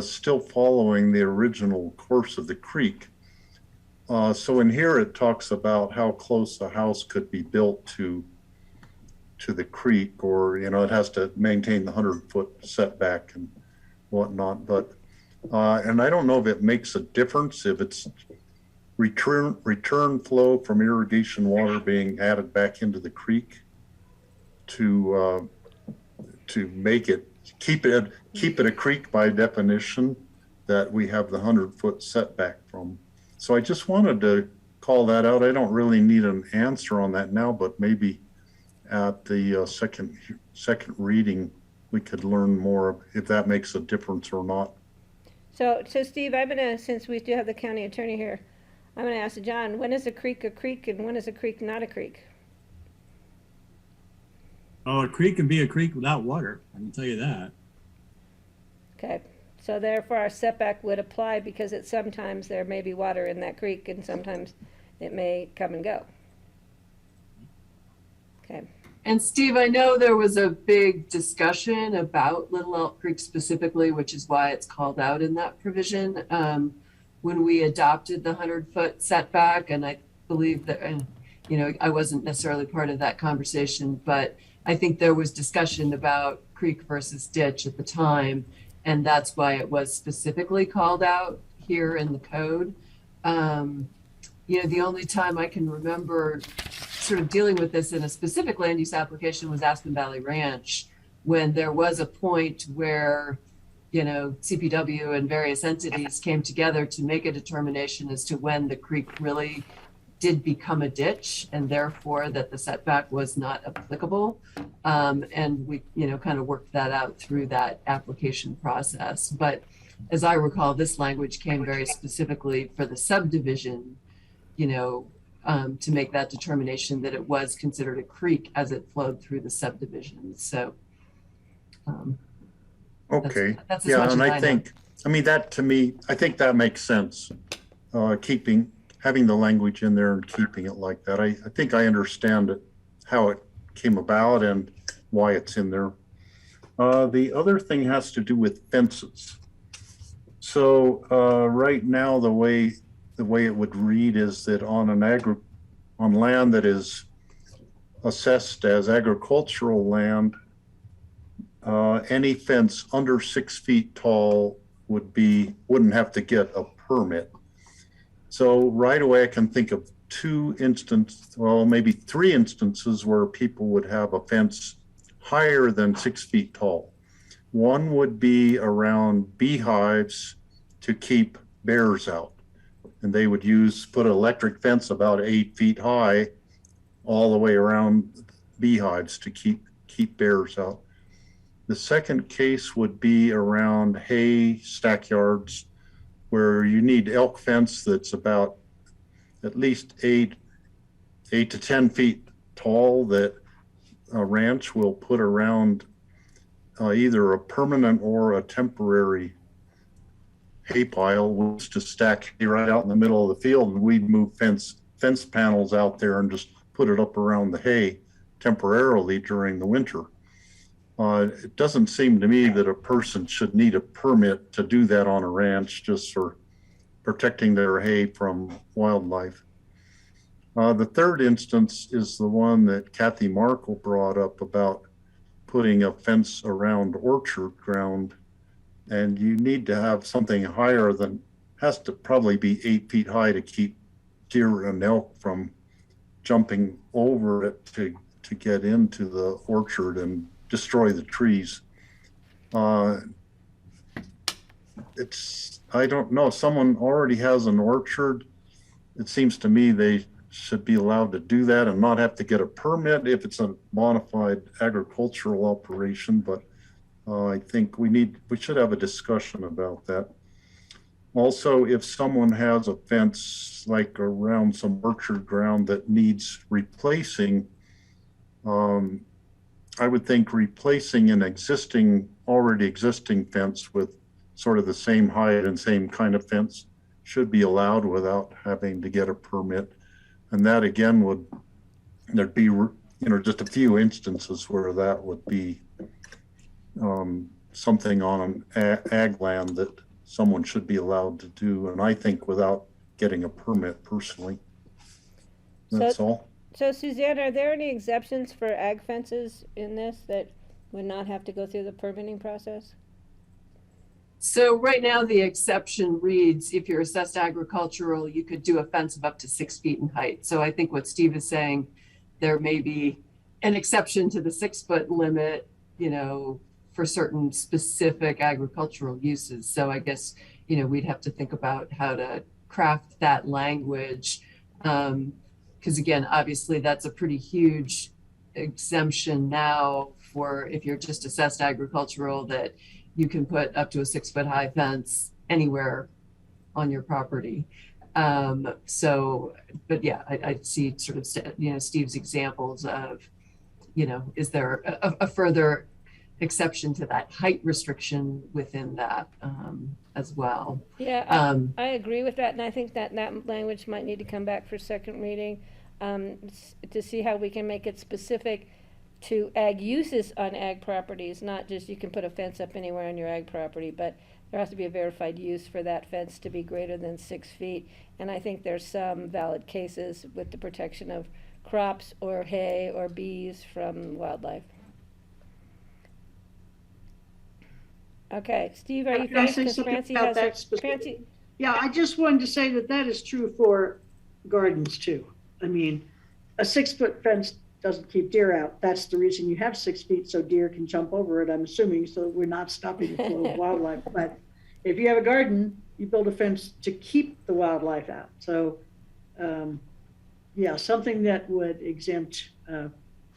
still following the original course of the creek. So in here it talks about how close a house could be built to the creek, or it has to maintain the 100-foot setback and whatnot. But and I don't know if it makes a difference if it's return flow from irrigation water being added back into the creek to make it keep it a creek by definition that we have the 100-foot setback from. So I just wanted to call that out. I don't really need an answer on that now, but maybe at the second reading we could learn more if that makes a difference or not. So Steve, since we do have the county attorney here, I'm gonna ask John, when is a creek and when is a creek not a creek? Oh, a creek can be a creek without water. I can tell you that. Okay, so therefore our setback would apply because sometimes there may be water in that creek and sometimes it may come and go. Okay. And Steve, I know there was a big discussion about Little Elk Creek specifically, which is why it's called out in that provision. When we adopted the 100-foot setback, and I believe that, I wasn't necessarily part of that conversation, but I think there was discussion about creek versus ditch at the time, and that's why it was specifically called out here in the code. The only time I can remember sort of dealing with this in a specific land use application was Aspen Valley Ranch, when there was a point where, CPW and various entities came together to make a determination as to when the creek really did become a ditch and therefore that the setback was not applicable. And we, kind of worked that out through that application process. But as I recall, this language came very specifically for the subdivision, to make that determination that it was considered a creek as it flowed through the subdivision. So, okay. that's yeah, and I think I mean, that to me, I think that makes sense. Having the language in there and keeping it like that. I think I understand it, how it came about and why it's in there. The other thing has to do with fences. So right now, the way it would read is that on land that is assessed as agricultural land, any fence under 6 feet tall wouldn't have to get a permit. So right away, I can think of maybe 3 instances where people would have a fence higher than 6 feet tall. One would be around beehives to keep bears out. And they would put an electric fence about 8 feet high all the way around beehives to keep bears out. The second case would be around hay stack yards where you need elk fence that's about at least 8 to 10 feet tall that a ranch will put around either a permanent or a temporary hay pile, which to stack hay right out in the middle of the field, and we'd move fence panels out there and just put it up around the hay temporarily during the winter. It doesn't seem to me that a person should need a permit to do that on a ranch just for protecting their hay from wildlife. The third instance is the one that Kathy Markle brought up about putting a fence around orchard ground. And you need to have something higher has to probably be 8 feet high to keep deer and elk from jumping over it to get into the orchard and destroy the trees. I don't know, if someone already has an orchard, it seems to me they should be allowed to do that and not have to get a permit if it's a modified agricultural operation, but I think we should have a discussion about that. Also, if someone has a fence like around some orchard ground that needs replacing, I would think replacing an already existing fence with sort of the same height and same kind of fence should be allowed without having to get a permit. And that again there'd be, just a few instances where that would be something on an ag land that someone should be allowed to do. And I think without getting a permit personally. That's all. So Suzanne, are there any exceptions for ag fences in this that would not have to go through the permitting process? So right now the exception reads, if you're assessed agricultural, you could do a fence of up to 6 feet in height. So I think what Steve is saying, there may be an exception to the 6 foot limit, for certain specific agricultural uses. So I guess, we'd have to think about how to craft that language. Because again, obviously that's a pretty huge exemption now for if you're just assessed agricultural, that you can put up to a 6 foot high fence anywhere on your property. But yeah, I see sort of, Steve's examples of, is there a further exception to that height restriction within that as well? Yeah, I agree with that. And I think that language might need to come back for second reading to see how we can make it specific to ag uses on ag properties, not just you can put a fence up anywhere on your ag property, but there has to be a verified use for that fence to be greater than 6 feet. And I think there's some valid cases with the protection of crops or hay or bees from wildlife. Okay, Steve, are you Can I finished? say 'Cause something Francie about has that specific? Yeah, I just wanted to say that is true for gardens too. I mean, a 6 foot fence doesn't keep deer out. That's the reason you have 6 feet, so deer can jump over it, I'm assuming, so we're not stopping the flow of wildlife. But if you have a garden, you build a fence to keep the wildlife out. So, yeah, something that would exempt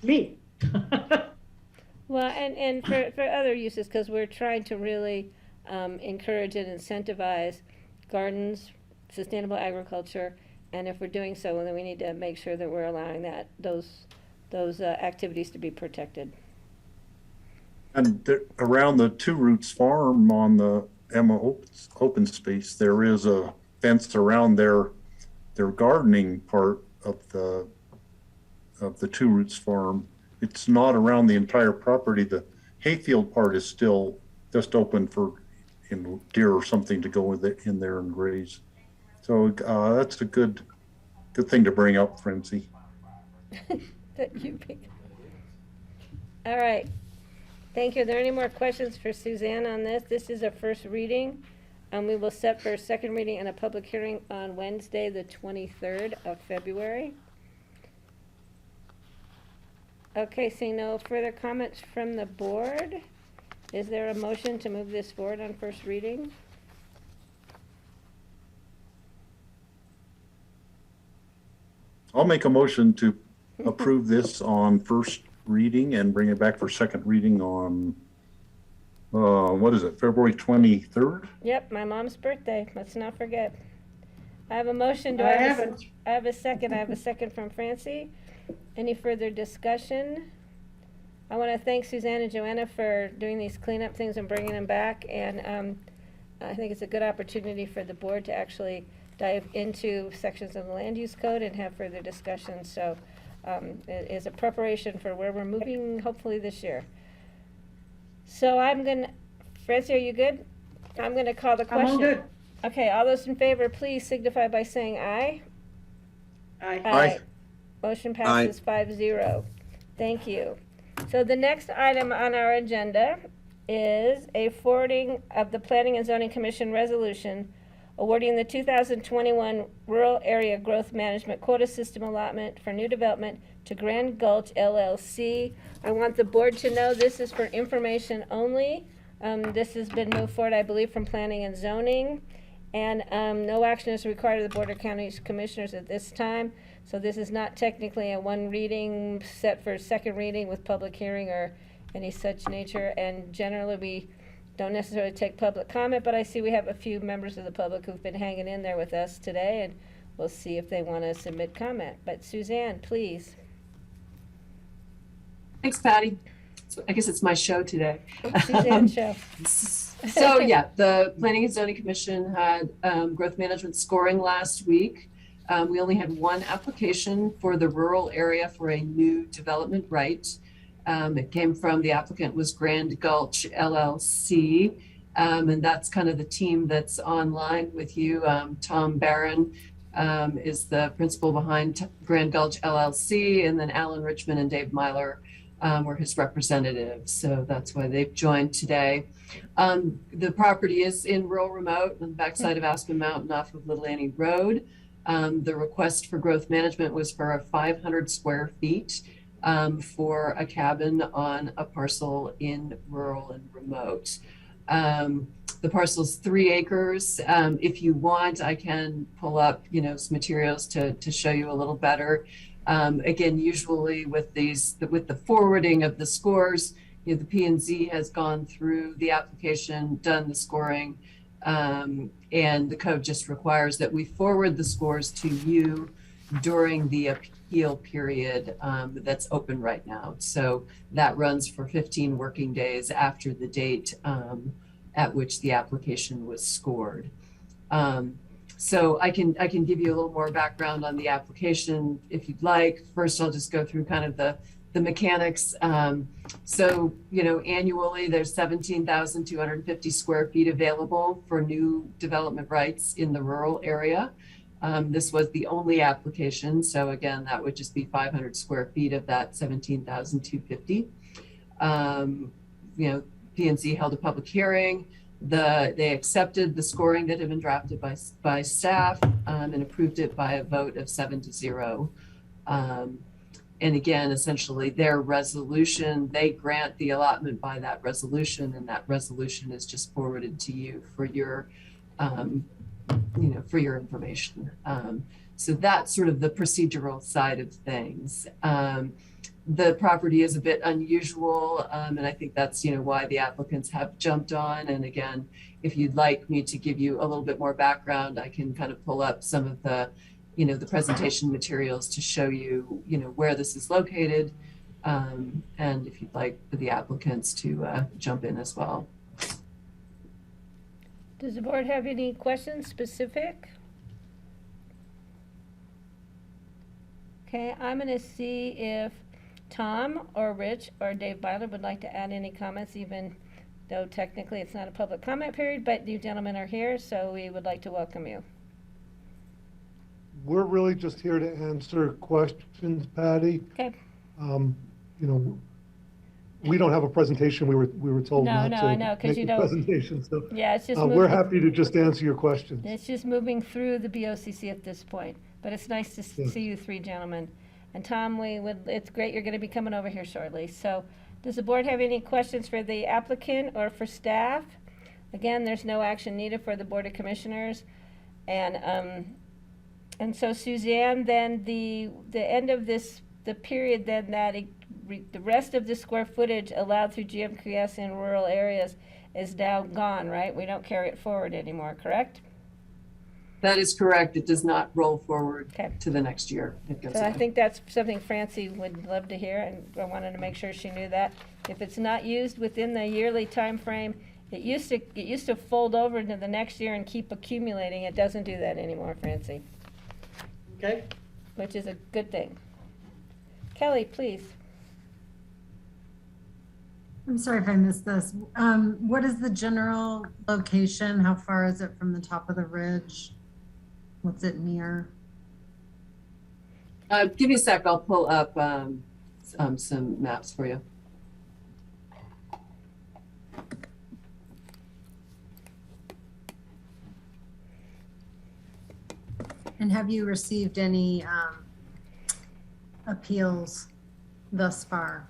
me. Well, and for other uses, because we're trying to really encourage and incentivize gardens, sustainable agriculture, and if we're doing so, then we need to make sure that we're allowing those activities to be protected. And around the Two Roots farm on the Emma, open space, there is a fence around their gardening part of the Two Roots farm. It's not around the entire property. The hayfield part is still just open for deer or something to go with it in there and graze. So that's a good thing to bring up, Francie. All right. Thank you. Are there any more questions for Suzanne on this? This is a first reading. We will set for a second reading and a public hearing on Wednesday, the 23rd of February. Okay, seeing no further comments from the board, is there a motion to move this forward on first reading? I'll make a motion to approve this on first reading and bring it back for second reading on, what is it, February 23rd? Yep, my mom's birthday. Let's not forget. I have a motion. Do I I have haven't. I have a second. I have a second from Francie. Any further discussion? I want to thank Suzanne and Joanna for doing these cleanup things and bringing them back. And I think it's a good opportunity for the board to actually dive into sections of the land use code and have further discussion. So it is a preparation for where we're moving, hopefully this year. So I'm going to, Francie, are you good? I'm going to call the question. I'm all good. Okay, all those in favor, please signify by saying aye. Aye. Aye. Motion passes 5-0. Thank you. So the next item on our agenda is a forwarding of the Planning and Zoning Commission resolution awarding the 2021 Rural Area Growth Management Quota System allotment for new development to Grand Gulch LLC. I want the board to know this is for information only. This has been moved forward, I believe, from Planning and Zoning, and no action is required of the Board of County Commissioners at this time. So this is not technically a one reading set for second reading with public hearing or any such nature. And generally, we don't necessarily take public comment, but I see we have a few members of the public who've been hanging in there with us today, and we'll see if they want to submit comment. But Suzanne, please. Thanks, Patty. So I guess it's my show today. Suzanne show. So yeah, the Planning and Zoning Commission had growth management scoring last week. We only had one application for the rural area for a new development right. It came from, the applicant was Grand Gulch LLC. And that's kind of the team that's online with you. Tom Barron is the principal behind Grand Gulch LLC, and then Alan Richmond and Dave Myler were his representatives. So that's why they've joined today. The property is in rural remote on the backside of Aspen Mountain off of Little Annie Road. The request for growth management was for 500 square feet for a cabin on a parcel in rural and remote. The parcel's 3 acres. If you want, I can pull up, some materials to show you a little better. Again, usually with the forwarding of the scores, the P&Z has gone through the application, done the scoring, and the code just requires that we forward the scores to you during the appeal period that's open right now. So that runs for 15 working days after the date at which the application was scored. So I can give you a little more background on the application if you'd like. First, I'll just go through kind of the mechanics. So, annually there's 17,250 square feet available for new development rights in the rural area. This was the only application. So again, that would just be 500 square feet of that 17,250. P&Z held a public hearing. They accepted the scoring that had been drafted by staff and approved it by a vote of 7-0. And again, essentially their resolution, they grant the allotment by that resolution, and that resolution is just forwarded to you for your, for your information. So that's sort of the procedural side of things. The property is a bit unusual, and I think that's, why the applicants have jumped on. And again, if you'd like me to give you a little bit more background, I can kind of pull up some of the, the presentation materials to show you, where this is located. And if you'd like for the applicants to jump in as well. Does the board have any questions specific? Okay, I'm gonna see if Tom or Rich or Dave Byler would like to add any comments, even though technically it's not a public comment period, but you gentlemen are here, so we would like to welcome you. We're really just here to answer questions, Patty. Okay. You know, we don't have a presentation. We were told No, not no, to I know, 'cause make you a don't- presentation. So Yeah, it's just we're moving- happy to just answer your questions. It's just moving through the BOCC at this point, but it's nice to see you three gentlemen. And Tom, it's great you're gonna be coming over here shortly. So, does the board have any questions for the applicant or for staff? Again, there's no action needed for the Board of Commissioners. And so Suzanne, then the end of this, the period then that the rest of the square footage allowed through GMQS in rural areas is now gone, right? We don't carry it forward anymore, correct? That is correct. It does not roll forward to the next year. It goes So I away. think that's something Francie would love to hear, and I wanted to make sure she knew that. If it's not used within the yearly time frame, it used to fold over into the next year and keep accumulating. It doesn't do that anymore, Francie. Okay. Which is a good thing. Kelly, please. I'm sorry if I missed this. What is the general location? How far is it from the top of the ridge? What's it near? Give me a sec. I'll pull up some maps for you. And have you received any appeals thus far?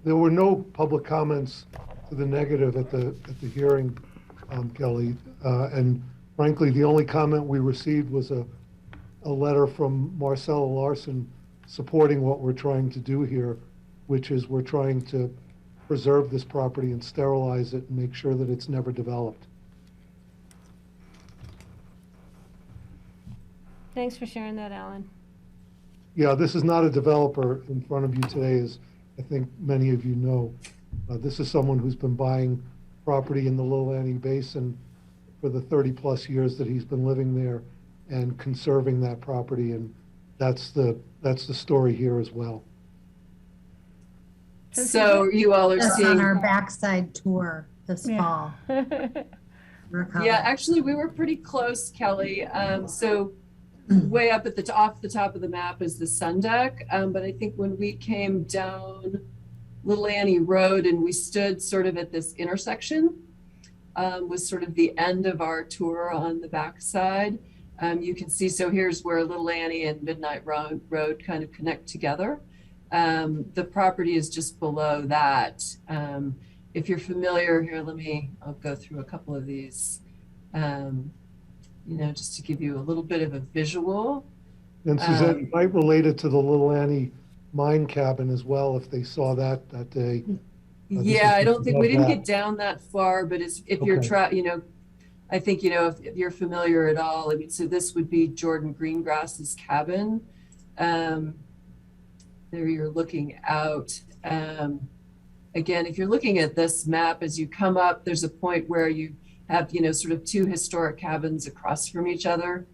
There were no public comments to the negative at the hearing, Kelly. And frankly, the only comment we received was a letter from Marcella Larson supporting what we're trying to do here, which is we're trying to preserve this property and sterilize it and make sure that it's never developed. Thanks for sharing that, Alan. Yeah, this is not a developer in front of you today, as I think many of you know. This is someone who's been buying property in the Little Annie Basin for the 30-plus years that he's been living there and conserving that property, and that's the story here as well. So you all are That's seeing on our backside tour this fall. Yeah, actually, we were pretty close, Kelly. So way up at off the top of the map is the sun deck. But I think when we came down Little Annie Road and we stood sort of at this intersection, was sort of the end of our tour on the backside. You can see, so here's where Little Annie and Midnight Road kind of connect together. The property is just below that. If you're familiar here, I'll go through a couple of these. Just to give you a little bit of a visual. And Suzanne, you might relate it to the Little Annie mine cabin as well, if they saw that day. Yeah, I don't think we didn't get down that far, but if you're Okay. I think, if you're familiar at all, I mean, so this would be Jordan Greengrass's cabin. There you're looking out. Again, if you're looking at this map, as you come up, there's a point where you have, sort of two historic cabins across from each other.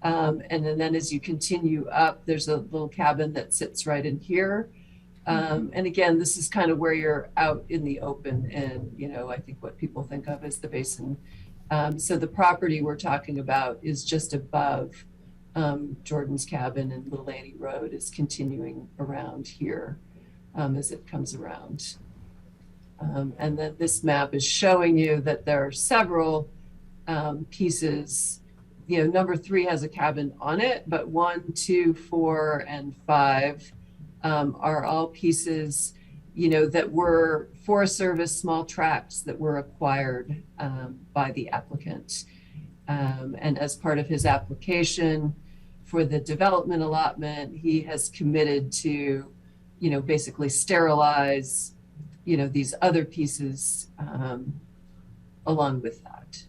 And then as you continue up, there's a little cabin that sits right in here. And again, this is kind of where you're out in the open and, I think what people think of as the basin. So the property we're talking about is just above Jordan's cabin, and Little Annie Road is continuing around here as it comes around. And then this map is showing you that there are several pieces. Number 3 has a cabin on it, but 1, 2, 4, and 5 are all pieces, that were Forest Service small tracts that were acquired by the applicant. And as part of his application for the development allotment, he has committed to, basically sterilize these other pieces along with that.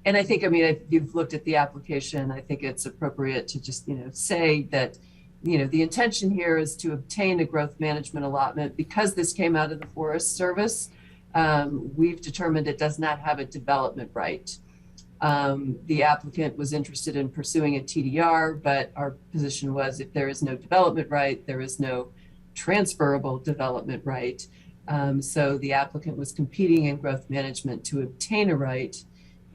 And I think, if you've looked at the application, I think it's appropriate to just, say that, the intention here is to obtain a growth management allotment because this came out of the Forest Service. we've determined it does not have a development right. The applicant was interested in pursuing a TDR, but our position was if there is no development right, there is no transferable development right. So the applicant was competing in growth management to obtain a right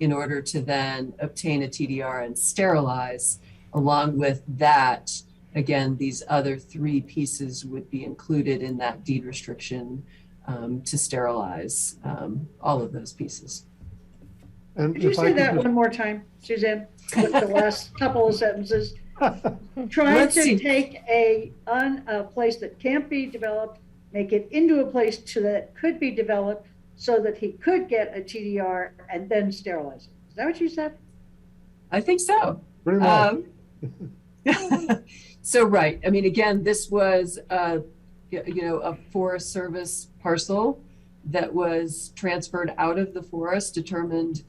in order to then obtain a TDR and sterilize. Along with that, again, these other three pieces would be included in that deed restriction to sterilize all of those pieces. And Could you if I say could that just- one more time, Suzanne, with the last couple of sentences? Trying Let's to see. take a place that can't be developed, make it into a place that could be developed so that he could get a TDR and then sterilize it. Is that what you said? I think so. Pretty much. So, right. I mean, again, this was, a Forest Service parcel that was transferred out of the forest, determined,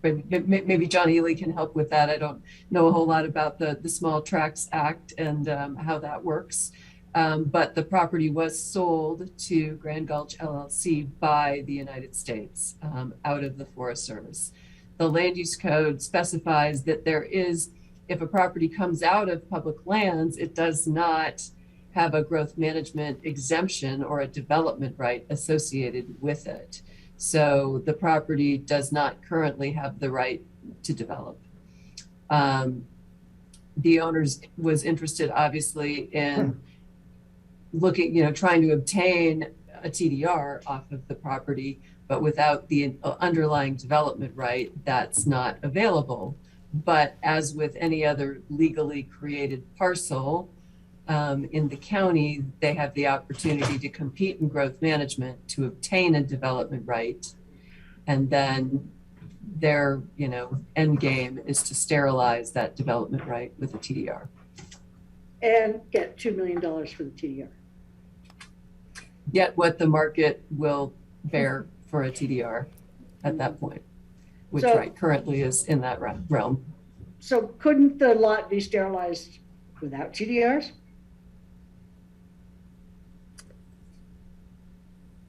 maybe John Ely can help with that. I don't know a whole lot about the Small Tracts Act and how that works. But the property was sold to Grand Gulch LLC by the United States out of the Forest Service. The land use code specifies that there is, if a property comes out of public lands, it does not have a growth management exemption or a development right associated with it. So the property does not currently have the right to develop. The owners was interested, obviously, in looking, trying to obtain a TDR off of the property, but without the underlying development right, that's not available. But as with any other legally created parcel in the county, they have the opportunity to compete in growth management to obtain a development right. And then their, end game is to sterilize that development right with a TDR. And get $2 million for the TDR. Yet what the market will bear for a TDR at that point, which currently is in that realm. So couldn't the lot be sterilized without TDRs?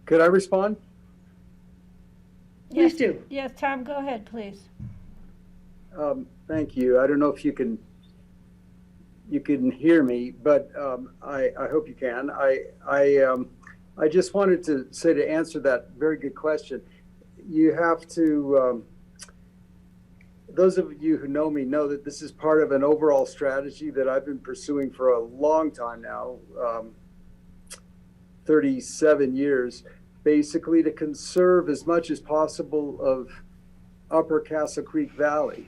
Could I respond? Please do. Yes, Tom, go ahead, please. Thank you. I don't know if you can hear me, but I hope you can. I just wanted to say, to answer that very good question, you have to, those of you who know me know that this is part of an overall strategy that I've been pursuing for a long time now, 37 years, basically to conserve as much as possible of Upper Castle Creek Valley.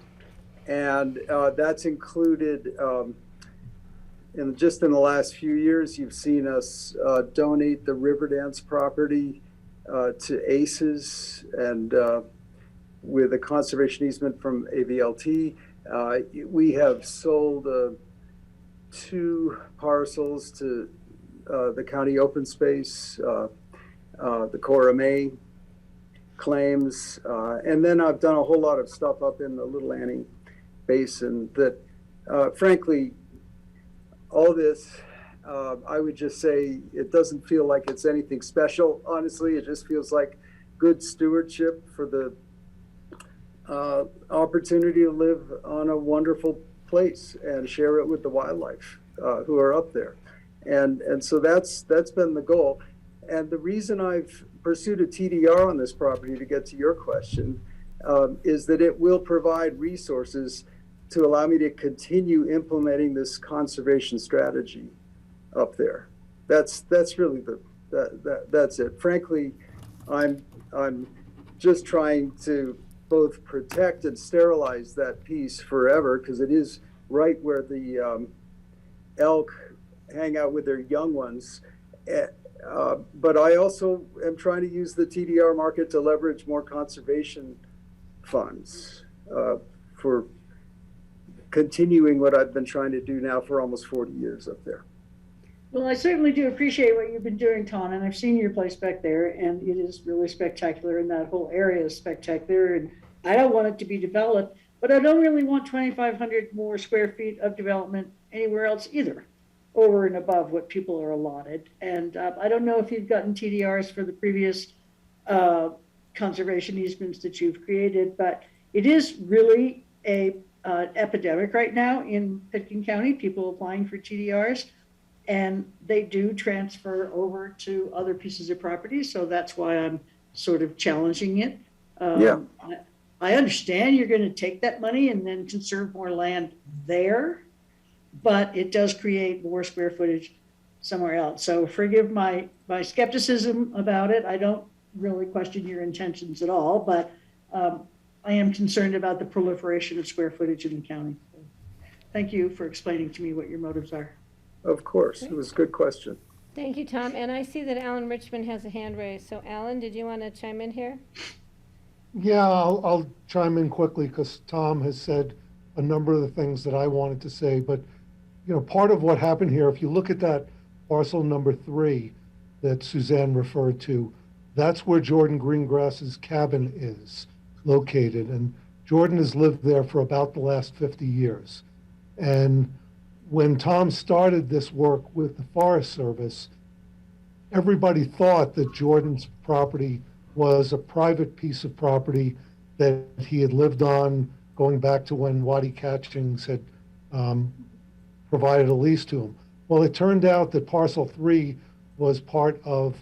And that's included, just in the last few years, you've seen us donate the Riverdance property to ACES and with a conservation easement from AVLT. We have sold 2 parcels to the county open space, the Cora May claims, and then I've done a whole lot of stuff up in the Little Annie Basin that, frankly, all this, I would just say it doesn't feel like it's anything special. Honestly, it just feels like good stewardship for the opportunity to live on a wonderful place and share it with the wildlife who are up there. And so that's been the goal. And the reason I've pursued a TDR on this property, to get to your question, is that it will provide resources to allow me to continue implementing this conservation strategy up there. That's really that's it. Frankly, I'm just trying to both protect and sterilize that piece forever, because it is right where the elk hang out with their young ones. But I also am trying to use the TDR market to leverage more conservation funds for continuing what I've been trying to do now for almost 40 years up there. Well, I certainly do appreciate what you've been doing, Tom, and I've seen your place back there, and it is really spectacular, and that whole area is spectacular, and I don't want it to be developed, but I don't really want 2,500 more square feet of development anywhere else either. over and above what people are allotted. And I don't know if you've gotten TDRs for the previous conservation easements that you've created, but it is really a epidemic right now in Pitkin County, people applying for TDRs, and they do transfer over to other pieces of property. So that's why I'm sort of challenging it. I understand you're going to take that money and then conserve more land there, but it does create more square footage somewhere else. So forgive my skepticism about it. I don't really question your intentions at all, but I am concerned about the proliferation of square footage in the county. Thank you for explaining to me what your motives are. Of course, it was a good question. Thank you, Tom. And I see that Alan Richmond has a hand raised. So Alan, did you want to chime in here? Yeah, I'll chime in quickly because Tom has said a number of the things that I wanted to say. But, you know, part of what happened here, if you look at that parcel number 3 that Suzanne referred to, that's where Jordan Greengrass's cabin is located. And Jordan has lived there for about the last 50 years. And when Tom started this work with the Forest Service, everybody thought that Jordan's property was a private piece of property that he had lived on going back to when Waddy Catchings had provided a lease to him. Well, it turned out that parcel 3 was part of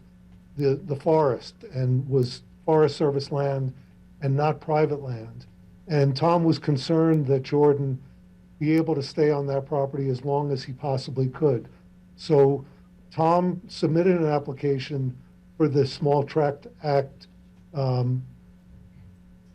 the forest and was Forest Service land and not private land. And Tom was concerned that Jordan be able to stay on that property as long as he possibly could. So Tom submitted an application for the Small Tract Act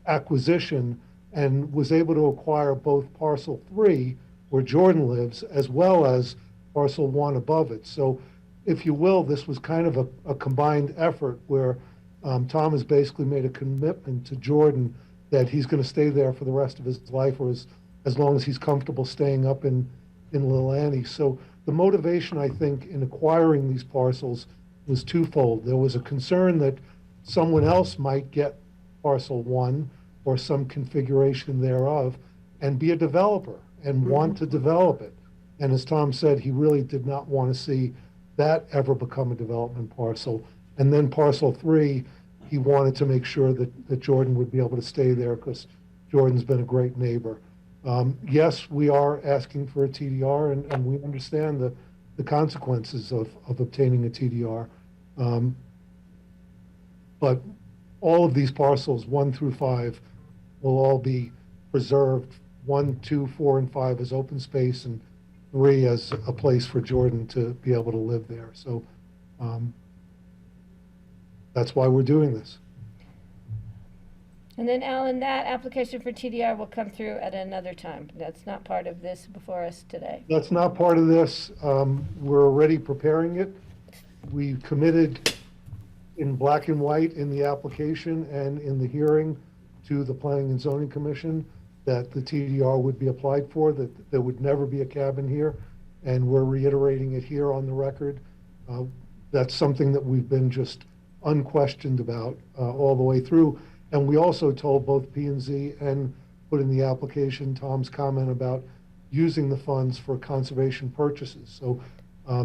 acquisition and was able to acquire both parcel 3, where Jordan lives, as well as parcel 1 above it. So if you will, this was kind of a combined effort where Tom has basically made a commitment to Jordan that he's going to stay there for the rest of his life, or as long as he's comfortable staying up in Little Annie. So the motivation, I think, in acquiring these parcels was twofold. There was a concern that someone else might get parcel 1 or some configuration thereof and be a developer and want to develop it. And as Tom said, he really did not want to see that ever become a development parcel. And then parcel 3, he wanted to make sure that Jordan would be able to stay there because Jordan's been a great neighbor. Yes, we are asking for a TDR, and we understand the consequences of obtaining a TDR. But all of these parcels, 1 through 5, will all be preserved. 1, 2, 4, and 5 as open space, and 3 as a place for Jordan to be able to live there. So that's why we're doing this. And then, Alan, that application for TDR will come through at another time. That's not part of this before us today. That's not part of this. We're already preparing it. We committed in black and white in the application and in the hearing to the Planning and Zoning Commission that the TDR would be applied for, that there would never be a cabin here. And we're reiterating it here on the record. That's something that we've been just unquestioned about all the way through. And we also told both P&Z and put in the application Tom's comment about using the funds for conservation purchases. So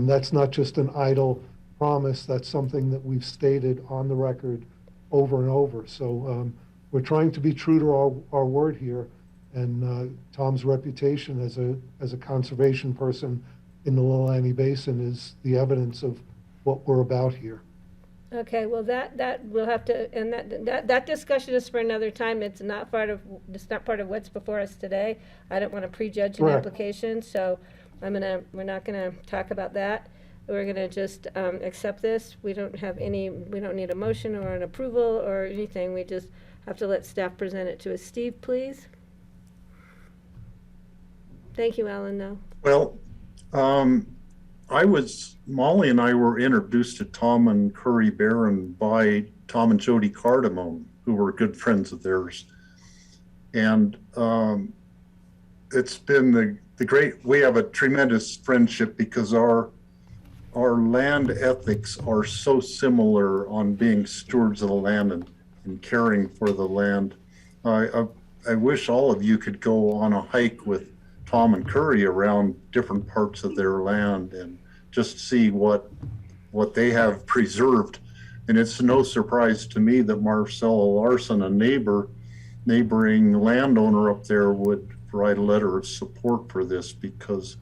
that's not just an idle promise. That's something that we've stated on the record over and over. So we're trying to be true to our word here. And Tom's reputation as a conservation person in the Little Annie Basin is the evidence of what we're about here. Okay, well, that we'll have to, and that discussion is for another time. It's not part of what's before us today. I don't want to prejudge an application, so we're not gonna talk about that. We're gonna just accept this. We don't need a motion or an approval or anything. We just have to let staff present it to us. Steve, please. Thank you, Alan, though. Well, Molly and I were introduced to Tom and Curry Barron by Tom and Jody Cardamone, who were good friends of theirs. And it's been we have a tremendous friendship because our land ethics are so similar on being stewards of the land and caring for the land. I wish all of you could go on a hike with Tom and Curry around different parts of their land and just see what they have preserved. And it's no surprise to me that Marcella Larson, a neighboring landowner up there, would write a letter of support for this, because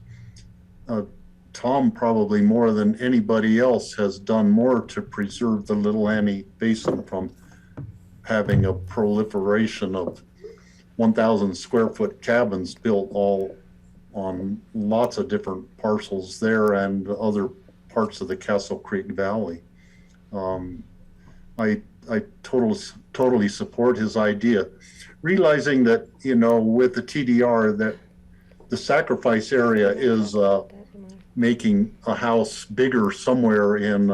Tom, probably more than anybody else, has done more to preserve the Little Annie Basin from having a proliferation of 1,000 square foot cabins built all on lots of different parcels there and other parts of the Castle Creek Valley. I totally support his idea, realizing that, you know, with the TDR, that the sacrifice area is making a house bigger somewhere in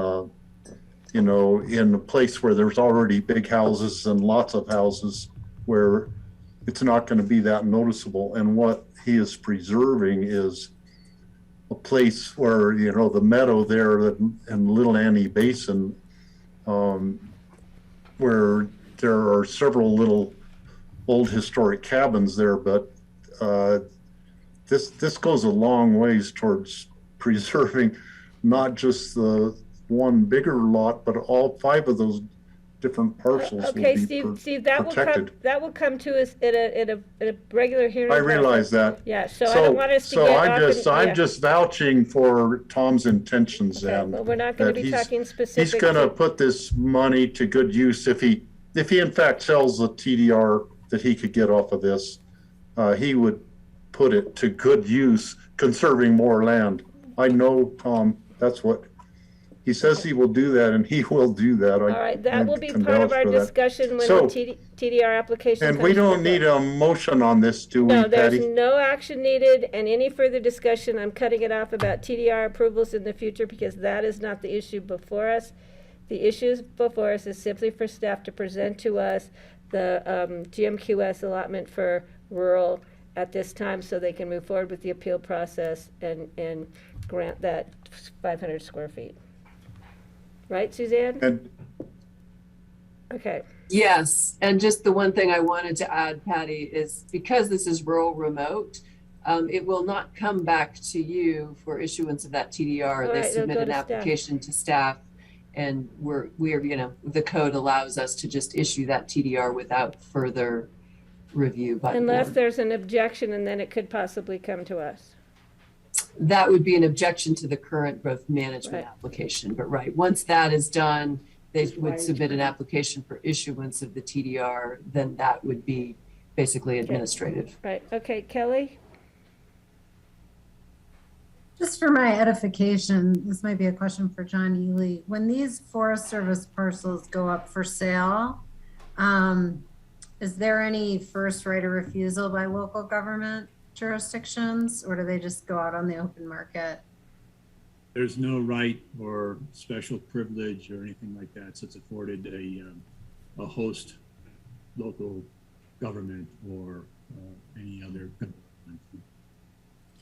you know, in a place where there's already big houses and lots of houses, where it's not going to be that noticeable. And what he is preserving is a place where, you know, the meadow there in Little Annie Basin, where there are several little old historic cabins there, but this goes a long ways towards preserving not just the one bigger lot, but all 5 of those different parcels Okay, will be Steve, that will come to us at a regular hearing. I realize that. Yeah, so I don't want us to get off. I'm just vouching for Tom's intentions, Okay, and well, we're not going to that be talking he's specific. going to put this money to good use. If he in fact sells the TDR that he could get off of this, he would put it to good use, conserving more land. I know Tom, that's what he says he will do, that, and he will do that. All right, that will be part of our discussion when the TDR application comes. And we don't need a motion on this, do we, No, there's Patty? no action needed, and any further discussion, I'm cutting it off about TDR approvals in the future, because that is not the issue before us. The issue before us is simply for staff to present to us the GMQS allotment for rural at this time, so they can move forward with the appeal process and grant that 500 square feet. Right, Suzanne? And okay. Yes, and just the one thing I wanted to add, Patty, is because this is rural remote, it will not come back to you for issuance of that TDR. They submit an application to staff, and we're you know, the code allows us to just issue that TDR without further review by the Unless board. there's an objection, and then it could possibly come to us. That would be an objection to the current growth management application. But once that is done, they would submit an application for issuance of the TDR, then that would be basically administrative. Right, okay, Kelly? Just for my edification, this might be a question for John Ely. When these Forest Service parcels go up for sale, is there any first right of refusal by local government jurisdictions, or do they just go out on the open market? There's no right or special privilege or anything like that, so it's afforded a host local government or any other government.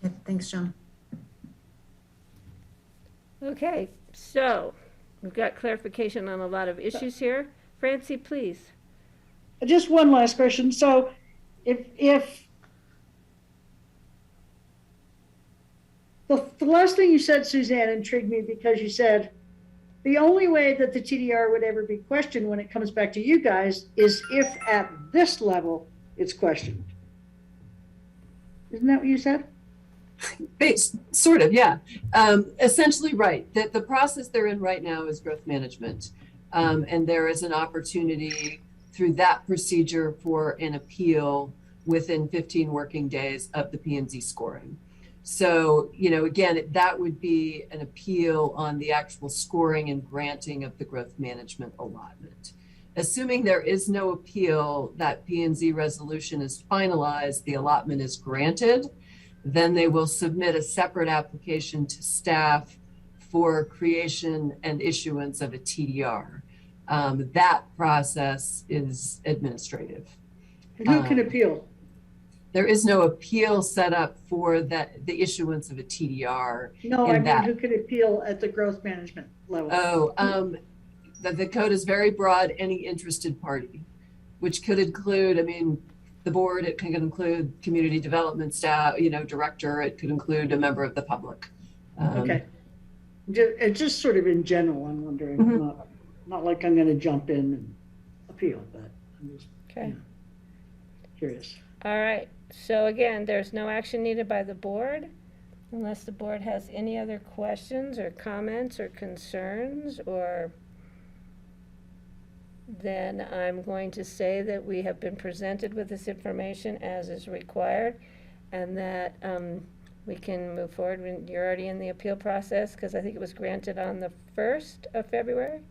Okay, thanks, John. Okay, so we've got clarification on a lot of issues here. Francie, please. Just one last question. So if the last thing you said, Suzanne, intrigued me, because you said the only way that the TDR would ever be questioned when it comes back to you guys is if at this level it's questioned. Isn't that what you said? Sort of, yeah. Essentially, right. The process they're in right now is growth management. And there is an opportunity through that procedure for an appeal within 15 working days of the P&Z scoring. So, you know, again, that would be an appeal on the actual scoring and granting of the growth management allotment. Assuming there is no appeal, that P&Z resolution is finalized, the allotment is granted, then they will submit a separate application to staff for creation and issuance of a TDR. That process is administrative. And who can appeal? There is no appeal set up for the issuance of a TDR. No, I mean, who can appeal at the growth management level? Oh, the code is very broad, any interested party, which could include, I mean, the board, it can include community development staff, director, it could include a member of the public. Okay. Just sort of in general, I'm wondering, not like I'm going to jump in and appeal, but I'm just curious. All right, so again, there's no action needed by the board unless the board has any other questions or comments or concerns, or then I'm going to say that we have been presented with this information as is required, and that we can move forward when you're already in the appeal process, because I think it was granted on the 1st of February.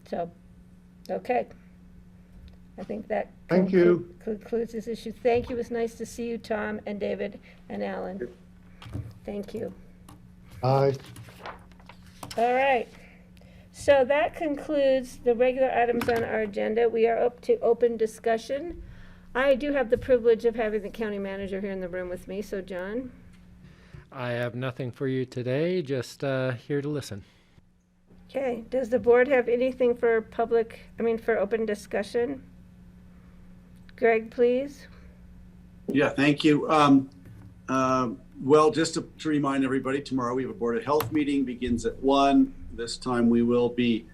So, okay. I think that Thank you. concludes this issue. Thank you. It was nice to see you, Tom and David and Alan. Thank you. Aye. All right. So that concludes the regular items on our agenda. We are up to open discussion. I do have the privilege of having the county manager here in the room with me. So, John? I have nothing for you today, just here to listen. Okay. Does the board have anything for for open discussion? Greg, please. Yeah, thank you. Well, just to remind everybody, tomorrow we have a Board of Health meeting, begins at 1. This time we will be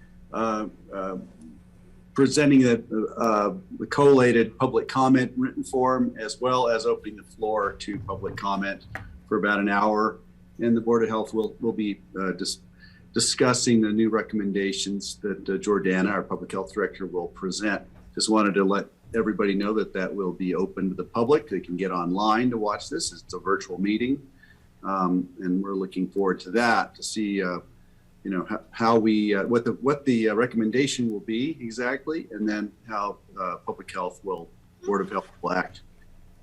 presenting the collated public comment written form, as well as opening the floor to public comment for about an hour. And the Board of Health will be discussing the new recommendations that Jordana, our public health director, will present. Just wanted to let everybody know that will be open to the public. They can get online to watch this. It's a virtual meeting. And we're looking forward to that, to see how we what the recommendation will be exactly, and then how public health Board of Health will act.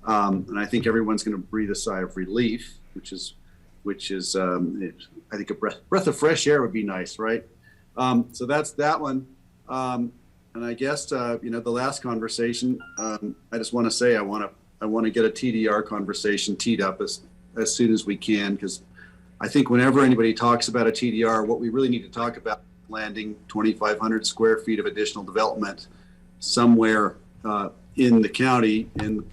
And I think everyone's going to breathe a sigh of relief, which is I think a breath of fresh air would be nice, right? So that's that one. And I guess the last conversation, I just want to say I want to get a TDR conversation teed up as soon as we can, because I think whenever anybody talks about a TDR, what we really need to talk about is landing 2,500 square feet of additional development somewhere in the county, and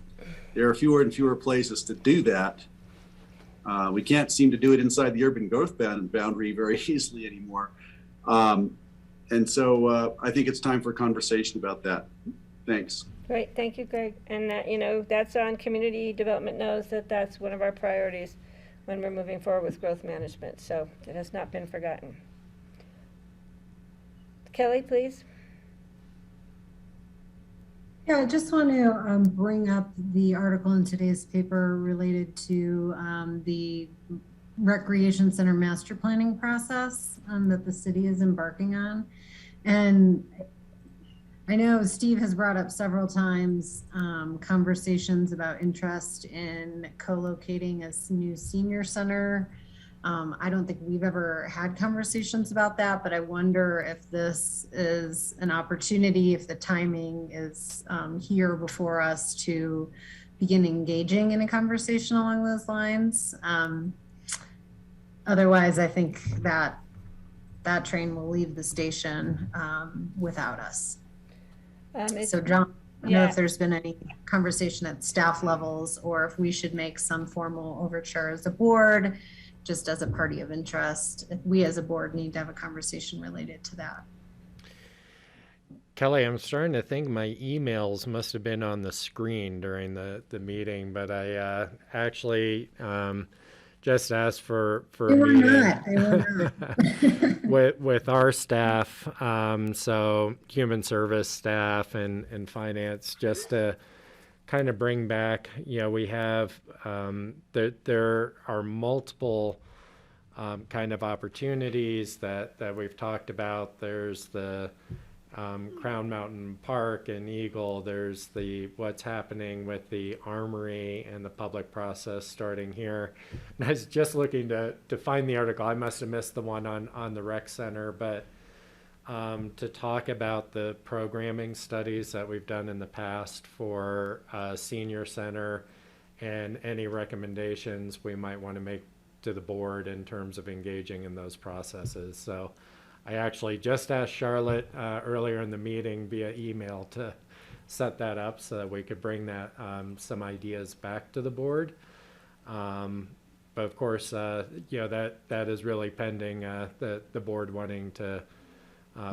there are fewer and fewer places to do that. We can't seem to do it inside the urban growth boundary very easily anymore. And so I think it's time for a conversation about that. Thanks. Great, thank you, Greg. And that's on community development knows that that's one of our priorities when we're moving forward with growth management. So it has not been forgotten. Kelly, please. Yeah, I just want to bring up the article in today's paper related to the recreation center master planning process that the city is embarking on. And I know Steve has brought up several times conversations about interest in co-locating a new senior center. I don't think we've ever had conversations about that, but I wonder if this is an opportunity, if the timing is here before us to begin engaging in a conversation along those lines. Otherwise, I think that train will leave the station without us. So John, I don't know if there's been any conversation at staff levels, or if we should make some formal overture as a board, just as a party of interest. If we as a board need to have a conversation related to that. Kelly, I'm starting to think my emails must have been on the screen during the meeting, but I actually just asked for a meeting with our staff, so human service staff and finance, just to kind of bring back, we have, there are multiple kind of opportunities that we've talked about. There's the Crown Mountain Park and Eagle. There's what's happening with the Armory and the public process starting here. And I was just looking to find the article. I must have missed the one on the rec center, but to talk about the programming studies that we've done in the past for senior center and any recommendations we might want to make to the board in terms of engaging in those processes. So I actually just asked Charlotte earlier in the meeting via email to set that up so that we could bring that, some ideas back to the board. But of course, that is really pending, the board wanting to,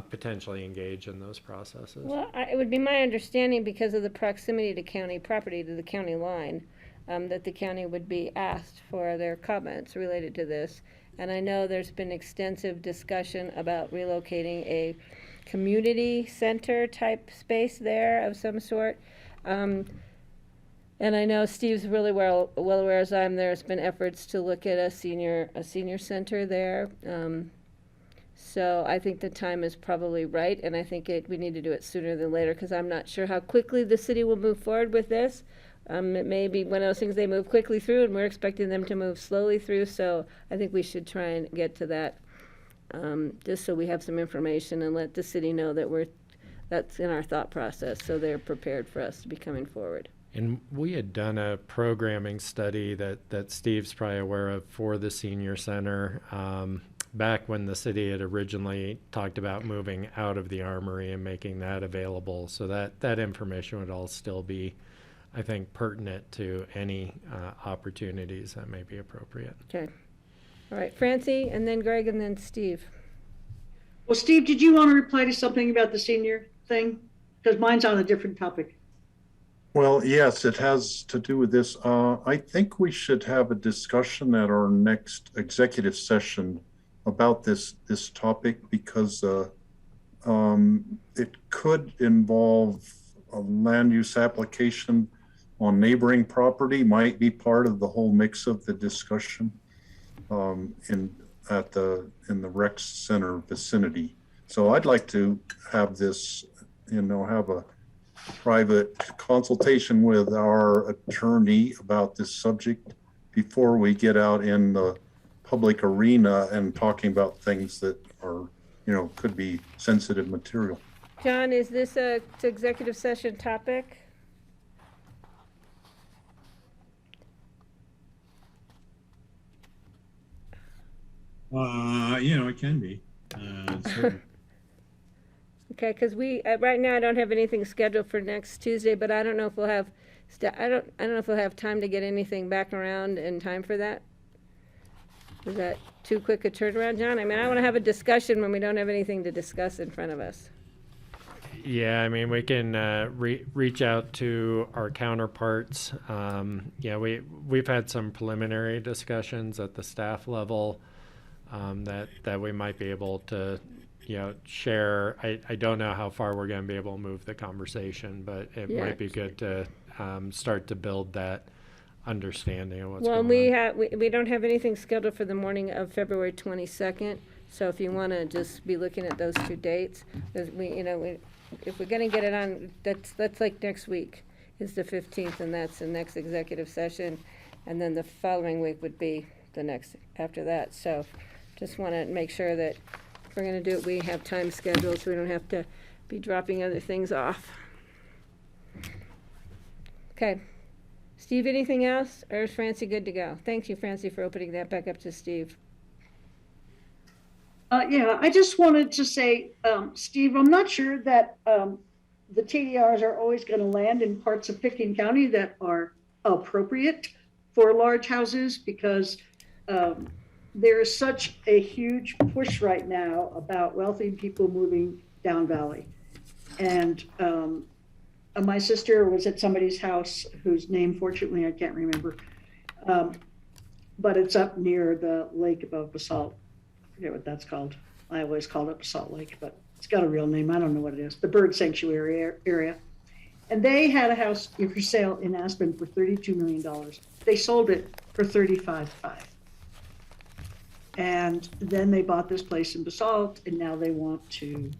potentially engage in those processes. Well, it would be my understanding, because of the proximity to county property, to the county line, that the county would be asked for their comments related to this. And I know there's been extensive discussion about relocating a community center type space there of some sort. And I know Steve's really well aware as I am, there's been efforts to look at a senior center there. So I think the time is probably right, and I think we need to do it sooner than later, because I'm not sure how quickly the city will move forward with this. It may be one of those things they move quickly through, and we're expecting them to move slowly through, so I think we should try and get to that, just so we have some information and let the city know that that's in our thought process, so they're prepared for us to be coming forward. And we had done a programming study that Steve's probably aware of for the senior center, back when the city had originally talked about moving out of the Armory and making that available. So that information would all still be, I think, pertinent to any opportunities that may be appropriate. Okay. All right, Francie, and then Greg, and then Steve. Well, Steve, did you want to reply to something about the senior thing? Because mine's on a different topic. Well, yes, it has to do with this. I think we should have a discussion at our next executive session about this topic, because it could involve a land use application on neighboring property, might be part of the whole mix of the discussion in the rec center vicinity. So I'd like to have this, have a private consultation with our attorney about this subject before we get out in the public arena and talking about things that are, could be sensitive material. John, is this a executive session topic? It can be. Certainly. Okay, because right now I don't have anything scheduled for next Tuesday, but I don't know if we'll have, I don't know if we'll have time to get anything back around in time for that. Is that too quick a turnaround, John? I mean, I want to have a discussion when we don't have anything to discuss in front of us. Yeah, I mean, we can reach out to our counterparts. We've had some preliminary discussions at the staff level that we might be able to, share. I don't know how far we're going to be able to move the conversation, but it might be good to start to build that understanding of what's going on. We don't have anything scheduled for the morning of February 22nd. So if you want to just be looking at those two dates, because if we're going to get it on, that's like next week is the 15th, and that's the next executive session, and then the following week would be the next after that. So just want to make sure that if we're going to do it, we have time scheduled so we don't have to be dropping other things off. Okay. Steve, anything else, or is Francie good to go? Thank you, Francie, for opening that back up to Steve. I just wanted to say, Steve, I'm not sure that the TDRs are always going to land in parts of Pickens County that are appropriate for large houses, because there is such a huge push right now about wealthy people moving down valley. And my sister was at somebody's house whose name, fortunately, I can't remember, but it's up near the lake above Basalt. I forget what that's called. I always called it Basalt Lake, but it's got a real name. I don't know what it is. The bird sanctuary area. And they had a house for sale in Aspen for $32 million. They sold it for $35.5 million. And then they bought this place in Basalt, and now they want to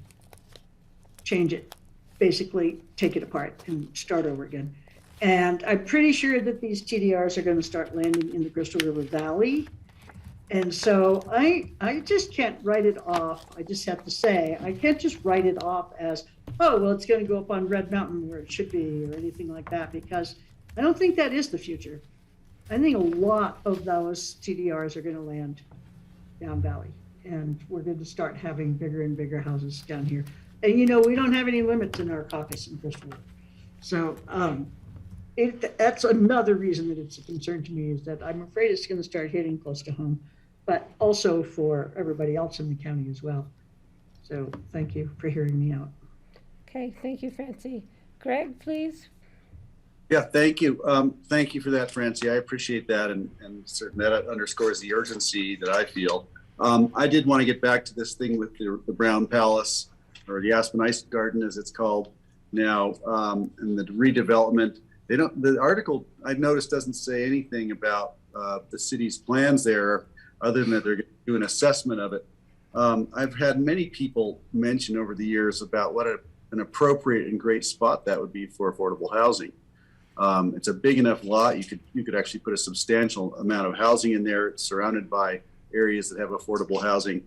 change it. Basically take it apart and start over again. And I'm pretty sure that these TDRs are going to start landing in the Crystal River Valley. And so I just can't write it off. I just have to say, I can't just write it off as, oh, well, it's going to go up on Red Mountain where it should be, or anything like that, because I don't think that is the future. I think a lot of those TDRs are going to land down valley, and we're going to start having bigger and bigger houses down here. And we don't have any limits in our caucus in Crystal River. So that's another reason that it's a concern to me, is that I'm afraid it's going to start hitting close to home, but also for everybody else in the county as well. So thank you for hearing me out. Okay, thank you, Francie. Greg, please. Yeah, thank you. Thank you for that, Francie. I appreciate that, and certainly that underscores the urgency that I feel. I did want to get back to this thing with the Brown Palace, or the Aspen Ice Garden, as it's called now, and the redevelopment. The article I've noticed doesn't say anything about the city's plans there, other than that they're going to do an assessment of it. I've had many people mention over the years about what an appropriate and great spot that would be for affordable housing. It's a big enough lot. You could actually put a substantial amount of housing in there. It's surrounded by areas that have affordable housing,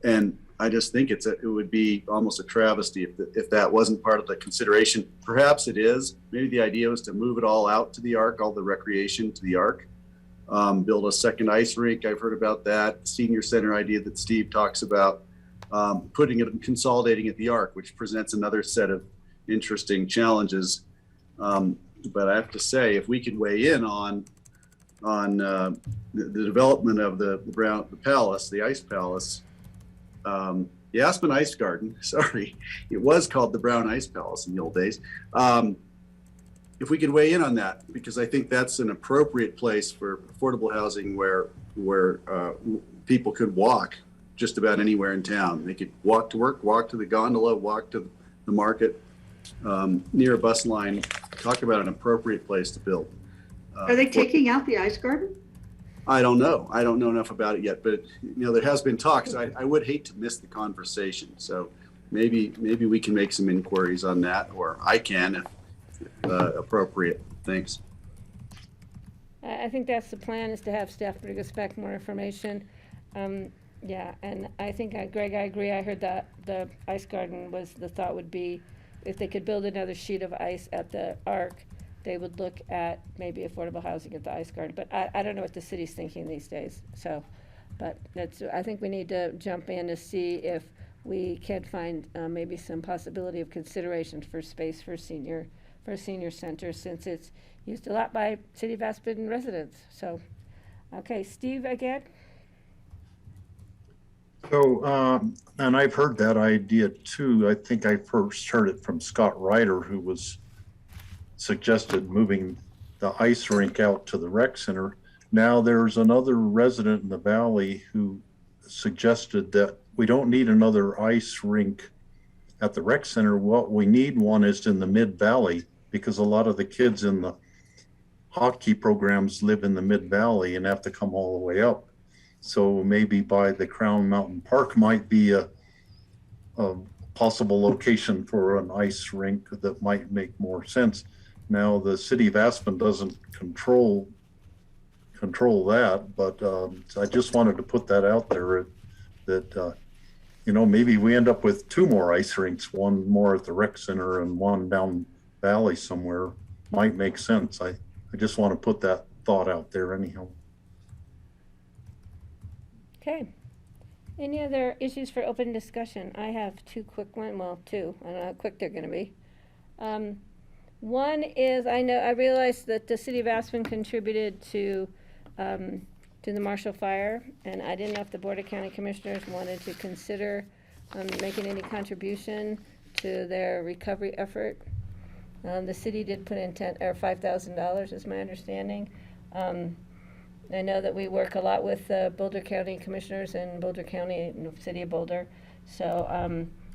and I just think it would be almost a travesty if that wasn't part of the consideration. Perhaps it is. Maybe the idea was to move it all out to the Arc, all the recreation to the Arc, build a second ice rink. I've heard about that senior center idea that Steve talks about, putting it and consolidating at the Arc, which presents another set of interesting challenges. But I have to say, if we could weigh in on the development of the Palace, the Ice Palace, the Aspen Ice Garden, sorry, it was called the Brown Ice Palace in the old days. If we could weigh in on that, because I think that's an appropriate place for affordable housing where people could walk just about anywhere in town. They could walk to work, walk to the gondola, walk to the market, near a bus line. Talk about an appropriate place to build. Are they taking out the ice garden? I don't know. I don't know enough about it yet, but there has been talks. I would hate to miss the conversation. So maybe we can make some inquiries on that, or I can if appropriate. Thanks. I think that's the plan, is to have staff bring us back more information. Yeah, and I think, Greg, I agree. I heard that the ice garden the thought would be, if they could build another sheet of ice at the Arc, they would look at maybe affordable housing at the ice garden. But I don't know what the city's thinking these days. So, but I think we need to jump in to see if we can find maybe some possibility of consideration for space for a senior center, since it's used a lot by City of Aspen residents. So, okay, Steve again. So, and I've heard that idea too. I think I first heard it from Scott Ryder, who was suggested moving the ice rink out to the rec center. Now there's another resident in the valley who suggested that we don't need another ice rink at the rec center. What we need one is in the mid valley, because a lot of the kids in the hockey programs live in the mid valley and have to come all the way up. So maybe by the Crown Mountain Park might be a possible location for an ice rink that might make more sense. Now, the city of Aspen doesn't control that, but I just wanted to put that out there that, maybe we end up with two more ice rinks, one more at the rec center and one down valley somewhere. Might make sense. I just want to put that thought out there anyhow. Okay. Any other issues for open discussion? I have two quick ones. Well, two. I don't know how quick they're going to be. One is, I realized that the City of Aspen contributed to the Marshall Fire, and I didn't know if the Board of County Commissioners wanted to consider making any contribution to their recovery effort. The city did put in $5,000, is my understanding. I know that we work a lot with Boulder County Commissioners in Boulder County, City of Boulder, so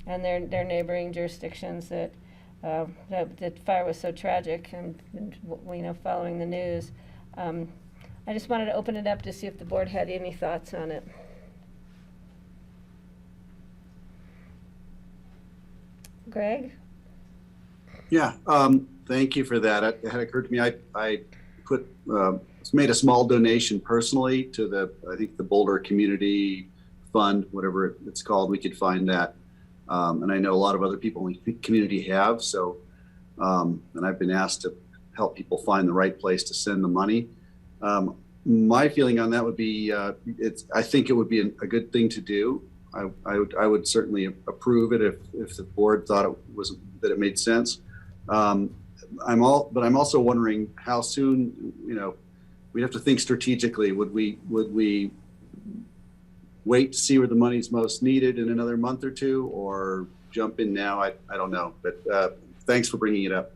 and their neighboring jurisdictions that fire was so tragic, and following the news. I just wanted to open it up to see if the board had any thoughts on it. Greg? Yeah, thank you for that. It had occurred to me, I made a small donation personally to I think the Boulder Community Fund, whatever it's called. We could find that. And I know a lot of other people in the community have, so, and I've been asked to help people find the right place to send the money. My feeling on that would be, I think it would be a good thing to do. I would certainly approve it if the board thought that it made sense. I'm also wondering how soon, we'd have to think strategically. Would we wait to see where the money's most needed in another month or two, or jump in now? I don't know, but thanks for bringing it up.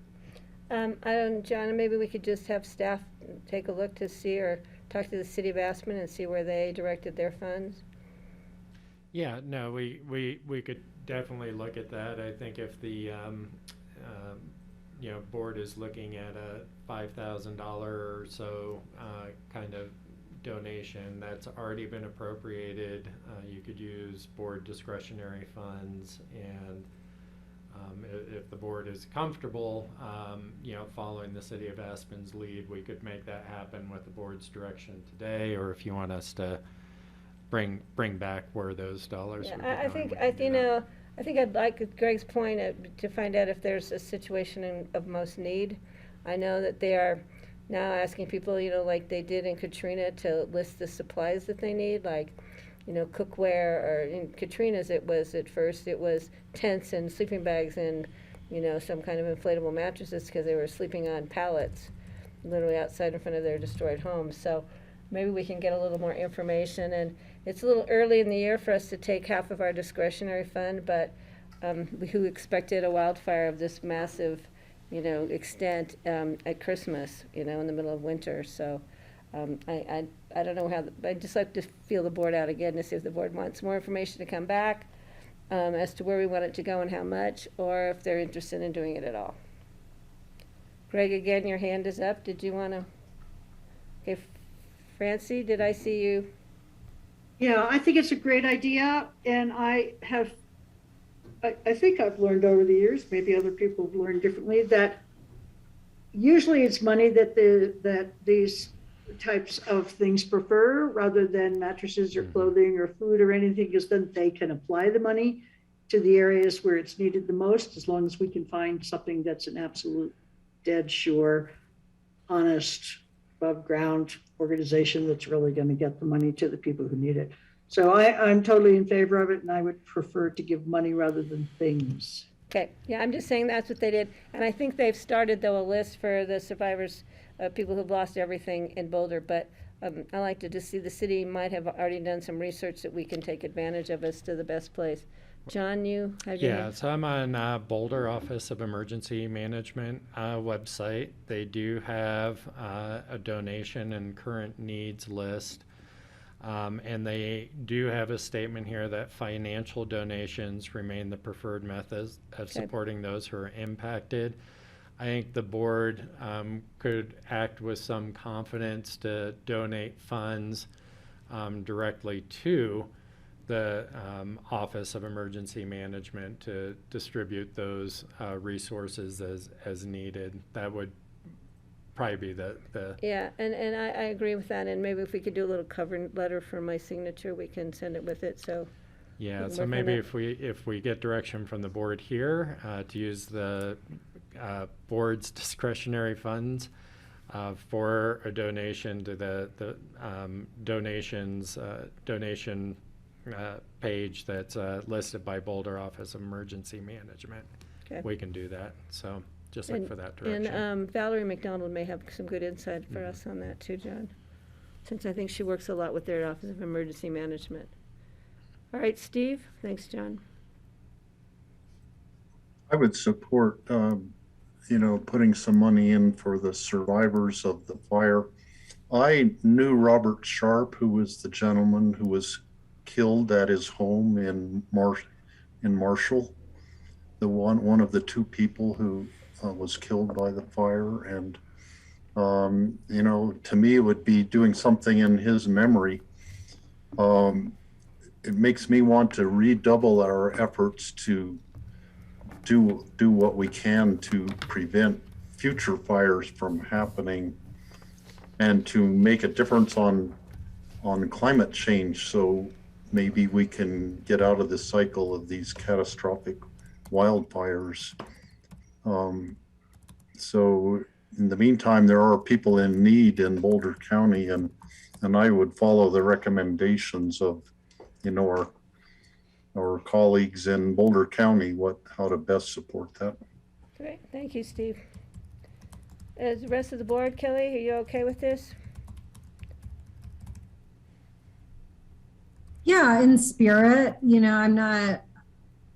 John, maybe we could just have staff take a look to see, or talk to the city of Aspen and see where they directed their funds. Yeah, no, we could definitely look at that. I think if the board is looking at a $5,000 or so kind of donation that's already been appropriated, you could use board discretionary funds, and if the board is comfortable, following the city of Aspen's lead, we could make that happen with the board's direction today, or if you want us to bring back where those dollars would be going, I think I'd like Greg's point to find out if there's a situation of most need. I know that they are now asking people, like they did in Katrina, to list the supplies that they need, like, cookware, or in Katrina's it was tents and sleeping bags and, some kind of inflatable mattresses, because they were sleeping on pallets literally outside in front of their destroyed homes. So maybe we can get a little more information. And it's a little early in the year for us to take half of our discretionary fund, but who expected a wildfire of this massive, extent at Christmas, in the middle of winter. So I don't know how, I'd just like to feel the board out again to see if the board wants more information to come back as to where we want it to go and how much, or if they're interested in doing it at all. Greg, again, your hand is up. Did you want to? Okay, Francie, did I see you? Yeah, I think it's a great idea, and I think I've learned over the years, maybe other people have learned differently, that usually it's money that these types of things prefer, rather than mattresses or clothing or food or anything, because then they can apply the money to the areas where it's needed the most, as long as we can find something that's an absolute dead sure, honest, above ground organization that's really going to get the money to the people who need it. So I'm totally in favor of it, and I would prefer to give money rather than things. Okay, yeah, I'm just saying that's what they did. And I think they've started, though, a list for the survivors, people who've lost everything in Boulder. But I like to just see, the city might have already done some research that we can take advantage of as to the best place. John, you have your hand? So I'm on Boulder Office of Emergency Management website. They do have a donation and current needs list. And they do have a statement here that financial donations remain the preferred method of supporting those who are impacted. I think the board could act with some confidence to donate funds directly to the Office of Emergency Management to distribute those resources as needed. That would probably be the Yeah, and I agree with that. And maybe if we could do a little cover letter for my signature, we can send it with it. So yeah, so maybe if we get direction from the board here to use the board's discretionary funds for a donation to the donation page that's listed by Boulder Office of Emergency Management. Okay. We can do that. So just look for that direction. And Valerie McDonald may have some good insight for us on that too, John, since I think she works a lot with their Office of Emergency Management. All right, Steve. Thanks, John. I would support, putting some money in for the survivors of the fire. I knew Robert Sharp, who was the gentleman who was killed at his home in Marshall, the one of the two people who was killed by the fire. And to me, it would be doing something in his memory. It makes me want to redouble our efforts to do what we can to prevent future fires from happening, and to make a difference on climate change, so maybe we can get out of the cycle of these catastrophic wildfires. So in the meantime, there are people in need in Boulder County, and I would follow the recommendations of our colleagues in Boulder County, how to best support that. Great, thank you, Steve. As the rest of the board, Kelly, are you okay with this? Yeah, in spirit, I'm not,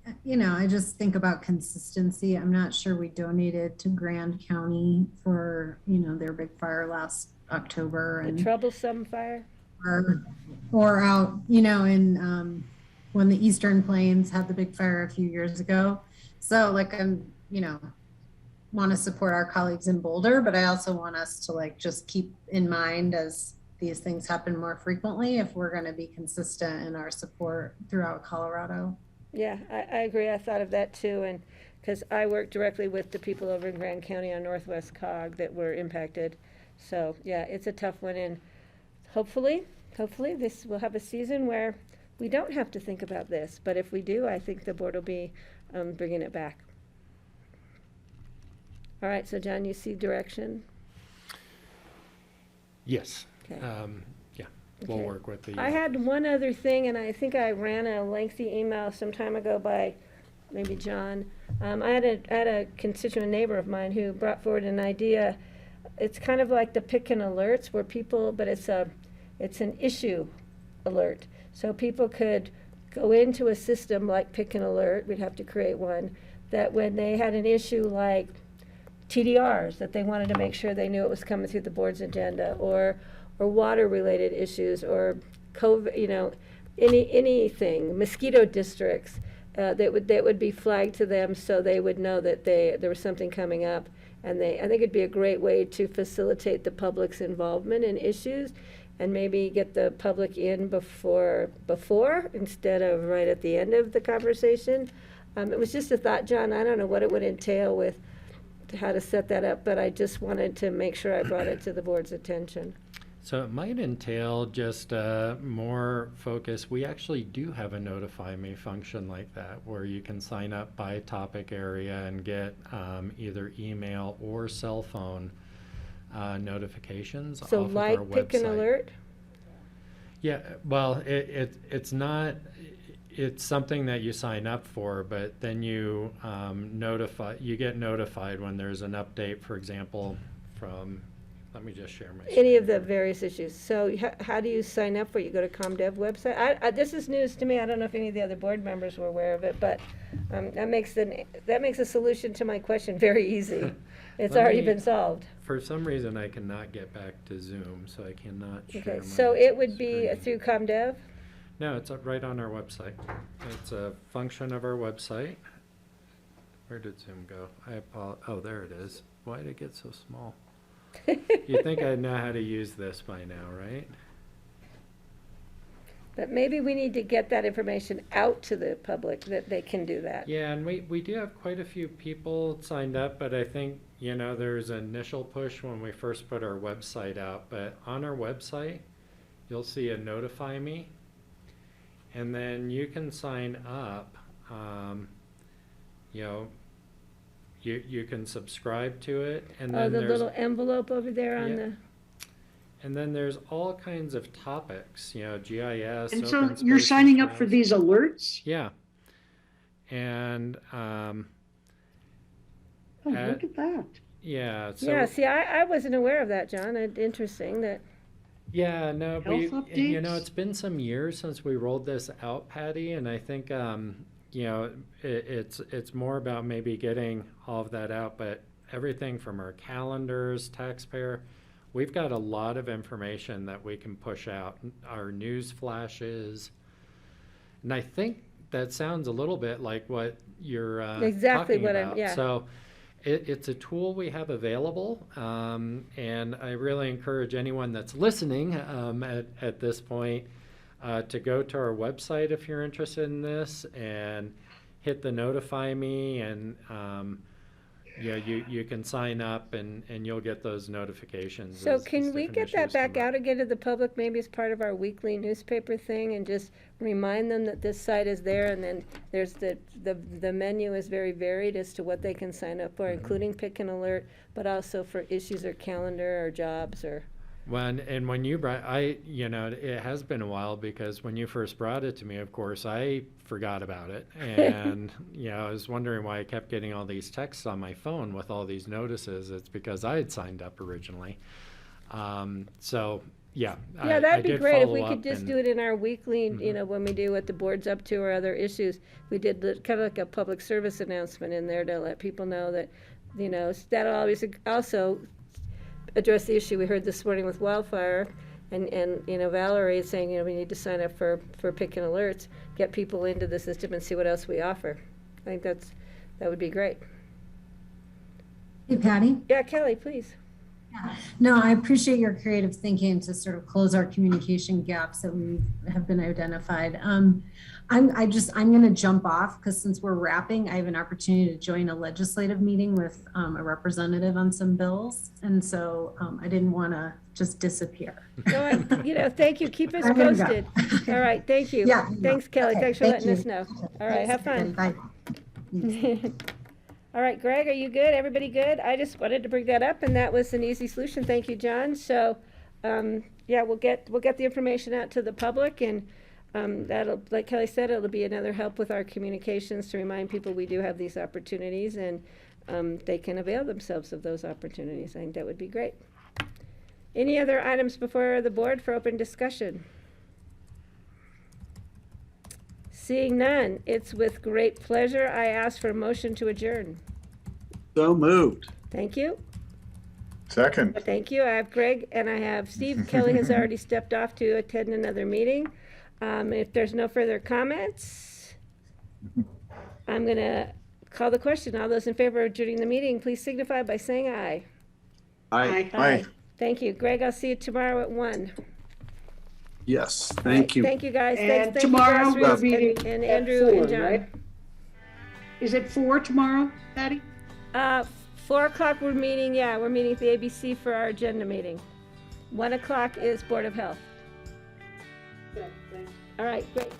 I just think about consistency. I'm not sure we donated to Grand County for, their big fire last October The and troublesome fire? or out, in when the Eastern Plains had the big fire a few years ago. So like I'm, want to support our colleagues in Boulder, but I also want us to like just keep in mind as these things happen more frequently if we're going to be consistent in our support throughout Colorado. Yeah, I agree. I thought of that too, and because I work directly with the people over in Grand County on Northwest Cog that were impacted. So yeah, it's a tough one, and hopefully this will have a season where we don't have to think about this. But if we do, I think the board will be bringing it back. All right, so John, you see direction? Yes. Okay. Yeah, we'll Okay. work with the. I had one other thing, and I think I ran a lengthy email some time ago by maybe John. I had a constituent neighbor of mine who brought forward an idea. It's kind of like the pick and alerts where people, but it's an issue alert. So people could go into a system like pick and alert, we'd have to create one, that when they had an issue like TDRs, that they wanted to make sure they knew it was coming through the board's agenda, or water-related issues, or COVID, anything, mosquito districts, that would be flagged to them so they would know that there was something coming up. And I think it'd be a great way to facilitate the public's involvement in issues and maybe get the public in before instead of right at the end of the conversation. It was just a thought, John. I don't know what it would entail with how to set that up, but I just wanted to make sure I brought it to the board's attention. So it might entail just more focus. We actually do have a notify me function like that, where you can sign up by topic area and get either email or cell phone notifications So off like of our pick website. an alert? Yeah, well, it's not, it's something that you sign up for, but then you you get notified when there's an update, for example, from, let me just share my screen. Any of the various issues. So how do you sign up for it? You go to ComDev website? This is news to me. I don't know if any of the other board members were aware of it, but that makes a solution to my question very easy. It's Let already me- been solved. For some reason, I cannot get back to Zoom, so I cannot share Okay, my so it would be screen. through ComDev? No, it's up right on our website. It's a function of our website. Where did Zoom go? Oh, there it is. Why did it get so small? You'd think I'd know how to use this by now, right? But maybe we need to get that information out to the public that they can do that. Yeah, and we do have quite a few people signed up, but I think, there's an initial push when we first put our website out. But on our website, you'll see a notify me, and then you can sign up. You can subscribe to it, and then The there's little envelope over there on Yeah. the, and then there's all kinds of topics, GIS. And so open you're space signing and up for trails. these alerts? Yeah. And Oh, look at that. yeah, so yeah, see, I wasn't aware of that, John. Interesting that, yeah, no, Health updates? it's been some years since we rolled this out, Patty, and I think it's more about maybe getting all of that out, but everything from our calendars, taxpayer, we've got a lot of information that we can push out, our news flashes. And I think that sounds a little bit like what you're Exactly talking what I'm- about. yeah. So it's a tool we have available, and I really encourage anyone that's listening at this point to go to our website if you're interested in this and hit the notify me, and you can sign up and you'll get those notifications. so as can we different get that issues come back up. out again to the public, maybe as part of our weekly newspaper thing, and just remind them that this site is there, and then there's the menu is very varied as to what they can sign up for, including pick and alert, but also for issues or calendar or jobs or. When you brought, it has been a while because when you first brought it to me, of course, I forgot about it. And, I was wondering why I kept getting all these texts on my phone with all these notices. It's because I had signed up originally. Yeah, that'd be did great if follow we up could just and- do it in our weekly, when we do what the board's up to or other issues. We did kind of like a public service announcement in there to let people know that, that'll always also address the issue we heard this morning with wildfire. And Valerie is saying, we need to sign up for Pick and Alerts, get people into the system and see what else we offer. I think that would be great. Hey, Patty? Yeah, Kelly, please. No, I appreciate your creative thinking to sort of close our communication gaps that we have been identified. I'm going to jump off because since we're wrapping, I have an opportunity to join a legislative meeting with a representative on some bills. And so I didn't want to just disappear. No, thank you. Keep us I'm gonna go. posted. All right, thank you. Yeah. Thanks, Kelly. Okay, Thanks for thank letting us you. know. All right, have fun. Bye. All right, Greg, are you good? Everybody good? I just wanted to bring that up, and that was an easy solution. Thank you, John. So, we'll get the information out to the public, and that'll, like Kelly said, it'll be another help with our communications to remind people we do have these opportunities, and they can avail themselves of those opportunities. I think that would be great. Any other items before the board for open discussion? Seeing none, it's with great pleasure I ask for a motion to adjourn. So moved. Thank you. Second. Thank you. I have Greg and I have Steve. Kelly has already stepped off to attend another meeting. If there's no further comments, I'm going to call the question. All those in favor of adjourning the meeting, please signify by saying aye. Aye. Aye. Thank you. Greg, I'll see you tomorrow at 1. Yes, thank you. Thank you, guys. And Thank tomorrow you, we're Grassroots meeting and at Andrew 4, and John. right? Is it 4 tomorrow, Patty? 4 o'clock we're meeting at the ABC for our agenda meeting. 1 o'clock is Board of Health. Yeah, thanks. All right, great.